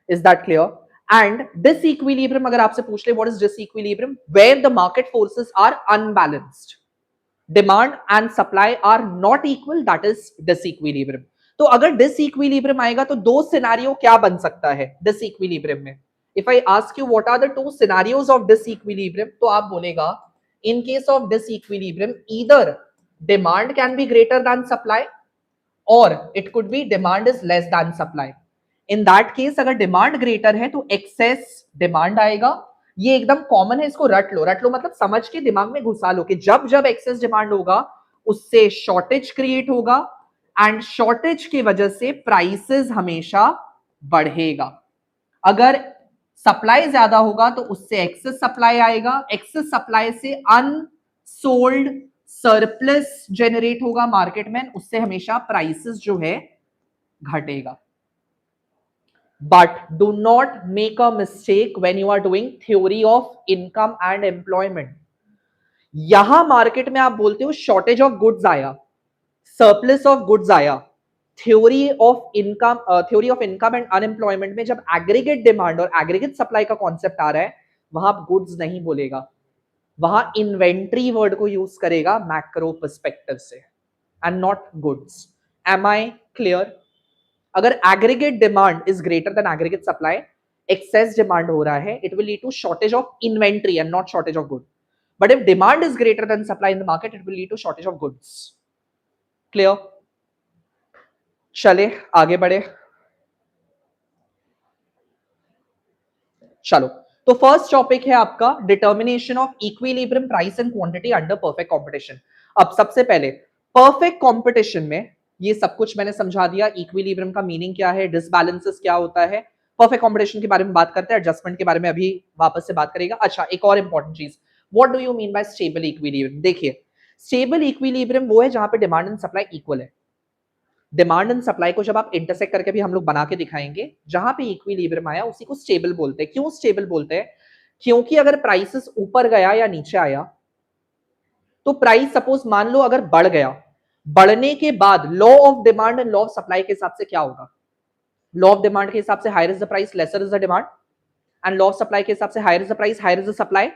Is that clear? And disequilibrium अगर आपसे पूछ ले what is disequilibrium? Where the market forces are unbalanced. Demand and supply are not equal, that is disequilibrium. तो अगर disequilibrium आएगा तो दो सिनेरियो क्या बन सकता है disequilibrium में? If I ask you what are the two scenarios of disequilibrium, तो आप बोलेगा in case of disequilibrium either demand can be greater than supply or it could be demand is less than supply. In that case अगर demand greater है तो excess demand आएगा. ये एकदम common है, इसको रट लो. रट लो मतलब समझ के दिमाग में घुसा लो कि जब जब एक्सेस डिमांड होगा उससे शॉर्टेज क्रिएट होगा एंड शॉर्टेज की वजह से प्राइसेस हमेशा बढ़ेगा. अगर सप्लाई ज्यादा होगा तो उससे एक्सेस सप्लाई आएगा. एक्सेस सप्लाई से अनसोल्ड सरप्लस जनरेट होगा मार्केट में, उससे हमेशा प्राइसेस जो है घटेगा. But do not make a mistake when you are doing theory of income and employment. यहां मार्केट में आप बोलते हो शॉर्टेज ऑफ गुड्स आया, सरप्लस ऑफ गुड्स आया. Theory of income and unemployment में जब एग्रीगेट डिमांड और एग्रीगेट सप्लाई का कॉन्सेप्ट आ रहा है, वहां गुड्स नहीं बोलेगा, वहां इन्वेंट्री वर्ड को यूज करेगा मैक्रो पर्सपेक्टिव से and not goods. Am I clear? अगर aggregate demand is greater than aggregate supply, excess demand हो रहा है, it will lead to shortage of inventory and not shortage of good. But if demand is greater than supply in the market, it will lead to shortage of goods. Clear? चले आगे बढ़े. चलो, तो first topic है आपका determination of equilibrium price and quantity under perfect competition. अब सबसे पहले परफेक्ट कंपटीशन में ये सब कुछ मैंने समझा दिया. इक्विलिब्रियम का मीनिंग क्या है, डिसबैलेंसेस क्या होता है, परफेक्ट कंपटीशन के बारे में बात करते हैं, एडजस्टमेंट के बारे में अभी वापस से बात करेगा. अच्छा, एक और इंपॉर्टेंट चीज, what do you mean by stable equilibrium? देखिए, स्टेबल इक्विलिब्रियम वो है जहां पे डिमांड एंड सप्लाई इक्वल है. डिमांड एंड सप्लाई को जब आप इंटरसेक्ट करके भी हम लोग बना के दिखाएंगे, जहां पे इक्विलिब्रियम आया उसी को स्टेबल बोलते हैं. क्यों स्टेबल बोलते हैं? क्योंकि अगर प्राइसेस ऊपर गया या नीचे आया तो प्राइस सपोज मान लो अगर बढ़ गया, बढ़ने के बाद law of demand and law of supply के हिसाब से क्या होगा? लॉ ऑफ डिमांड के हिसाब से higher is the price lesser is the demand, and law of supply के हिसाब से higher is the price higher is the supply.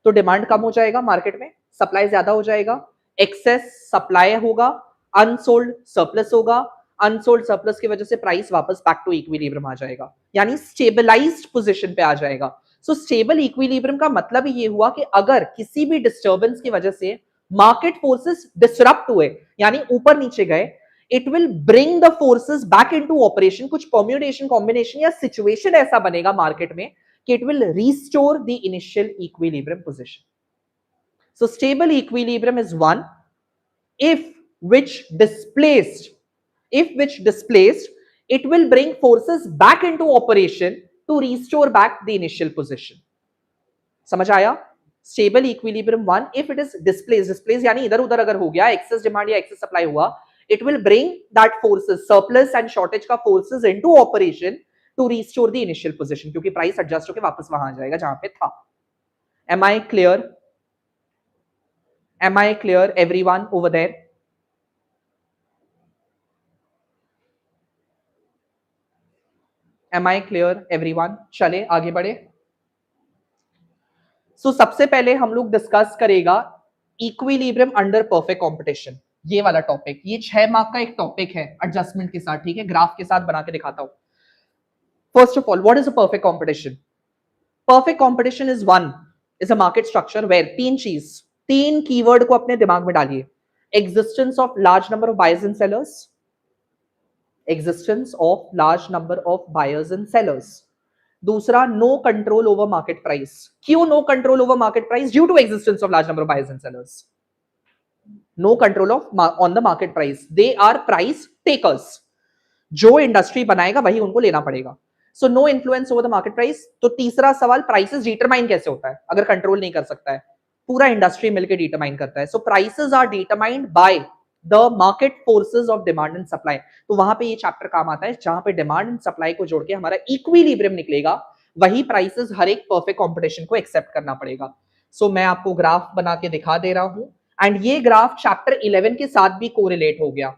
तो डिमांड कम हो जाएगा मार्केट में, सप्लाई ज्यादा हो जाएगा, एक्सेस सप्लाई होगा, अनसोल्ड सरप्लस होगा, अनसोल्ड सरप्लस की वजह से प्राइस वापस बैक टू इक्विलिब्रियम आ जाएगा, यानी स्टेबलाइज्ड पोजीशन पे आ जाएगा। सो स्टेबल इक्विलिब्रियम का मतलब ये हुआ कि अगर किसी भी डिस्टर्बेंस की वजह से मार्केट फोर्सेस डिसरप्ट हुए, यानी ऊपर नीचे गए, it will bring the forces back into operation. कुछ परम्यूटेशन कॉम्बिनेशन या सिचुएशन ऐसा बनेगा मार्केट में कि it will restore the initial equilibrium position. So stable equilibrium is one if which displaced, it will bring forces back into operation to restore back the initial position. समझ आया? Stable equilibrium one if it is displaced यानी इधर उधर अगर हो गया, excess demand या excess supply हुआ, it will bring that forces surplus and shortage का forces into operation to restore the initial position, क्योंकि प्राइस एडजस्ट होकर वापस वहां आ जाएगा जहां पे था। Am I clear? Am I clear everyone over there? Am I clear everyone? चले आगे बढ़े। सबसे पहले हम लोग डिस्कस करेगा इक्विलिब्रियम अंडर परफेक्ट कंपटीशन, ये वाला टॉपिक। ये 6 मार्क का एक टॉपिक है एडजस्टमेंट के साथ, ठीक है, ग्राफ के साथ बना के दिखाता हूं। First of all, what is a perfect competition? Perfect competition is a market structure where तीन कीवर्ड को अपने दिमाग में डालिए। Existence of large number of buyers and sellers, existence of large number of buyers and sellers. दूसरा, no control over market price. क्यों no control over market price? Due to existence of large number of buyers and sellers. No control on the market price. They are price takers. जो industry बनाएगा वही उनको लेना पड़ेगा। So no influence over the market price. तो तीसरा सवाल, prices determine कैसे होता है अगर कंट्रोल नहीं कर सकता है? पूरा इंडस्ट्री मिलकर डिटरमाइन करता है। So prices are determined by the market forces of demand and supply. तो वहां पे ये चैप्टर काम आता है जहां पे डिमांड एंड सप्लाई को जोड़ के हमारा इक्विलिब्रियम निकलेगा, वही प्राइसेस हर एक परफेक्ट कंपटीशन को एक्सेप्ट करना पड़ेगा। सो मैं आपको ग्राफ बना के दिखा दे रहा हूं, एंड ये ग्राफ चैप्टर 11 के साथ भी कोरिलेट हो गया,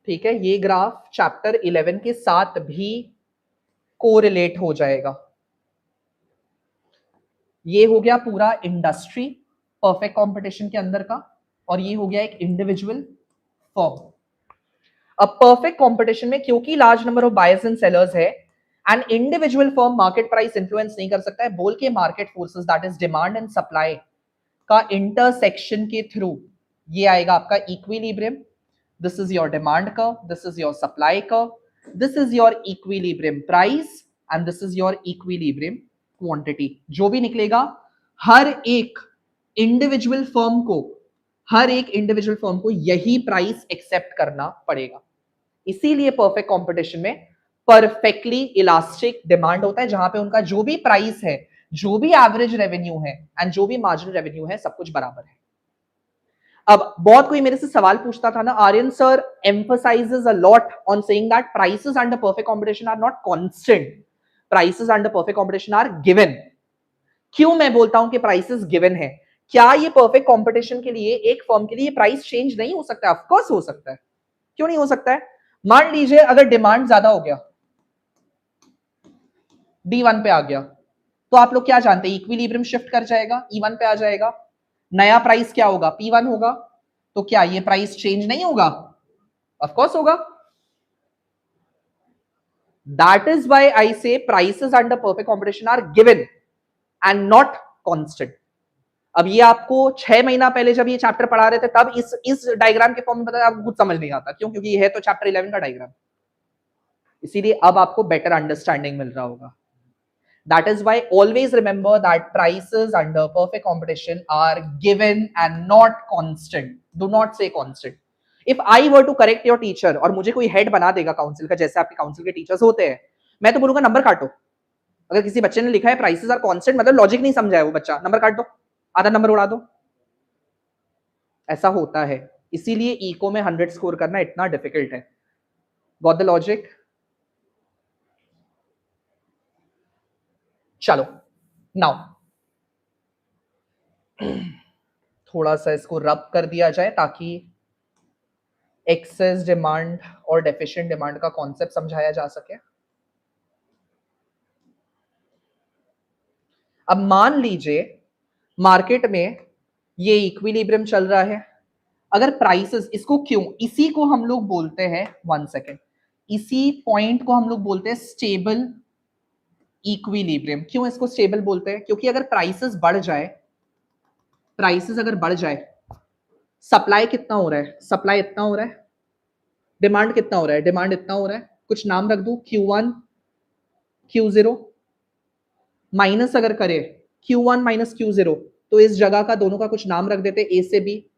ठीक है। ये ग्राफ चैप्टर 11 के साथ भी कोरिलेट हो जाएगा। ये हो गया पूरा इंडस्ट्री परफेक्ट कंपटीशन के अंदर का, और ये हो गया एक इंडिविजुअल फर्म। अब परफेक्ट कंपटीशन में क्योंकि large number of buyers and sellers है, and individual firm market price influence नहीं कर सकता है, बोल के market forces that is demand and supply का इंटरसेक्शन के थ्रू ये आएगा आपका equilibrium. This is your demand curve, this is your supply curve, this is your equilibrium price, and this is your equilibrium quantity. जो भी निकलेगा हर एक individual firm को यही प्राइस एक्सेप्ट करना पड़ेगा। इसीलिए परफेक्ट कंपटीशन में परफेक्टली इलास्टिक डिमांड होता है, जहां पे उनका जो भी प्राइस है, जो भी एवरेज रेवेन्यू है एंड जो भी मार्जिनल रेवेन्यू है, सब कुछ बराबर है। अब बहुत कोई मेरे से सवाल पूछता था ना, Aryan sir emphasizes a lot on saying that prices under perfect competition are not constant, prices under perfect competition are given। क्यों मैं बोलता हूं कि प्राइसेस गिवन है? क्या ये परफेक्ट कंपटीशन के लिए एक फर्म के लिए प्राइस चेंज नहीं हो सकता? ऑफ कोर्स हो सकता है, क्यों नहीं हो सकता है? मान लीजिए अगर डिमांड ज्यादा हो गया, D1 पे आ गया, तो आप लोग क्या जानते हैं, इक्विलिब्रियम शिफ्ट कर जाएगा, E1 पे आ जाएगा, नया प्राइस क्या होगा, P1 होगा। तो क्या ये प्राइस चेंज नहीं होगा? ऑफ कोर्स होगा। That is why I say prices under perfect competition are given and not constant. अब ये आपको 6 महीना पहले जब ये चैप्टर पढ़ा रहे थे तब इस डायग्राम के फॉर्म में बताया, आपको कुछ समझ नहीं आता। क्यों? क्योंकि ये है तो चैप्टर 11 का डायग्राम, इसीलिए अब आपको बेटर अंडरस्टैंडिंग मिल रहा होगा। That is why always remember that prices under perfect competition are given and not constant. Do not say constant. If I were to correct your teacher और मुझे कोई हेड बना देगा काउंसिल का, जैसे आपके काउंसिल के टीचर्स होते हैं, मैं तो बोलूंगा नंबर काटो। अगर किसी बच्चे ने लिखा है प्राइसेस आर कांस्टेंट, मतलब लॉजिक नहीं समझा है वो बच्चा, नंबर काट दो, आधा नंबर उड़ा दो। ऐसा होता है, इसीलिए इको में 100 स्कोर करना इतना डिफिकल्ट है। Got the logic? चलो नाउ थोड़ा सा इसको रब कर दिया जाए ताकि एक्सेस डिमांड और डेफिशिएंट डिमांड का कॉन्सेप्ट समझाया जा सके। अब मान लीजिए मार्केट में ये इक्विलिब्रियम चल रहा है, अगर प्राइसेस, इसको क्यों, इसी को हम लोग बोलते हैं, 1 सेकेंड, इसी पॉइंट को हम लोग बोलते हैं स्टेबल इक्विलिब्रियम। क्यों इसको स्टेबल बोलते हैं? क्योंकि अगर प्राइसेस बढ़ जाए, प्राइसेस अगर बढ़ जाए, सप्लाई कितना हो रहा है, सप्लाई इतना हो रहा है, डिमांड कितना हो रहा है, डिमांड इतना हो रहा है, कुछ नाम रख दू, Q1 Q0, माइनस अगर करे Q1 माइनस Q0, तो इस जगह का दोनों का कुछ नाम रख देते, ए से बी,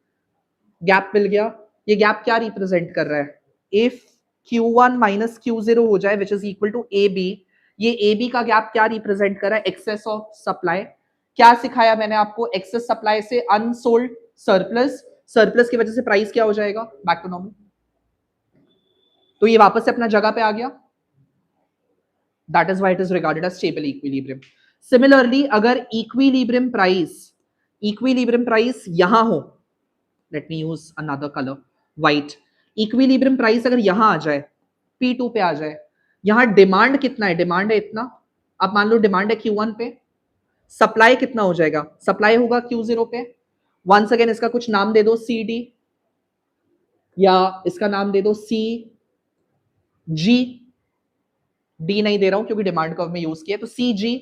गैप मिल गया। ये गैप क्या रिप्रेजेंट कर रहा है? इफ Q1 माइनस Q0 हो जाए which is equal to A B, ये ए बी का गैप क्या रिप्रेजेंट कर रहा है? Excess of supply. क्या सिखाया मैंने आपको? एक्सेस सप्लाई से अनसोल्ड सरप्लस, सरप्लस की वजह से प्राइस क्या हो जाएगा? Back to normal. तो ये वापस से अपना जगह पे आ गया। That is why it is regarded as stable equilibrium. Similarly अगर इक्विलिब्रियम प्राइस यहां हो, let me use another colour, white, equilibrium price अगर यहां आ जाए, P2 पे आ जाए, यहां डिमांड कितना है? डिमांड है इतना, अब मान लो डिमांड है Q1 पे, सप्लाई कितना हो जाएगा? सप्लाई होगा Q0 पे। वंस अगेन इसका कुछ नाम दे दो, CD, या इसका नाम दे दो CG, डी नहीं दे रहा हूं क्योंकि डिमांड कर्व में यूज किया, तो CG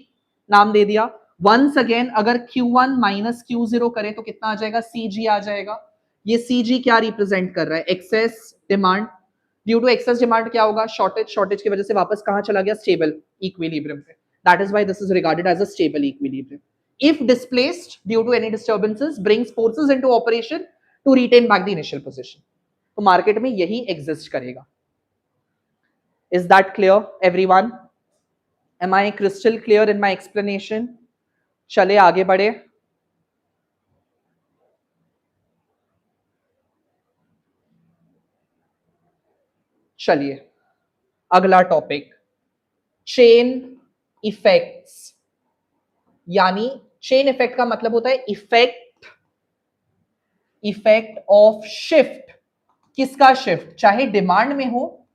नाम दे दिया। वंस अगेन अगर Q1 माइनस Q0 करें तो कितना आ जाएगा? CG आ जाएगा। ये CG क्या रिप्रेजेंट कर रहा है? Excess demand. Due to excess demand क्या होगा? शॉर्टेज, शॉर्टेज की वजह से वापस कहां चला गया? स्टेबल इक्विलिब्रियम पे। That is why this is regarded as a stable equilibrium. If displaced due to any disturbances brings forces into operation to retain back the initial position. तो मार्केट में यही एग्जिस्ट करेगा। Is that clear everyone? Am I crystal clear in my explanation? चले आगे बढ़े। चलिए अगला topic, chain effects. यानी चेन इफेक्ट का मतलब होता है इफेक्ट ऑफ शिफ्ट। किसका शिफ्ट? चाहे डिमांड में हो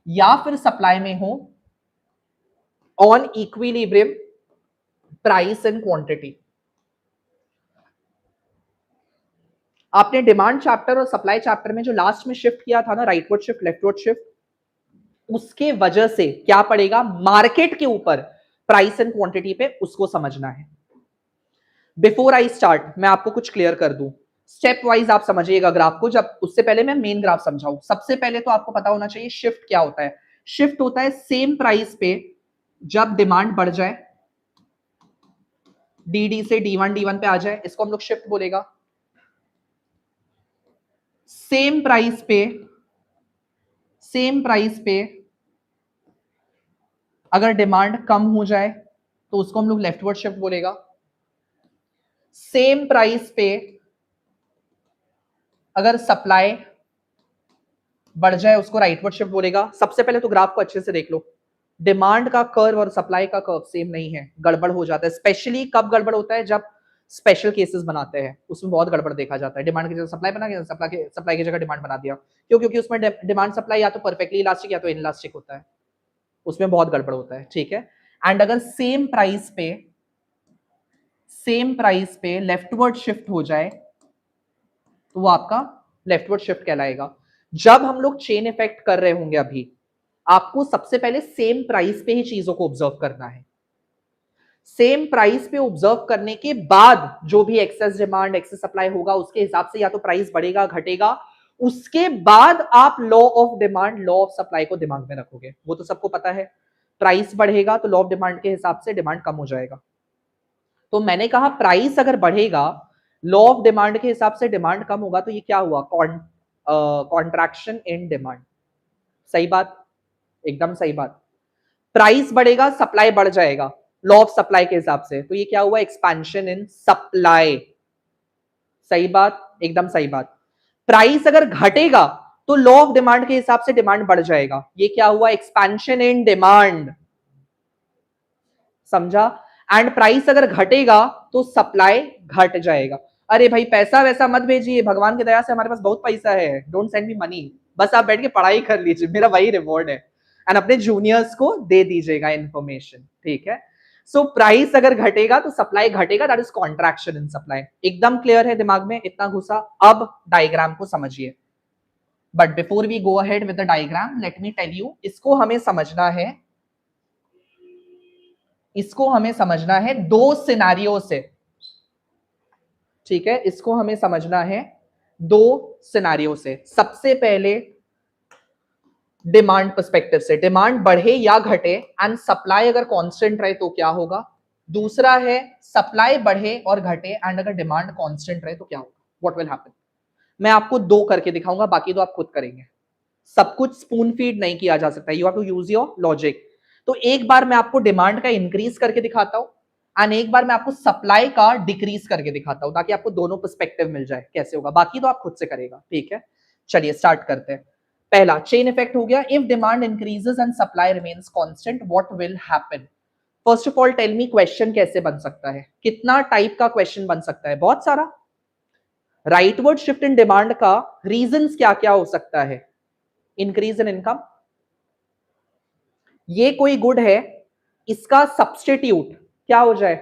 या फिर सप्लाई में हो, on equilibrium price and quantity. आपने डिमांड चैप्टर और सप्लाई चैप्टर में जो लास्ट में शिफ्ट किया था ना, राइटवर्ड शिफ्ट, लेफ्टवर्ड शिफ्ट, उसके वजह से क्या पड़ेगा मार्केट के ऊपर, प्राइस एंड क्वांटिटी पे, उसको समझना है। बिफोर आई स्टार्ट मैं आपको कुछ क्लियर कर दूं, स्टेप वाइज आप समझिएगा ग्राफ को। जब उससे पहले मैं मेन ग्राफ समझाऊं, सबसे पहले तो आपको पता होना चाहिए शिफ्ट क्या होता है। शिफ्ट होता है सेम प्राइस पे जब डिमांड बढ़ जाए, डी से D1 पे आ जाए, इसको हम लोग शिफ्ट बोलेगा। सेम प्राइस पे अगर डिमांड कम हो जाए तो उसको हम लोग लेफ्टवर्ड शिफ्ट बोलेगा। सेम प्राइस पे अगर सप्लाई बढ़ जाए उसको राइटवर्ड शिफ्ट बोलेगा। सबसे पहले तो ग्राफ को अच्छे से देख लो, डिमांड का कर्व और सप्लाई का कर्व सेम नहीं है, गड़बड़ हो जाता है। स्पेशली कब गड़बड़ होता है? जब स्पेशल केसेस बनाते हैं, उसमें बहुत गड़बड़ देखा जाता है। डिमांड की जगह सप्लाई बना दिया, सप्लाई की जगह डिमांड बना दिया। क्यों? क्योंकि उसमें डिमांड सप्लाई या तो परफेक्टली इलास्टिक या तो इनइलास्टिक होता है, उसमें बहुत गड़बड़ होता है। ठीक है। एंड अगर सेम प्राइस पे लेफ्टवर्ड शिफ्ट हो जाए तो वो आपका लेफ्टवर्ड शिफ्ट कहलाएगा। जब हम लोग चेन इफेक्ट कर रहे होंगे, अभी आपको सबसे पहले सेम प्राइस पे ही चीजों को ऑब्जर्व करना है। सेम प्राइस पे ऑब्जर्व करने के बाद जो भी एक्सेस डिमांड, एक्सेस सप्लाई होगा, उसके हिसाब से या तो प्राइस बढ़ेगा, घटेगा। उसके बाद आप law of demand, law of supply को दिमाग में रखोगे। वो तो सबको पता है, प्राइस बढ़ेगा तो लॉ ऑफ डिमांड के हिसाब से डिमांड कम हो जाएगा। तो मैंने कहा प्राइस अगर बढ़ेगा, लॉ ऑफ डिमांड के हिसाब से डिमांड कम होगा, तो ये क्या हुआ? Contraction in demand. सही बात, एकदम सही बात। प्राइस बढ़ेगा, सप्लाई बढ़ जाएगा, लॉ ऑफ सप्लाई के हिसाब से, तो ये क्या हुआ? Expansion in supply. सही बात, एकदम सही बात। प्राइस अगर घटेगा तो लॉ ऑफ डिमांड के हिसाब से डिमांड बढ़ जाएगा, ये क्या हुआ? Expansion in demand. समझा? एंड प्राइस अगर घटेगा तो सप्लाई घट जाएगा। अरे भाई पैसा वैसा मत भेजिए, भगवान की दया से हमारे पास बहुत पैसा है, डोंट सेंड मी मनी, बस आप बैठ के पढ़ाई कर लीजिए, मेरा वही रिवॉर्ड है। एंड अपने जूनियर्स को दे दीजिएगा इन्फॉर्मेशन, ठीक है। सो प्राइस अगर घटेगा तो सप्लाई घटेगा, that is contraction in supply. एकदम क्लियर है दिमाग में, इतना घुसा? अब डायग्राम को समझिए। But before we go ahead with the diagram, let me tell you, इसको हमें समझना है, इसको हमें समझना है दो सिनेरियो से, ठीक है। इसको हमें समझना है दो सिनेरियो से। सबसे पहले डिमांड पर्सपेक्टिव से, डिमांड बढ़े या घटे एंड सप्लाई अगर कांस्टेंट रहे तो क्या होगा। दूसरा है सप्लाई बढ़े और घटे एंड अगर डिमांड कांस्टेंट रहे तो क्या होगा, व्हाट विल हैपन। मैं आपको दो करके दिखाऊंगा, बाकी तो आप खुद करेंगे, सब कुछ स्पून फीड नहीं किया जा सकता, you have to use your logic. तो एक बार मैं आपको डिमांड का इंक्रीज करके दिखाता हूं एंड एक बार मैं आपको सप्लाई का डिक्रीज करके दिखाता हूं, ताकि आपको दोनों पर्सपेक्टिव मिल जाए कैसे होगा, बाकी तो आप खुद से करेगा, ठीक है। चलिए स्टार्ट करते हैं। पहला चेन इफेक्ट हो गया, if demand increases and supply remains constant what will happen. First of all tell me question कैसे बन सकता है, कितना टाइप का क्वेश्चन बन सकता है, बहुत सारा। राइटवर्ड शिफ्ट इन डिमांड का रीजंस क्या क्या हो सकता है, इंक्रीज इन इनकम, ये कोई गुड है, इसका सब्स्टिट्यूट क्या हो जाए,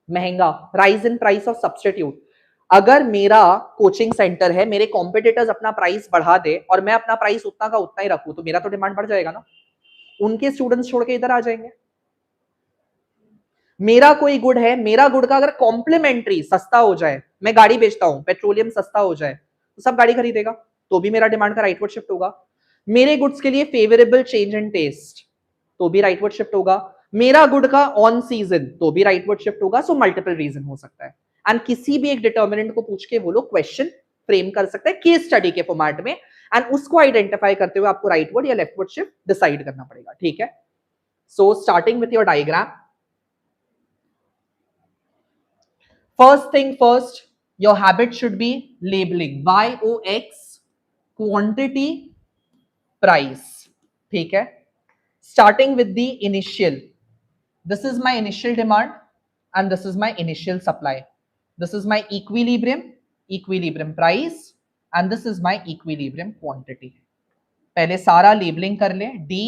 महंगा, rise in price of substitute. अगर मेरा कोचिंग सेंटर है, मेरे कॉम्पिटिटर्स अपना प्राइस बढ़ा दे और मैं अपना प्राइस उतना का उतना ही रखूं, तो मेरा तो डिमांड बढ़ जाएगा ना, उनके स्टूडेंट्स छोड़ के इधर आ जाएंगे। मेरा कोई गुड है, मेरा गुड का अगर कॉम्प्लीमेंट्री सस्ता हो जाए, मैं गाड़ी बेचता हूं, पेट्रोलियम सस्ता हो जाए तो सब गाड़ी खरीदेगा, तो भी मेरा डिमांड का राइटवर्ड शिफ्ट होगा। मेरे गुड्स के लिए फेवरेबल चेंज इन टेस्ट, तो भी राइटवर्ड शिफ्ट होगा। मेरा गुड का ऑन सीजन, तो भी राइटवर्ड शिफ्ट होगा। सो मल्टीपल रीजन हो सकता है एंड किसी भी एक डिटर्मिनेंट को पूछ के वो लोग क्वेश्चन फ्रेम कर सकते हैं केस स्टडी के फॉर्मेट में, एंड उसको आइडेंटिफाई करते हुए आपको राइटवर्ड या लेफ्टवर्ड शिफ्ट डिसाइड करना पड़ेगा, ठीक है। So starting with your diagram, first thing first, your habit should be labeling, YOX, quantity, price, ठीक है। starting with the initial, this is my initial demand and this is my initial supply, this is my equilibrium price and this is my equilibrium quantity। पहले सारा labelling कर ले, D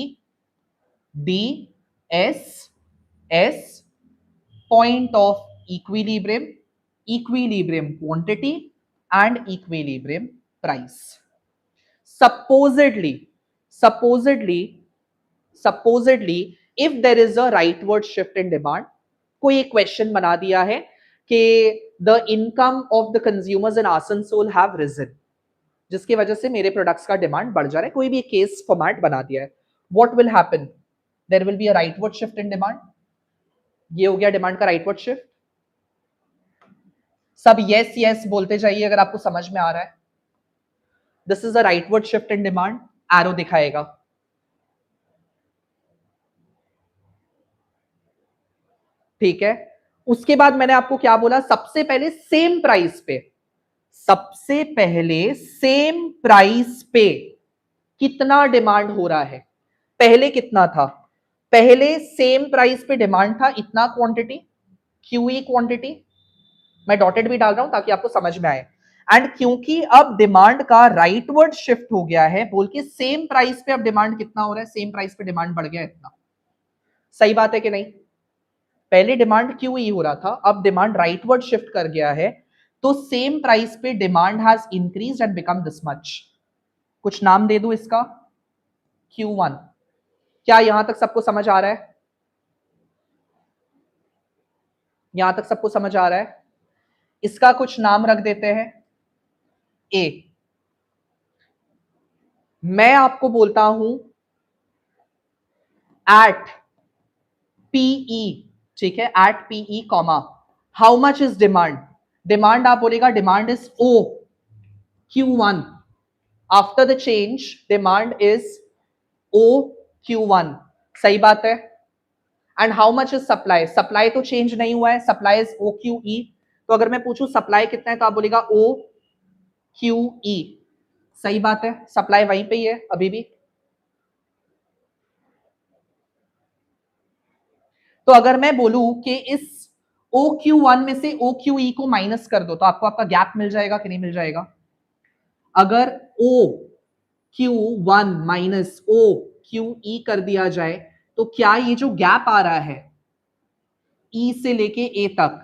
D S S, point of equilibrium quantity and equilibrium price। supposedly if there is a rightward shift in demand, कोई एक question बना दिया है कि the income of the consumers in Asansol have risen, जिसकी वजह से मेरे प्रोडक्ट्स का डिमांड बढ़ जा रहा है, कोई भी एक केस फॉर्मेट बना दिया है। what will happen, there will be a rightward shift in demand, ये हो गया डिमांड का राइटवर्ड शिफ्ट। सब यस यस बोलते जाइए अगर आपको समझ में आ रहा है। This is a rightward shift in demand, arrow दिखाएगा, ठीक है। उसके बाद मैंने आपको क्या बोला, सबसे पहले सेम प्राइस पे, सबसे पहले सेम प्राइस पे कितना डिमांड हो रहा है। पहले कितना था, पहले सेम प्राइस पे डिमांड था इतना क्वांटिटी, क्यूई क्वांटिटी, मैं डॉटेड भी डाल रहा हूं ताकि आपको समझ में आए। एंड क्योंकि अब डिमांड का राइटवर्ड शिफ्ट हो गया है, बोल के सेम प्राइस पे अब डिमांड कितना हो रहा है, सेम प्राइस पे डिमांड बढ़ गया इतना। सही बात है कि नहीं, पहले डिमांड क्यू ही हो रहा था, अब डिमांड राइटवर्ड शिफ्ट कर गया है, तो सेम प्राइस पे demand has increased and become this much. कुछ नाम दे दूं इसका, Q1। क्या यहां तक सबको समझ आ रहा है, यहां तक सबको समझ आ रहा है। इसका कुछ नाम रख देते हैं ए। मैं आपको बोलता हूं एट पीई, ठीक है, at PE comma how much is demand, demand आप बोलेगा demand is O Q1, after the change demand is O Q1, सही बात है। And how much is supply, supply तो चेंज नहीं हुआ है, supply is O Q E, तो अगर मैं पूछूं सप्लाई कितना है तो आप बोलेगा ओ क्यू ई, सही बात है, सप्लाई वहीं पे ही है अभी भी। तो अगर मैं बोलूं कि इस ओ क्यू वन में से ओ क्यू ई को माइनस कर दो तो आपको आपका गैप मिल जाएगा कि नहीं मिल जाएगा? अगर O Q one minus O Q E कर दिया जाए तो क्या ये जो गैप आ रहा है ई से लेके ए तक,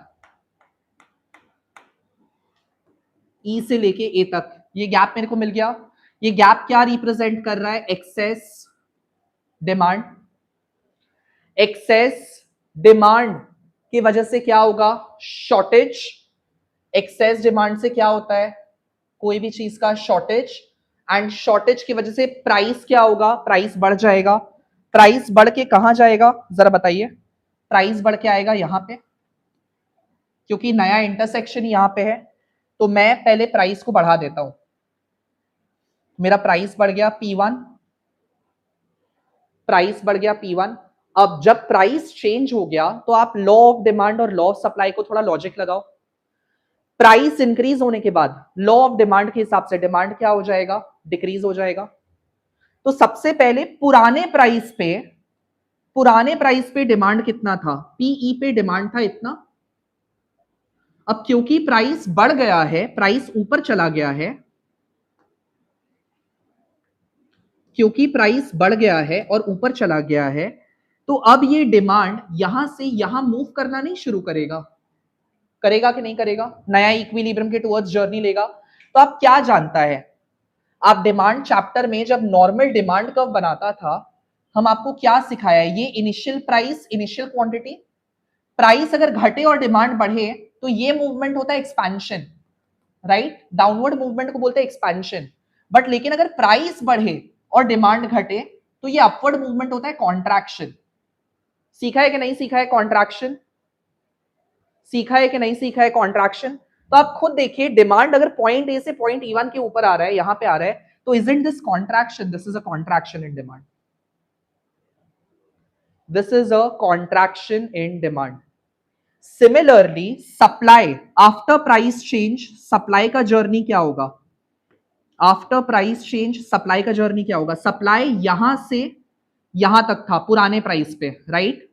ई से लेके ए तक, ये गैप मेरे को मिल गया। ये गैप क्या रिप्रेजेंट कर रहा है? Excess demand. एक्सेस डिमांड की वजह से क्या होगा? शॉर्टेज। एक्सेस डिमांड से क्या होता है? कोई भी चीज का शॉर्टेज, एंड शॉर्टेज की वजह से प्राइस क्या होगा? प्राइस बढ़ जाएगा। प्राइस बढ़ के कहां जाएगा जरा बताइए? प्राइस बढ़ के आएगा यहां पे, क्योंकि नया इंटरसेक्शन यहां पे है। तो मैं पहले प्राइस को बढ़ा देता हूं। मेरा प्राइस बढ़ गया P1, प्राइस बढ़ गया P1। अब जब प्राइस चेंज हो गया तो आप लॉ ऑफ डिमांड और लॉ ऑफ सप्लाई को थोड़ा लॉजिक लगाओ। प्राइस इंक्रीज होने के बाद लॉ ऑफ डिमांड के हिसाब से डिमांड क्या हो जाएगा? डिक्रीज हो जाएगा। तो सबसे पहले पुराने प्राइस पे डिमांड कितना था? पीई पे डिमांड था इतना। अब क्योंकि प्राइस बढ़ गया है, प्राइस ऊपर चला गया है, क्योंकि प्राइस बढ़ गया है और ऊपर चला गया है, तो अब ये डिमांड यहां से यहां मूव करना नहीं शुरू करेगा? करेगा कि नहीं करेगा? नया इक्विलिब्रियम के टुवर्ड्स जर्नी लेगा। तो आप क्या जानता है, आप डिमांड चैप्टर में जब नॉर्मल डिमांड कर्व बनाता था, हम आपको क्या सिखाया है? ये initial price, initial quantity. Price अगर घटे और डिमांड बढ़े तो ये मूवमेंट होता है एक्सपेंशन, राइट? डाउनवर्ड मूवमेंट को बोलते हैं एक्सपेंशन। बट लेकिन अगर प्राइस बढ़े और डिमांड घटे तो ये अपवर्ड मूवमेंट होता है कॉन्ट्रैक्शन। सीखा है कि नहीं सीखा है कॉन्ट्रैक्शन? सीखा है कि नहीं सीखा है कॉन्ट्रैक्शन? तो आप खुद देखिए, डिमांड अगर पॉइंट ए से पॉइंट E1 के ऊपर आ रहा है, यहां पे आ रहा है, तो isn't this contraction? This is a contraction in demand. This is a contraction in demand. Similarly supply, after price change supply का जर्नी क्या होगा? आफ्टर प्राइस चेंज सप्लाई का जर्नी क्या होगा? सप्लाई यहां से यहां तक था पुराने प्राइस पे, right?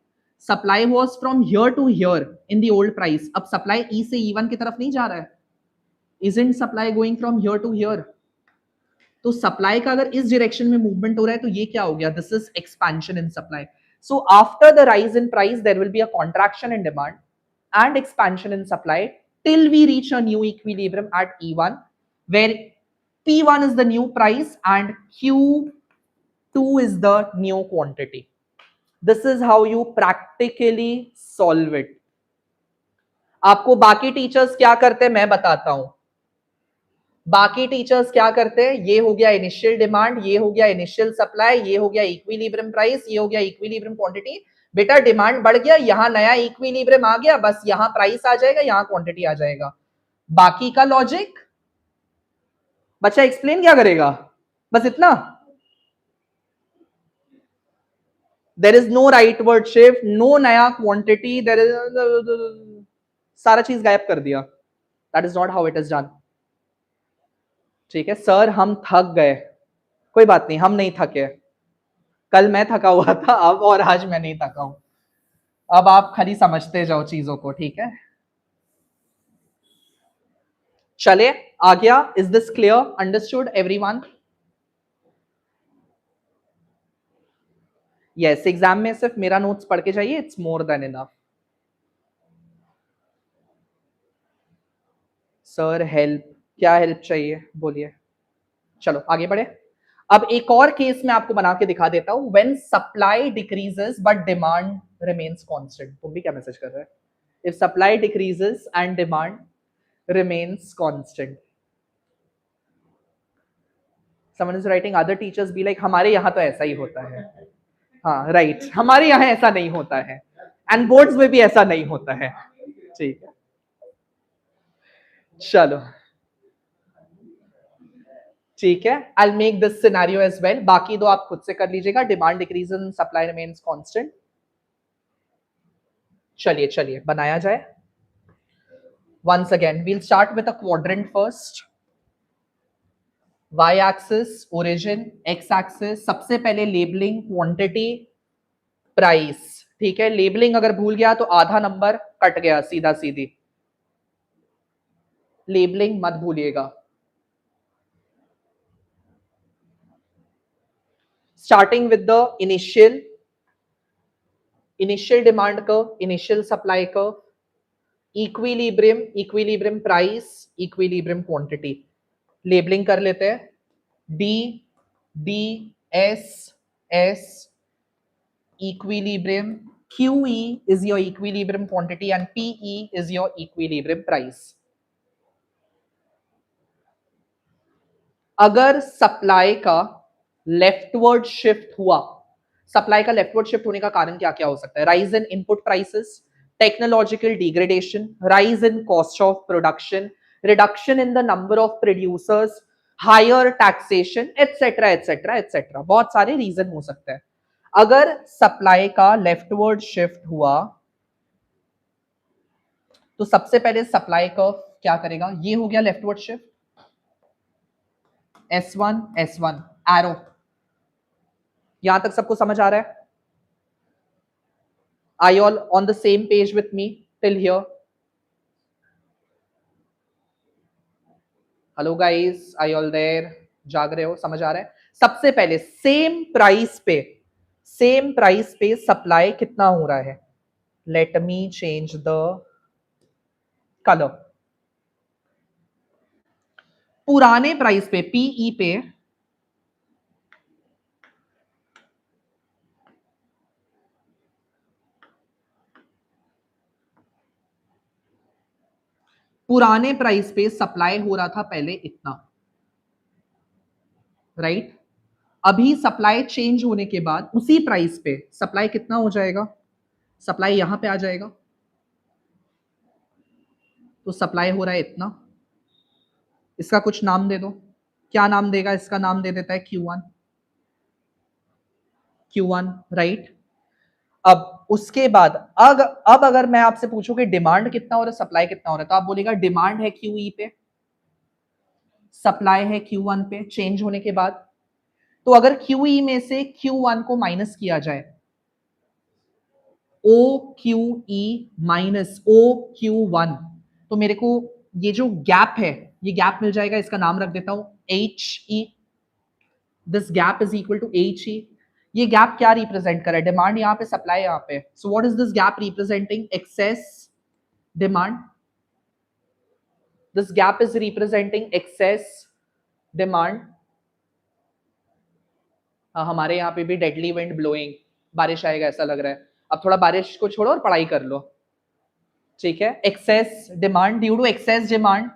Supply was from here to here in the old price. अब सप्लाई ई से E1 की तरफ नहीं जा रहा है? Isn't supply going from here to here? तो सप्लाई का अगर इस डायरेक्शन में मूवमेंट हो रहा है तो ये क्या हो गया? This is expansion in supply. So after the rise in price there will be a contraction in demand and expansion in supply till we reach a new equilibrium at E1, where P1 is the new price and Q2 is the new quantity. This is how you practically solve it. आपको बाकी teachers क्या करते हैं मैं बताता हूं। बाकी teachers क्या करते हैं? ये हो गया इनिशियल डिमांड, ये हो गया इनिशियल सप्लाई, ये हो गया इक्विलिब्रियम प्राइस, ये हो गया इक्विलिब्रियम क्वांटिटी। बेटा डिमांड बढ़ गया, यहां नया इक्विलिब्रियम आ गया, बस यहां प्राइस आ जाएगा, यहां क्वांटिटी आ जाएगा। बाकी का लॉजिक बच्चा एक्सप्लेन क्या करेगा? बस इतना। There is no right word shift, no नया क्वांटिटी, देयर इज सारा चीज गायब कर दिया। That is not how it is done. ठीक है सर, हम थक गए। कोई बात नहीं, हम नहीं थके। कल मैं थका हुआ था अब, और आज मैं नहीं थका हूं। अब आप खाली समझते जाओ चीजों को, ठीक है? चले आ गया। Is this clear? Understood everyone? Yes, exam में सिर्फ मेरा नोट्स पढ़ के जाइए, it's more than enough. Sir help, क्या हेल्प चाहिए बोलिए? चलो आगे बढ़े। अब एक और केस मैं आपको बना के दिखा देता हूं। When supply decreases but demand remains constant. तुम भी क्या मैसेज कर रहे हैं? If supply decreases and demand remains constant. Someone is writing other teachers be like हमारे यहाँ तो ऐसा ही होता है। हाँ राइट, हमारे यहाँ ऐसा नहीं होता है, एंड बोर्ड्स में भी ऐसा नहीं होता है। ठीक है चलो, ठीक है। I will make this scenario as well. बाकी दो आप खुद से कर लीजिएगा। Demand decreases, supply remains constant. चलिए चलिए बनाया जाए। Once again, we'll start with a quadrant first. Y axis origin, X axis सबसे पहले लेबलिंग क्वांटिटी प्राइस, ठीक है, लेबलिंग अगर भूल गया तो आधा नंबर कट गया सीधा सीधी, लेबलिंग मत भूलिएगा। Starting with the initial demand curve, initial supply curve, equilibrium price, equilibrium quantity. Labelling कर लेते हैं, D D S S equilibrium, QE is your equilibrium quantity and PE is your equilibrium price. अगर supply का leftward shift हुआ, supply का leftward shift होने का कारण क्या क्या हो सकता है? Rise in input prices, technological degradation, rise in cost of production, reduction in the number of producers, higher taxation, etcetera etcetera etcetera. बहुत सारे रीजन हो सकते हैं। अगर सप्लाई का लेफ्टवर्ड शिफ्ट हुआ तो सबसे पहले सप्लाई कर्व क्या करेगा? ये हो गया लेफ्टवर्ड शिफ्ट, S1 एरो। यहां तक सबको समझ आ रहा है? Are you all on the same page with me till here? Hello guys, are you all there? जाग रहे हो? समझ आ रहा है? सबसे पहले सेम प्राइस पे सप्लाई कितना हो रहा है? Let me change the colour. पुराने प्राइस पे, पीई पे पुराने प्राइस पे सप्लाई हो रहा था पहले इतना, राइट? अभी सप्लाई चेंज होने के बाद उसी प्राइस पे सप्लाई कितना हो जाएगा? सप्लाई यहां पे आ जाएगा, तो सप्लाई हो रहा है इतना। इसका कुछ नाम दे दो, क्या नाम देगा? इसका नाम दे देता है Q1, राइट? अब उसके बाद अब अगर मैं आपसे पूछूं कि डिमांड कितना हो रहा है, सप्लाई कितना हो रहा है, तो आप बोलेगा डिमांड है QE पे, सप्लाई है Q1 पे चेंज होने के बाद। तो अगर QE में से Q1 को माइनस किया जाए, OQE माइनस OQ1, तो मेरे को ये जो गैप है, ये गैप मिल जाएगा। इसका नाम रख देता हूं HE। This gap is equal to HE। ये गैप क्या रिप्रेजेंट कर रहा है? डिमांड यहाँ पे, सप्लाई यहाँ पे। So what is this gap representing? Excess demand. This gap is representing excess demand. हमारे यहाँ पे भी डेडली विंड ब्लोइंग, बारिश आएगा ऐसा लग रहा है। अब थोड़ा बारिश को छोड़ो और पढ़ाई कर लो, ठीक है? Excess demand, due to excess demand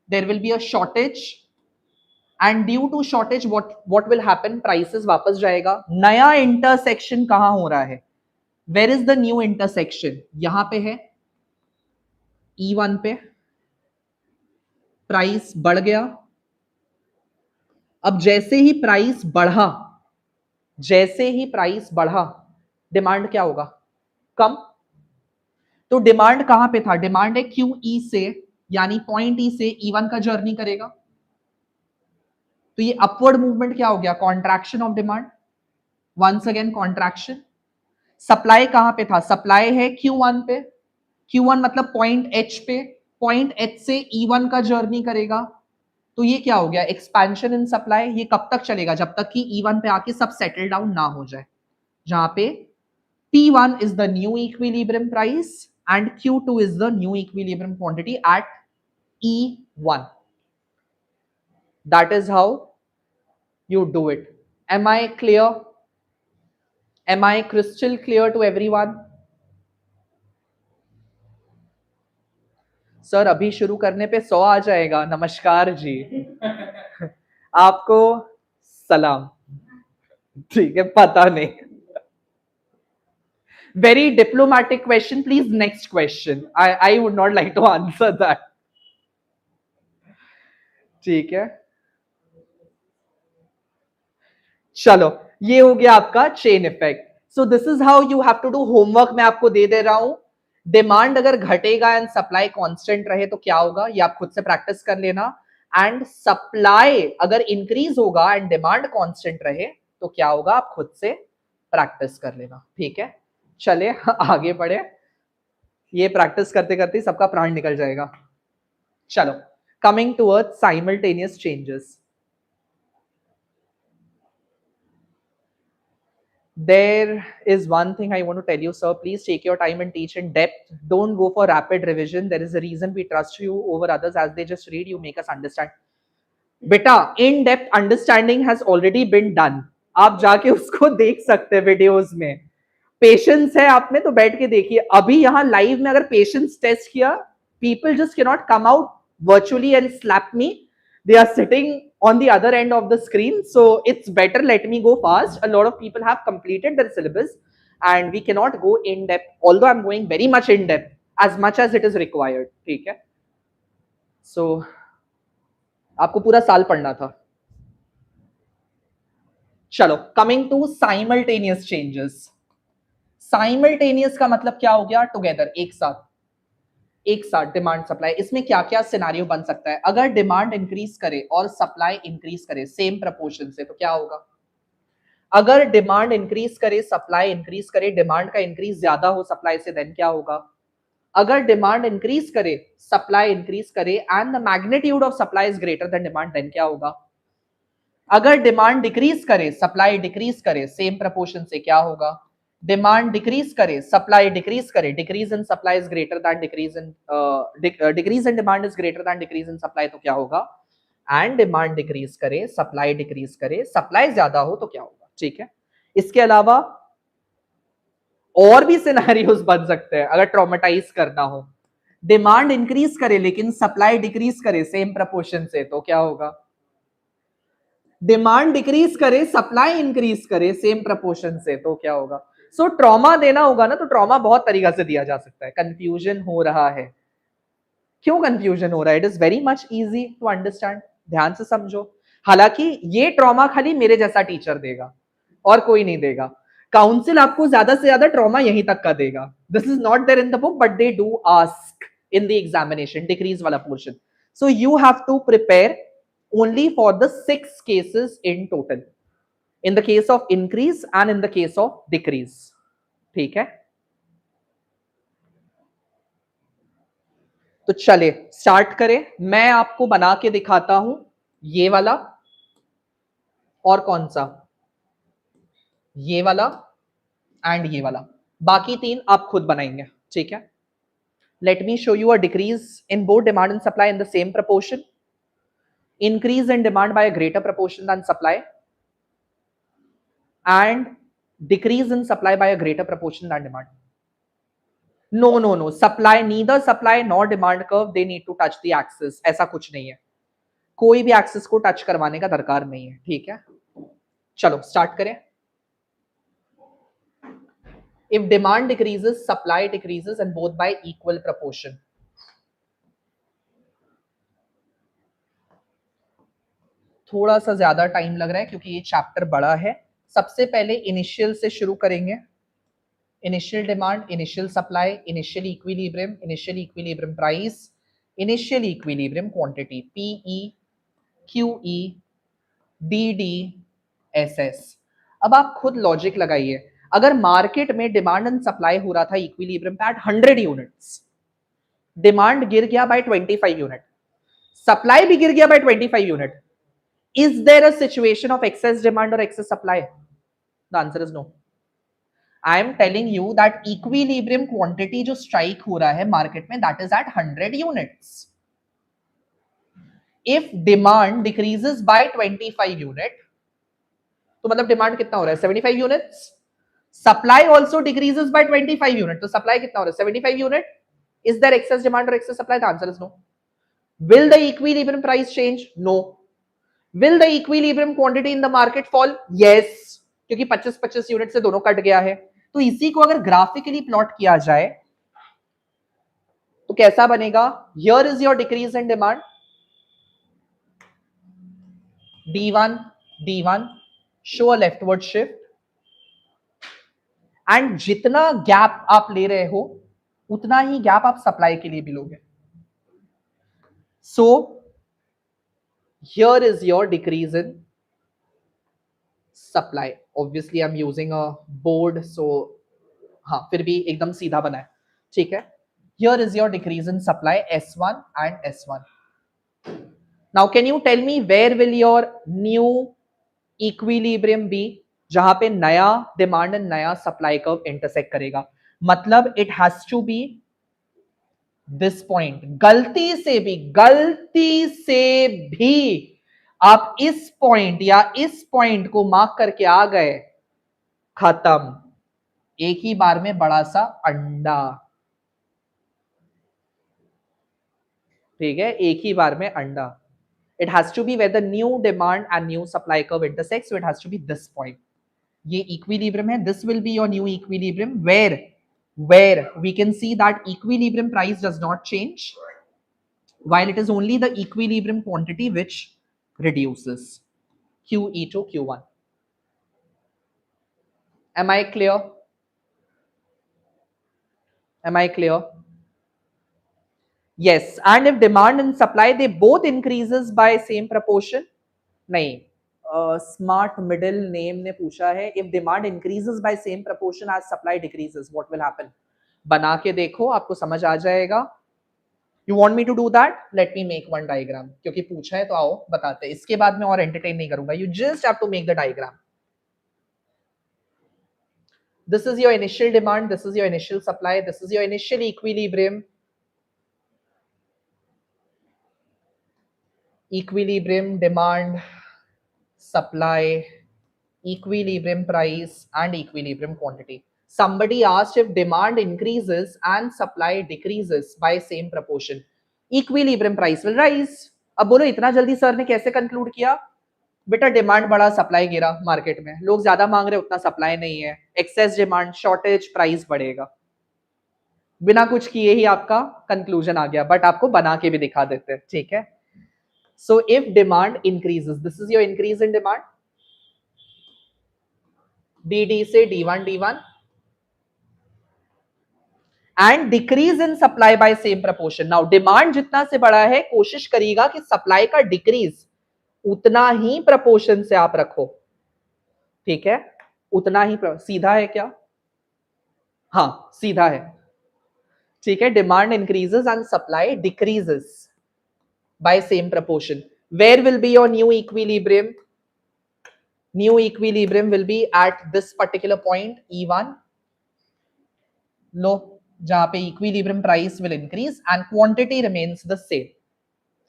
there will be a shortage, and due to shortage what will happen? Prices वापस जाएगा। नया इंटरसेक्शन कहां हो रहा है? Where is the new intersection? यहां पे है, E1 पे प्राइस बढ़ गया। अब जैसे ही प्राइस बढ़ा, डिमांड क्या होगा? कम। तो डिमांड कहां पे था? डिमांड है QE से, यानी पॉइंट E से E1 का जर्नी करेगा। तो ये अपवर्ड मूवमेंट क्या हो गया? Contraction of demand, once again contraction. Supply कहां पे था? सप्लाई है Q1 पे, Q1 मतलब पॉइंट H पे, पॉइंट H से E1 का जर्नी करेगा। तो ये क्या हो गया? Expansion in supply. ये कब तक चलेगा? जब तक कि E1 पे आके सब सेटल डाउन ना हो जाए, जहां पे P1 is the new equilibrium price and Q2 is the new equilibrium quantity at E1. That is how you do it. Am I clear? Am I crystal clear to everyone? Sir अभी शुरू करने पे 100 आ जाएगा। नमस्कार जी। आपको सलाम। ठीक है, पता नहीं। Very diplomatic question. Please, next question. I would not like to answer that. ठीक है, चलो, ये हो गया आपका chain effect. So this is how you have to do homework. मैं आपको दे दे रहा हूं। डिमांड अगर घटेगा एंड सप्लाई कांस्टेंट रहे तो क्या होगा, ये आप खुद से प्रैक्टिस कर लेना। एंड सप्लाई अगर इंक्रीज होगा एंड डिमांड कांस्टेंट रहे तो क्या होगा, आप खुद से प्रैक्टिस कर लेना, ठीक है? चले आगे बढ़े, ये प्रैक्टिस करते करते सबका प्राण निकल जाएगा। चलो, coming towards simultaneous changes. There is one thing I want to tell you, sir. Please take your time and teach in depth. Don't go for rapid revision. There is a reason we trust you over others. As they just read, you make us understand. बेटा, in depth understanding has already been done. आप जाके उसको देख सकते हैं videos में। Patience है आप में तो बैठ के देखिए। अभी यहाँ लाइव में अगर पेशेंस टेस्ट किया, people just can not come out virtually and slap me. They are sitting on the other end of the screen, so it's better let me go fast. A lot of people have completed their syllabus and we cannot go in depth, although I'm going very much in depth as much as it is required. ठीक है, so आपको पूरा साल पढ़ना था। चलो, coming to simultaneous changes. Simultaneous का मतलब क्या हो गया? टुगेदर, एक साथ, एक साथ डिमांड सप्लाई। इसमें क्या क्या सिनेरियो बन सकता है? अगर डिमांड इंक्रीज करे और सप्लाई इंक्रीज करे सेम प्रपोर्शन से तो क्या होगा? अगर डिमांड इंक्रीज करे, सप्लाई इंक्रीज करे, डिमांड का इंक्रीज ज्यादा हो सप्लाई से, देन क्या होगा? अगर डिमांड इंक्रीज करे, सप्लाई इंक्रीज करे and the magnitude of supply is greater than demand, then क्या होगा? अगर डिमांड डिक्रीज करे, सप्लाई डिक्रीज करे सेम प्रपोर्शन से, क्या होगा? डिमांड डिक्रीज करे, सप्लाई डिक्रीज करे, decrease in supply is greater then decrease in decrease in demand is greater then decrease in supply, तो क्या होगा? एंड डिमांड डिक्रीज करे, सप्लाई डिक्रीज करे, सप्लाई ज्यादा हो तो क्या होगा? ठीक है, इसके अलावा और भी सिनेरियोस बन सकते हैं अगर ट्रॉमेटाइज करना हो। डिमांड इंक्रीज करे लेकिन सप्लाई डिक्रीज करे सेम प्रपोर्शन से, तो क्या होगा? डिमांड डिक्रीज करे, सप्लाई इंक्रीज करे सेम प्रपोर्शन से, तो क्या होगा? सो ट्रॉमा देना होगा ना, तो ट्रॉमा बहुत तरीका से दिया जा सकता है। कंफ्यूजन हो रहा है, क्यों कंफ्यूजन हो रहा है? It is very much easy to understand, ध्यान से समझो। हालांकि ये ट्रॉमा खाली मेरे जैसा टीचर देगा और कोई नहीं देगा। काउंसिल आपको ज्यादा से ज्यादा ट्रॉमा यहीं तक का देगा। This is not there in the book but they do ask in the examination, decrease वाला portion. So you have to prepare only for the 6 cases in total, in the case of increase and in the case of decrease. ठीक है, तो चले start करें। मैं आपको बना के दिखाता हूं, ये वाला और कौन सा, ये वाला एंड ये वाला। बाकी 3 आप खुद बनाएंगे, ठीक है। Let me show you a decrease in both demand and supply in the same proportion, increase in demand by a greater proportion than supply and decrease in supply by a greater proportion than demand. No, supply, neither supply nor demand curve, they need to touch the axis. ऐसा कुछ नहीं है, कोई भी axis को touch करवाने का दरकार नहीं है, ठीक है। चलो स्टार्ट करें। If demand decreases, supply decreases and both by equal proportion. थोड़ा सा ज्यादा टाइम लग रहा है क्योंकि ये चैप्टर बड़ा है। सबसे पहले इनिशियल से शुरू करेंगे। Initial demand, initial supply, initial equilibrium price, initial equilibrium quantity, PE, QE, DD, SS. अब आप खुद लॉजिक लगाइए। अगर मार्केट में डिमांड एंड सप्लाई हो रहा था इक्विलिब्रियम पे एट 100 यूनिट्स, डिमांड गिर गया बाय 25 यूनिट, सप्लाई भी गिर गया by 25 unit, is there a situation of excess demand or excess supply? The answer is no. I am telling you that equilibrium quantity जो strike हो रहा है मार्केट में, that is at 100 units. If demand decreases by 25 unit, तो मतलब demand कितना हो रहा है? 75 units. Supply also decreases by 25 unit, तो सप्लाई कितना हो रहा है? 75 unit. Is there excess demand or excess supply? The answer is no. Will the equilibrium price change? No. Will the equilibrium quantity in the market fall? Yes, क्योंकि 25-25 unit से दोनों cut गया है। तो इसी को अगर ग्राफिकली प्लॉट किया जाए तो कैसा बनेगा? Here is your decrease in demand, D1, D1, show a leftward shift, and जितना गैप आप ले रहे हो उतना ही गैप आप सप्लाई के लिए भी लोगे। So here is your decrease in supply. Obviously I'm using a board, so हाँ फिर भी एकदम सीधा बना है, ठीक है। Here is your decrease in supply S1 and S1. Now can you tell me where will your new equilibrium be, जहां पे नया डिमांड एंड नया सप्लाई कर्व इंटरसेक्ट करेगा, मतलब it has to be this point. गलती से भी आप इस पॉइंट या इस पॉइंट को मार्क करके आ गए, खत्म, एक ही बार में बड़ा सा अंडा, ठीक है, एक ही बार में अंडा। It has to be where the new demand and new supply curve intersect, so it has to be this point. ये इक्विलिब्रियम है, this will be your new equilibrium where we can see that equilibrium price does not change, while it is only the equilibrium quantity which reduces, QE to Q1. Am I clear? Am I clear? Yes. And if demand and supply they both increases by same proportion, नहीं, smart middle name ने पूछा है if demand increases by same proportion as supply decreases, what will happen? बना के देखो, आपको समझ आ जाएगा। You want me to do that? Let me make one diagram. क्योंकि पूछा है तो आओ बताते हैं, इसके बाद मैं और entertain नहीं करूंगा। You just have to make the diagram. This is your initial demand, this is your initial supply, this is your initial equilibrium. Equilibrium, demand, supply, equilibrium price, and equilibrium quantity. Somebody asked if demand increases and supply decreases by same proportion, equilibrium price will rise. अब बोलो इतना जल्दी sir ने कैसे conclude किया? बेटा demand बढ़ा, supply गिरा, मार्केट में लोग ज्यादा मांग रहे, उतना सप्लाई नहीं है, एक्सेस डिमांड, शॉर्टेज, प्राइस बढ़ेगा। बिना कुछ किए ही आपका कंक्लूजन आ गया, बट आपको बना के भी दिखा देते हैं, ठीक है। So if demand increases, this is your increase in demand, D से D1 D1, and decrease in supply bye same proportion. Now demand जितना से बड़ा है, कोशिश करिएगा कि सप्लाई का डिक्रीज उतना ही प्रपोर्शन से आप रखो, ठीक है, उतना ही। सीधा है क्या? हाँ सीधा है, ठीक है। Demand increases and supply decreases by same proportion, where will be your new equilibrium? New equilibrium will be at this particular point E1, लो, जहां पे equilibrium price will increase and quantity remains the same,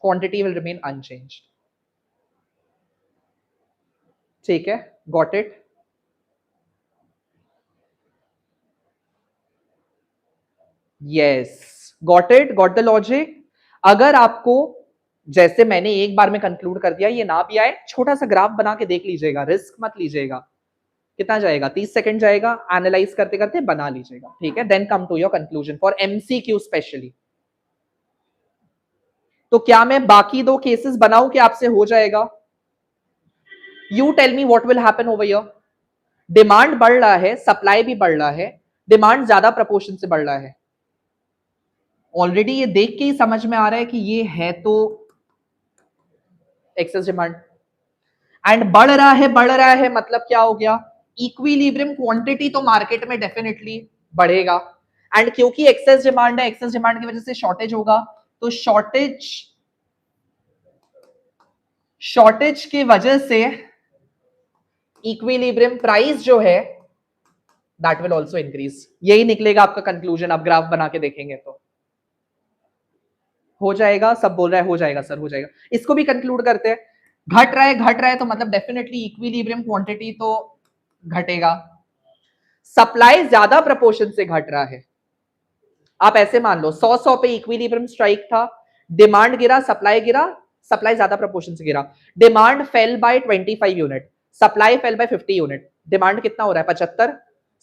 quantity will remain unchanged, ठीक है। Got it? Yes, got it, got the logic. अगर आपको, जैसे मैंने एक बार में कंक्लूड कर दिया, ये ना भी आए, छोटा सा ग्राफ बना के देख लीजिएगा, रिस्क मत लीजिएगा। कितना जाएगा? 30 सेकंड जाएगा, एनालाइज करते करते बना लीजिएगा, ठीक है। Then come to your conclusion for MCQ specially. तो क्या मैं बाकी दो केसेस बनाऊं कि आपसे हो जाएगा? You tell me what will happen over here. Demand बढ़ रहा है, सप्लाई भी बढ़ रहा है, डिमांड ज्यादा प्रपोर्शन से बढ़ रहा है। ऑलरेडी ये देख के ही समझ में आ रहा है कि ये है तो एक्सेस डिमांड, एंड बढ़ रहा है मतलब क्या हो गया? इक्विलिब्रियम क्वांटिटी तो मार्केट में डेफिनेटली बढ़ेगा, एंड क्योंकि एक्सेस डिमांड है, एक्सेस डिमांड की वजह से शॉर्टेज होगा, तो शॉर्टेज की वजह से इक्विलिब्रियम प्राइस जो है दैट विल आल्सो इंक्रीज। यही निकलेगा आपका कंक्लूजन, आप ग्राफ बना के देखेंगे तो हो जाएगा। सब बोल रहा है हो जाएगा सर, हो जाएगा। इसको भी कंक्लूड करते हैं, घट रहा है तो मतलब डेफिनेटली इक्विलिब्रियम क्वांटिटी तो घटेगा, सप्लाई ज्यादा प्रपोर्शन से घट रहा है। आप ऐसे मान लो 100 पे इक्विलिब्रियम स्ट्राइक था, डिमांड गिरा, सप्लाई गिरा, सप्लाई ज्यादा प्रपोर्शन से गिरा, demand fell by 25 unit, supply fell by 50 unit. Demand कितना हो रहा है? 75,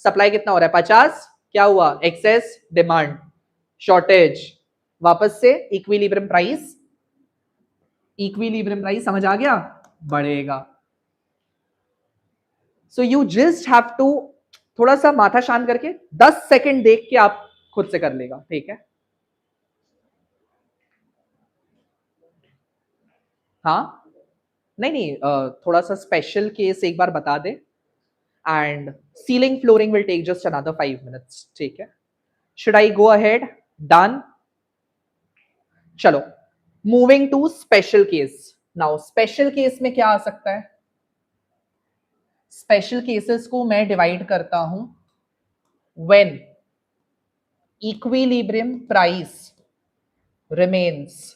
सप्लाई कितना हो रहा है? 50। क्या हुआ? एक्सेस डिमांड, शॉर्टेज, वापस से इक्विलिब्रियम प्राइस समझ आ गया, बढ़ेगा। So you just have to थोड़ा सा माथा शांत करके 10 सेकंड देख के आप खुद से कर लेगा, ठीक है। हाँ नहीं, थोड़ा सा स्पेशल केस एक बार बता दे, and ceiling flooring will take just another 5 minutes. ठीक है, should I go ahead? Done. चलो, moving to special case. Now special case में क्या आ सकता है? स्पेशल केसेस को मैं डिवाइड करता हूं when equilibrium price remains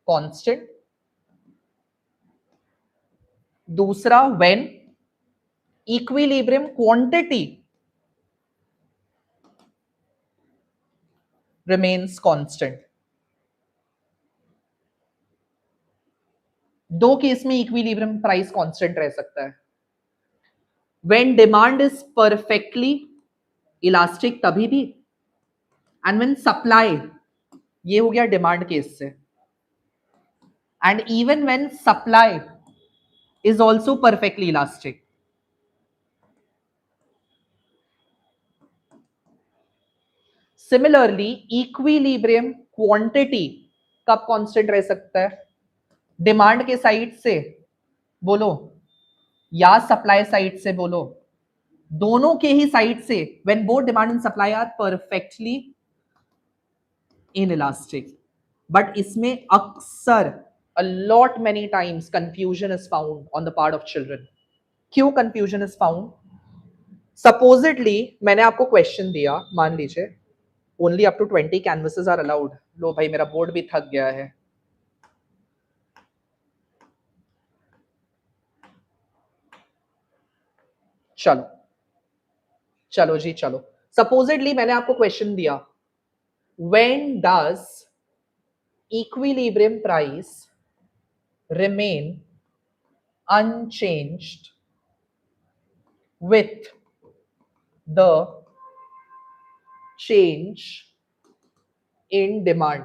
constant. दूसरा, when equilibrium quantity remains constant. दो केस में इक्विलिब्रियम प्राइस कांस्टेंट रह सकता है. When demand is perfectly elastic तभी भी, एंड व्हेन सप्लाई, ये हो गया डिमांड केस से, and even when supply is also perfectly elastic. Similarly equilibrium quantity कब कांस्टेंट रह सकता है? डिमांड के साइड से बोलो या सप्लाई साइड से बोलो, दोनों के ही साइड से, when both demand and supply are perfectly inelastic. But इसमें अक्सर a lot many times confusion is found on the part of children. क्यों confusion is found? Supposedly मैंने आपको क्वेश्चन दिया, मान लीजिए only up to 20 canvases are allowed. लो भाई मेरा बोर्ड भी थक गया है. चलो चलो जी चलो. Supposedly मैंने आपको क्वेश्चन दिया, when does equilibrium price remain unchanged with the change in demand?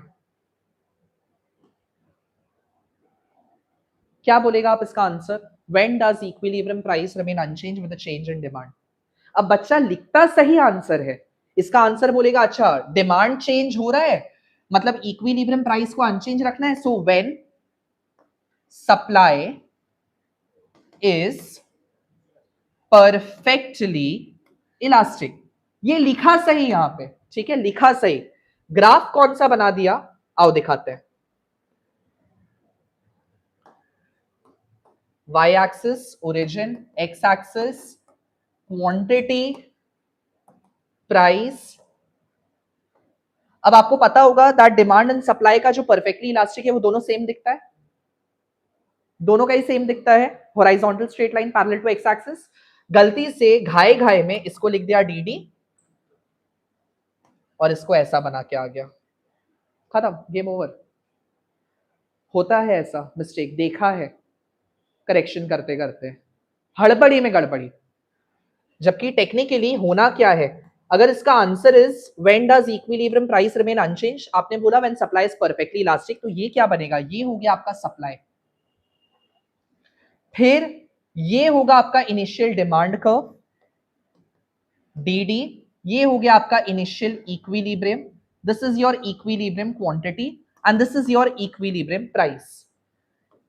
क्या बोलेगा आप इसका answer? When does equilibrium price remain unchanged with the change in demand? अब बच्चा लिखता सही आंसर है, इसका आंसर बोलेगा अच्छा डिमांड चेंज हो रहा है मतलब इक्विलिब्रियम प्राइस को अनचेंज रखना है. So when supply is perfectly elastic. ये लिखा सही यहां पे, ठीक है, लिखा सही. ग्राफ कौन सा बना दिया, आओ दिखाते हैं. y axis origin, x axis quantity price. अब आपको पता होगा दैट डिमांड एंड सप्लाई का जो परफेक्टली इलास्टिक है वो दोनों सेम दिखता है, दोनों का ही सेम दिखता है. Horizontal straight line parallel to x axis. गलती से घाए घाए में इसको लिख दिया डी और इसको ऐसा बना के आ गया, खत्म, गेम ओवर. होता है ऐसा मिस्टेक, देखा है करेक्शन करते करते, हड़बड़ी में गड़बड़ी. जबकि टेक्निकली होना क्या है, अगर इसका answer is when does equilibrium price remain unchange, आपने बोला when supply is perfectly elastic, तो ये क्या बनेगा, ये हो गया आपका सप्लाई. फिर ये होगा आपका इनिशियल डिमांड कर्व डी, ये हो गया आपका initial equilibrium. This is your equilibrium quantity and this is your equilibrium price.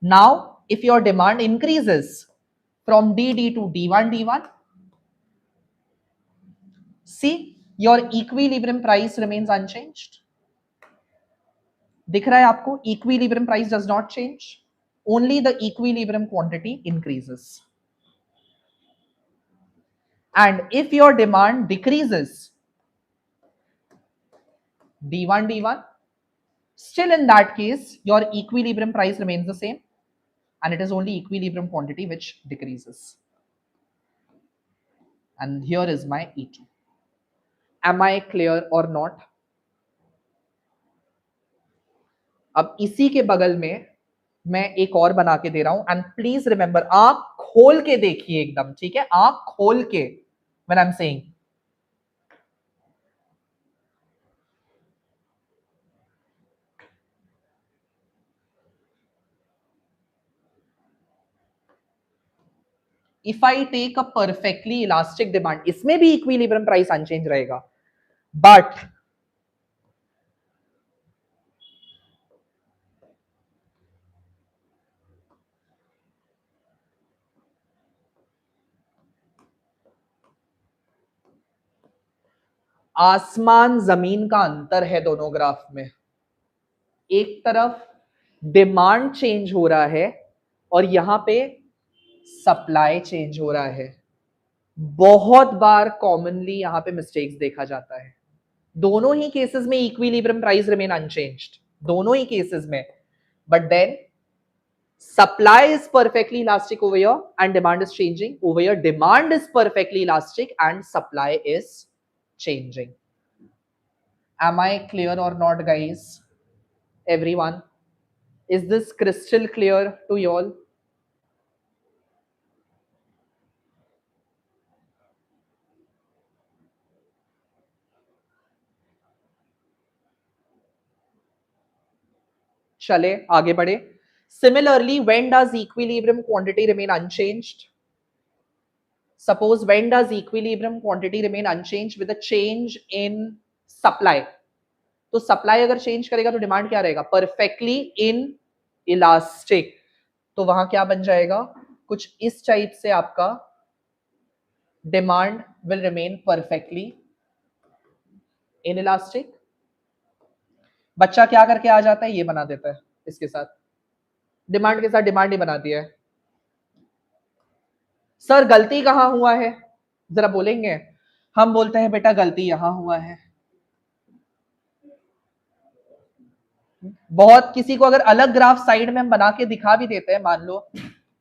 Now if your demand increases from D to D1, see your equilibrium price remains unchanged. दिख रहा है आपको, equilibrium price does not change, only the equilibrium quantity increases. And if your demand decreases D1, still in that case your equilibrium price remains the same and it is only equilibrium quantity which decreases. And here is my E2. Am I clear or not? अब इसी के बगल में मैं एक और बना के दे रहा हूं एंड प्लीज रिमेंबर, आंख खोल के देखिए एकदम, ठीक है, आंख खोल के. When I am saying if I take a perfectly elastic demand, इसमें भी इक्विलिब्रियम प्राइस अनचेंज रहेगा, बट आसमान जमीन का अंतर है दोनों ग्राफ में। एक तरफ डिमांड चेंज हो रहा है और यहां पे सप्लाई चेंज हो रहा है। बहुत बार कॉमनली यहां पे मिस्टेक्स देखा जाता है। दोनों ही केसेस में इक्विलिब्रियम प्राइस रिमेन अनचेंज्ड, दोनों ही केसेस में, but then supply is perfectly elastic over here and demand is changing. Over here demand is perfectly elastic and supply is changing. Am I clear or not, guys? Everyone, is this crystal clear to you all? चले आगे बढ़े। Similarly, when does equilibrium quantity remain unchanged? Suppose when does equilibrium quantity remain unchanged with a change in supply? तो supply अगर change करेगा तो demand क्या रहेगा? Perfectly in elastic. तो वहां क्या बन जाएगा? कुछ इस टाइप से आपका demand will remain perfectly in elastic. बच्चा क्या करके आ जाता है? ये बना देता है इसके साथ, डिमांड के साथ डिमांड ही बना दिया है। सर गलती कहां हुआ है जरा बोलेंगे? हम बोलते हैं बेटा गलती यहां हुआ है। बहुत किसी को अगर अलग ग्राफ साइड में हम बना के दिखा भी देते हैं, मान लो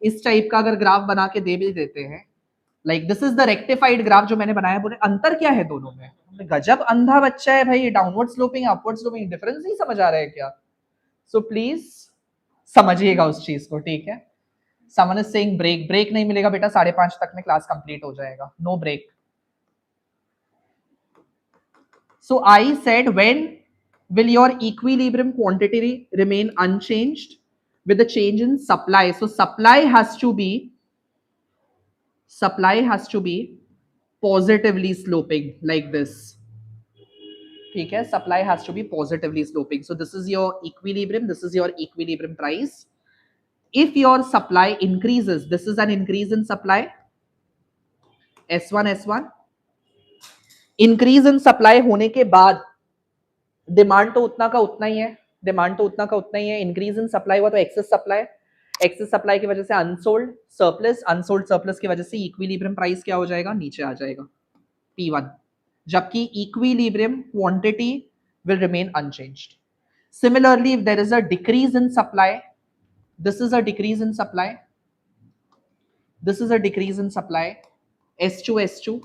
इस टाइप का अगर ग्राफ बना के दे भी देते हैं, like this is the rectified graph जो मैंने बनाया, बोले अंतर क्या है दोनों में? गजब अंधा बच्चा है भाई, downward sloping upward sloping difference नहीं समझ आ रहा है क्या? सो प्लीज समझिएगा उस चीज को, ठीक है? Someone is saying break, break नहीं मिलेगा बेटा, 5:30 तक में क्लास कंप्लीट हो जाएगा, no break. So I said when will your equilibrium quantity remain unchanged with the change in supply? So supply has to be positively sloping like this, ठीक है? Supply has to be positively sloping. So this is your equilibrium, this is your equilibrium price. If your supply increases, this is an increase in supply, S1 increase in supply होने के बाद demand तो उतना का उतना ही है, demand तो उतना का उतना ही है। इंक्रीज इन सप्लाई हुआ तो एक्सेस सप्लाई, एक्सेस सप्लाई की वजह से अनसोल्ड सरप्लस, अनसोल्ड सरप्लस की वजह से इक्विलिब्रियम प्राइस क्या हो जाएगा? नीचे आ जाएगा, P1, जबकि equilibrium quantity will remain unchanged. Similarly if there is a decrease in supply, this is a decrease in supply, this is a decrease in supply, S2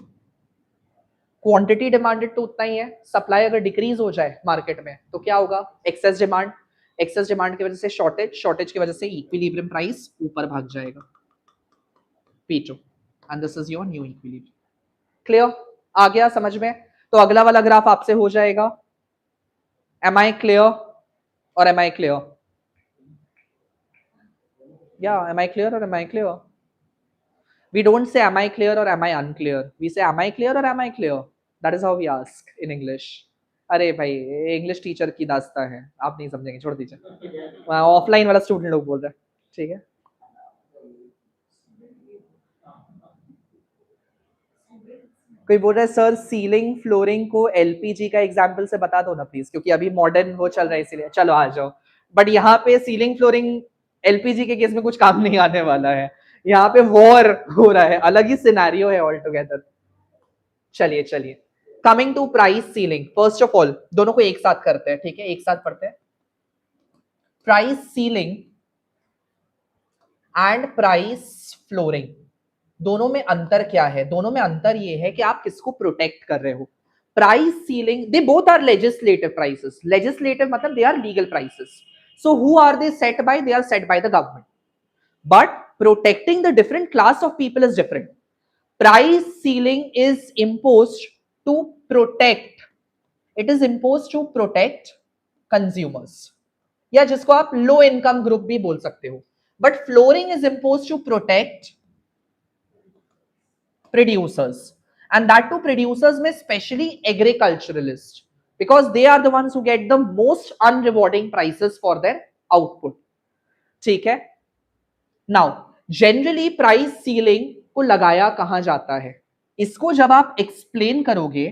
quantity demanded तो उतना ही है, supply अगर डिक्रीज हो जाए market में तो क्या होगा? एक्सेस डिमांड, एक्सेस डिमांड की वजह से शॉर्टेज, शॉर्टेज की वजह से इक्विलिब्रियम प्राइस ऊपर भाग जाएगा, P2, and this is your new equilibrium. Clear? आ गया समझ में? तो अगला वाला ग्राफ आपसे हो जाएगा। एम आई क्लियर और एम आई क्लियर? या एम आई क्लियर और am I clear? We don't say am I clear or am I unclear, we say am I clear or am I clear? That is how we ask in English. अरे भाई English teacher की दास्तां है, आप नहीं समझेंगे, छोड़ दीजिए। Offline वाला स्टूडेंट लोग बोल रहे हैं, ठीक है? कोई बोल रहा है सर सीलिंग फ्लोरिंग को एलपीजी का एग्जांपल से बता दो ना प्लीज, क्योंकि अभी मॉडर्न वो चल रहा है इसीलिए। चलो आ जाओ, बट यहाँ पे सीलिंग फ्लोरिंग एलपीजी के केस में कुछ काम नहीं आने वाला है, यहाँ पे वॉर हो रहा है, अलग ही सिनेरियो है ऑल टुगेदर। चलिए चलिए, coming to price ceiling, first of all दोनों को एक साथ करते हैं, ठीक है? एक साथ पढ़ते हैं। Price ceiling and price flooring, दोनों में अंतर क्या है? दोनों में अंतर ये है कि आप किसको प्रोटेक्ट कर रहे हो। Price ceiling, they both are legislative prices, legislative मतलब they are legal prices, so who are they set by? They are set by the government, but protecting the different class of people is different. Price ceiling is imposed to protect, it is imposed to protect consumers, या जिसको आप low income group भी बोल सकते हो, but flooring is imposed to protect producers, and that to producers में specially agriculturalists, because they are the ones who get the most unrewarding prices for their output, ठीक है? नाउ जनरली प्राइस सीलिंग को लगाया कहां जाता है? इसको जब आप एक्सप्लेन करोगे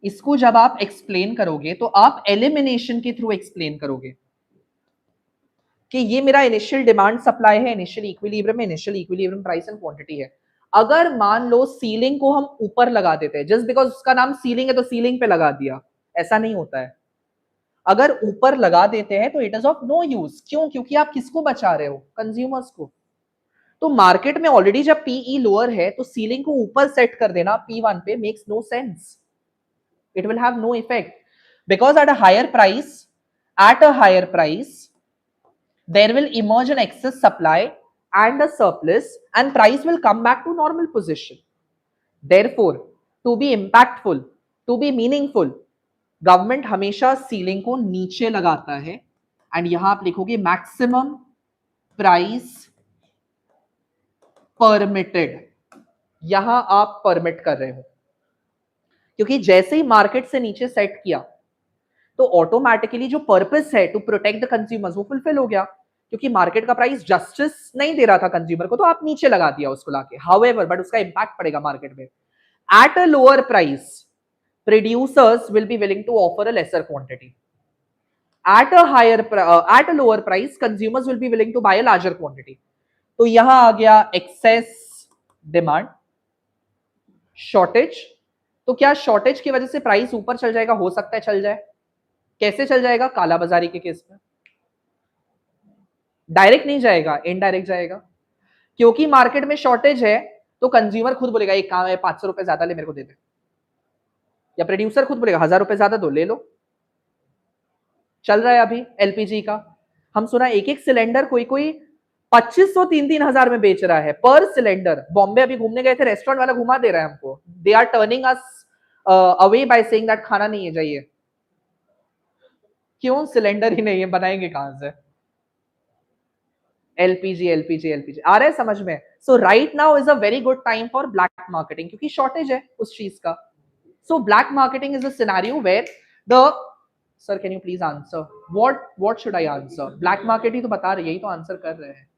इसको जब आप एक्सप्लेन करोगे तो आप एलिमिनेशन के थ्रू एक्सप्लेन करोगे कि ये मेरा इनिशियल डिमांड सप्लाई है, इनिशियल इक्विलिब्रियम है, initial equilibrium price and quantity है। अगर मान लो सीलिंग को हम ऊपर लगा देते हैं, जस्ट बिकॉज उसका नाम सीलिंग है तो सीलिंग पे लगा दिया, ऐसा नहीं होता है। अगर ऊपर लगा देते हैं तो it is of no use. क्यों? क्योंकि आप किसको बचा रहे हो? कंज्यूमर्स को। तो मार्केट में ऑलरेडी जब पीई लोअर है तो सीलिंग को ऊपर सेट कर देना P1 पे makes no sense. It will have no effect because at a higher price there will emerge an excess supply and a surplus and price will come back to normal position. Therefore, to be impactful, to be meaningful, government हमेशा ceiling को नीचे लगाता है and यहां आप लिखोगे maximum price permitted. यहां आप परमिट कर रहे हो क्योंकि जैसे ही मार्केट से नीचे सेट किया तो ऑटोमेटिकली जो पर्पस है टू प्रोटेक्ट द कंज्यूमर्स वो फुलफिल हो गया, क्योंकि मार्केट का प्राइस जस्टिस नहीं दे रहा था कंज्यूमर को, तो आप नीचे लगा दिया उसको लाके। हाउएवर, बट उसका इंपैक्ट पड़ेगा मार्केट में। At a lower price producers will be willing to offer a lesser quantity. at a lower price consumers will be willing to buy a larger quantity. तो यहां आ गया एक्सेस डिमांड, शॉर्टेज। तो क्या shortage की वजह से प्राइस ऊपर चल जाएगा? हो सकता है चल जाए। कैसे चल जाएगा? काला बाजारी के केस में डायरेक्ट नहीं जाएगा, इनडायरेक्ट जाएगा। क्योंकि मार्केट में शॉर्टेज है तो कंज्यूमर खुद बोलेगा एक काम है 500 रुपए ज्यादा ले, मेरे को दे दे, या प्रोड्यूसर खुद बोलेगा 1000 रुपए ज्यादा दो, ले लो। चल रहा है अभी एलपीजी का, हम सुना एक एक सिलेंडर कोई कोई 2500 3-3 हजार में बेच रहा है पर सिलेंडर। बॉम्बे अभी घूमने गए थे, रेस्टोरेंट वाला घुमा दे रहा है हमको। They are turning us away by saying that खाना नहीं है, जाइए। क्यों? सिलेंडर ही नहीं है, बनाएंगे कहां से? एलपीजी एलपीजी एलपीजी आ रहा है समझ में? So right now is a very good time for black marketing, क्योंकि शॉर्टेज है उस चीज का। So black marketing is a scenario where the sir can you please answer what should I answer? Black marketing तो बता रही है, यही तो आंसर कर रहे हैं।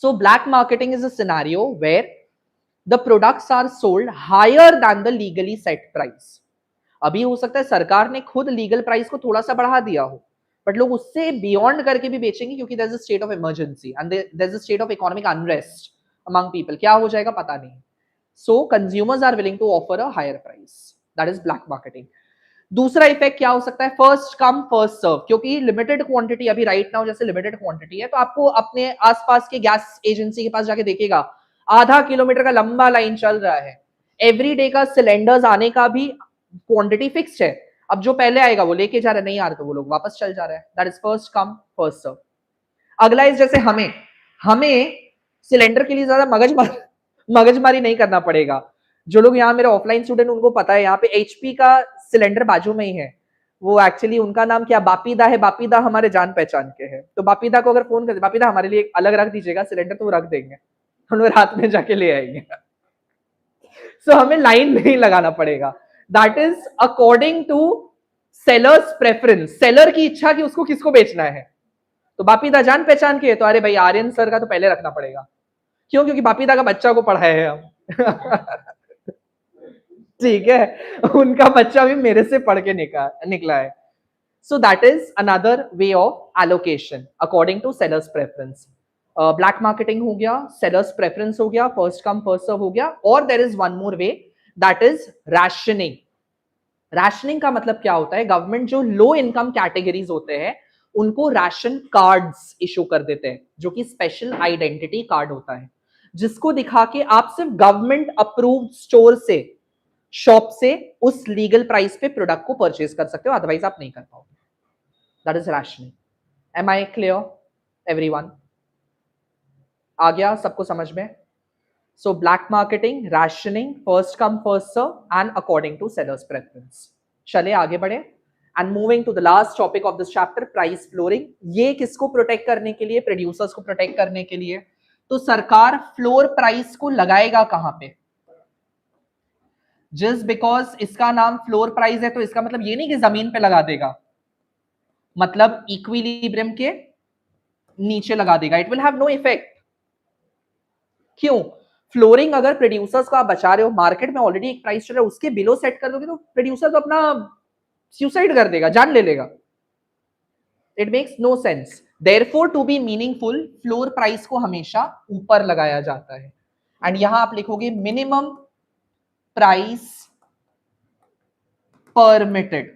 So black marketing is a scenario where the products are sold higher than the legally set price. अभी हो सकता है सरकार ने खुद लीगल प्राइस को थोड़ा सा बढ़ा दिया हो, बट लोग उससे बियॉन्ड करके भी बेचेंगे क्योंकि there is a state of emergency and there is a state of economic unrest among people. क्या हो जाएगा पता नहीं। So consumers are willing to offer a higher price, that is black marketing. दूसरा इफेक्ट क्या हो सकता है? फर्स्ट कम फर्स्ट सर्व, क्योंकि लिमिटेड क्वांटिटी अभी राइट नाउ जैसे लिमिटेड क्वांटिटी है तो आपको अपने आसपास के गैस एजेंसी के पास जाके देखेगा आधा किलोमीटर का लंबा लाइन चल रहा है। एवरी डे का सिलेंडर्स आने का भी क्वांटिटी फिक्स्ड है। अब जो पहले आएगा वो लेके जा रहा है, नहीं आ रहा तो वो लोग वापस चल जा रहा है। That is first come first serve. अगला इज जैसे हमें हमें सिलेंडर के लिए ज्यादा मगजमारी नहीं करना पड़ेगा। जो लोग यहाँ मेरे ऑफलाइन स्टूडेंट उनको पता है, यहाँ पे एचपी का सिलेंडर बाजू में ही है। वो एक्चुअली उनका नाम क्या बापीदा है, बापीदा हमारे जान पहचान के हैं। तो बापीदा को अगर फोन कर बापीदा हमारे लिए अलग रख दीजिएगा सिलेंडर, तो वो रख देंगे, हम लोग रात में जाके ले आएंगे। सो हमें लाइन नहीं लगाना पड़ेगा। That is according to sellers preference, seller की इच्छा कि उसको किसको बेचना है। तो बापीदा जान पहचान के है तो अरे भाई आर्यन सर का तो पहले रखना पड़ेगा। क्यों? क्योंकि बापीदा का बच्चा को पढ़ाए हैं हम। ठीक है, उनका बच्चा भी मेरे से पढ़ के निकला है। So that is another way of allocation according to sellers preference. Black marketing हो गया, सेलर्स प्रेफरेंस हो गया, फर्स्ट कम फर्स्ट सर्व हो गया, और there is one more way that is rationing. Rationing का मतलब क्या होता है? गवर्नमेंट जो लो इनकम कैटेगरीज होते हैं उनको राशन कार्ड्स इशू कर देते हैं, जो कि स्पेशल आइडेंटिटी कार्ड होता है, जिसको दिखा के आप सिर्फ गवर्नमेंट अप्रूव्ड स्टोर से, शॉप से उस लीगल प्राइस पे प्रोडक्ट को परचेज कर सकते हो, अदरवाइज आप नहीं कर पाओगे। That is rationing. Am I clear everyone? आ गया सबको समझ में? So black marketing, rationing, first come first serve and according to sellers preference. चले आगे बढ़े and moving to the last topic of this chapter, price flooring. ये किसको प्रोटेक्ट करने के लिए? प्रोड्यूसर्स को प्रोटेक्ट करने के लिए। तो सरकार फ्लोर प्राइस को लगाएगा कहां पे? जस्ट बिकॉज इसका नाम फ्लोर प्राइस है तो इसका मतलब ये नहीं कि जमीन पे लगा देगा, मतलब इक्विलिब्रियम के नीचे लगा देगा। It will have no effect. क्यों? फ्लोरिंग अगर प्रोड्यूसर्स को आप बचा रहे हो, मार्केट में ऑलरेडी एक प्राइस चल रहा है, उसके बिलो सेट कर दोगे तो प्रोड्यूसर तो अपना सुसाइड कर देगा, जान ले लेगा. It makes no sense. Therefore to be meaningful, floor price को हमेशा ऊपर लगाया जाता है. एंड यहां आप लिखोगे मिनिमम प्राइस परमिटेड.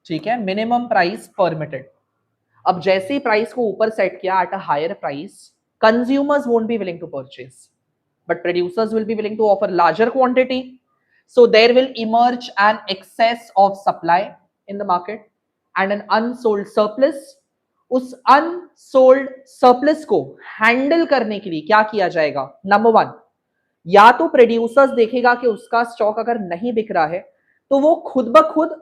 ठीक है, मिनिमम प्राइस परमिटेड. अब जैसे ही प्राइस को ऊपर सेट किया at a higher price, consumers won't be willing to purchase, but producers will be willing to offer larger quantity. So there will emerge an excess of supply in the market and an unsold surplus. उस unsold surplus को handle करने के लिए क्या किया जाएगा? Number one, या तो प्रोड्यूसर्स देखेगा कि उसका स्टॉक अगर नहीं बिक रहा है तो वो खुद ब खुद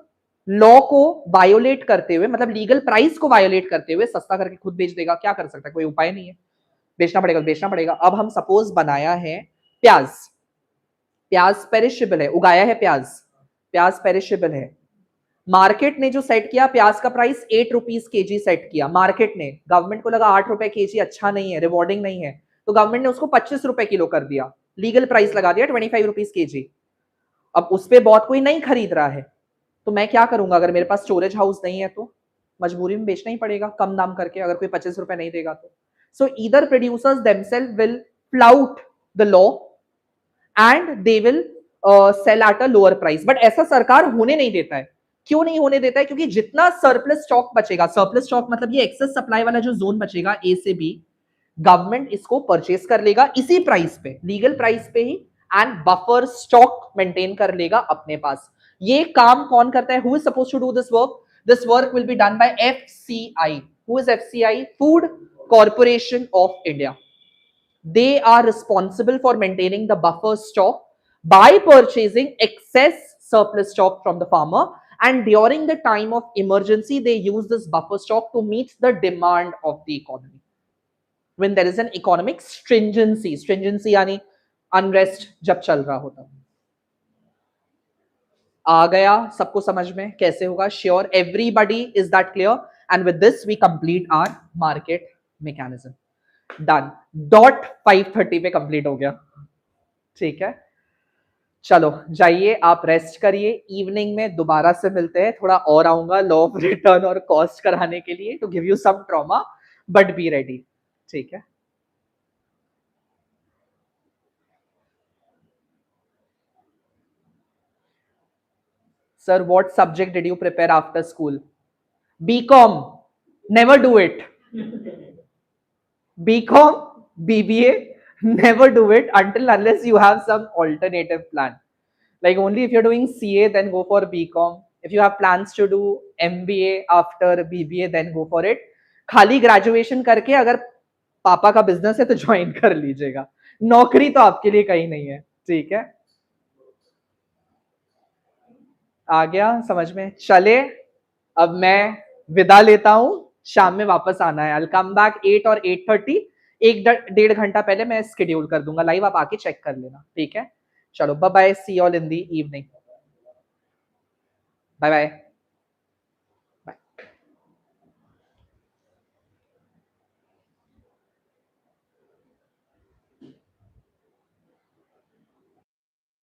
लॉ को वायोलेट करते हुए, मतलब लीगल प्राइस को वायोलेट करते हुए सस्ता करके खुद बेच देगा. क्या कर सकता है? कोई उपाय नहीं है. बेचना पड़ेगा, बेचना पड़ेगा. अब हम सपोज बनाया है प्याज. प्याज पेरिशेबल है, उगाया है प्याज, प्याज पेरिशेबल है. मार्केट ने जो सेट किया प्याज का प्राइस 8 रुपीज केजी सेट किया. मार्केट ने, गवर्नमेंट को लगा 8 रुपए केजी अच्छा नहीं है, रिवॉर्डिंग नहीं है, तो गवर्नमेंट ने उसको 25 रुपए किलो कर दिया, लीगल प्राइस लगा दिया 25 रुपीज केजी. अब उस पर बहुत कोई नहीं खरीद रहा है, तो मैं क्या करूंगा? अगर मेरे पास स्टोरेज हाउस नहीं है तो मजबूरी में बेचना ही पड़ेगा कम दाम करके, अगर कोई 25 रुपए नहीं देगा तो. So either producers themselves will flout the law and they will sell at a lower price. But ऐसा सरकार होने नहीं देता है. क्यों नहीं होने देता है? क्योंकि जितना सरप्लस स्टॉक बचेगा, सरप्लस स्टॉक मतलब ये एक्सेस सप्लाई वाला जो जोन बचेगा ए से बी, गवर्नमेंट इसको परचेस कर लेगा इसी प्राइस पे, लीगल प्राइस पे ही, एंड बफर स्टॉक मेंटेन कर लेगा अपने पास. ये काम कौन करता है? Who is suppose to do this work? This work will be done by FCI. Who is FCI? Food Corporation of India. They are responsible for maintaining the buffer stock by purchasing excess surplus stock from the farmer, and during the time of emergency they use this buffer stock to meet the demand of the economy when there is an economic stringency. Stringency यानी unrest जब चल रहा होता. आ गया सबको समझ में कैसे होगा? Sure everybody, is that clear? And with this we complete our market mechanism. Done. Dot 5:30 पे कंप्लीट हो गया. ठीक है, चलो जाइए आप रेस्ट करिए. इवनिंग में दोबारा से मिलते हैं. थोड़ा और आऊंगा लॉ ऑफ रिटर्न और कॉस्ट कराने के लिए, to give you some trauma, but be ready. ठीक है. Sir, what subject did you prepare after school? BCom. Never do it. BCom, BBA, never do it unless you have some alternative plan. Like only if you're doing CA, then go for BCom. If you have plans to do MBA after BBA, then go for it. खाली graduation करके अगर पापा का business है तो join कर लीजिएगा. नौकरी तो आपके लिए कहीं नहीं है. ठीक है, आ गया समझ में? चले, अब मैं विदा लेता हूं. शाम में वापस आना है. आई कम बैक 8 और 8:30. एक 1.5 घंटा पहले मैं शेड्यूल कर दूंगा लाइव, आप आके चेक कर लेना. ठीक है, चलो bye bye. See all in the evening. Bye bye.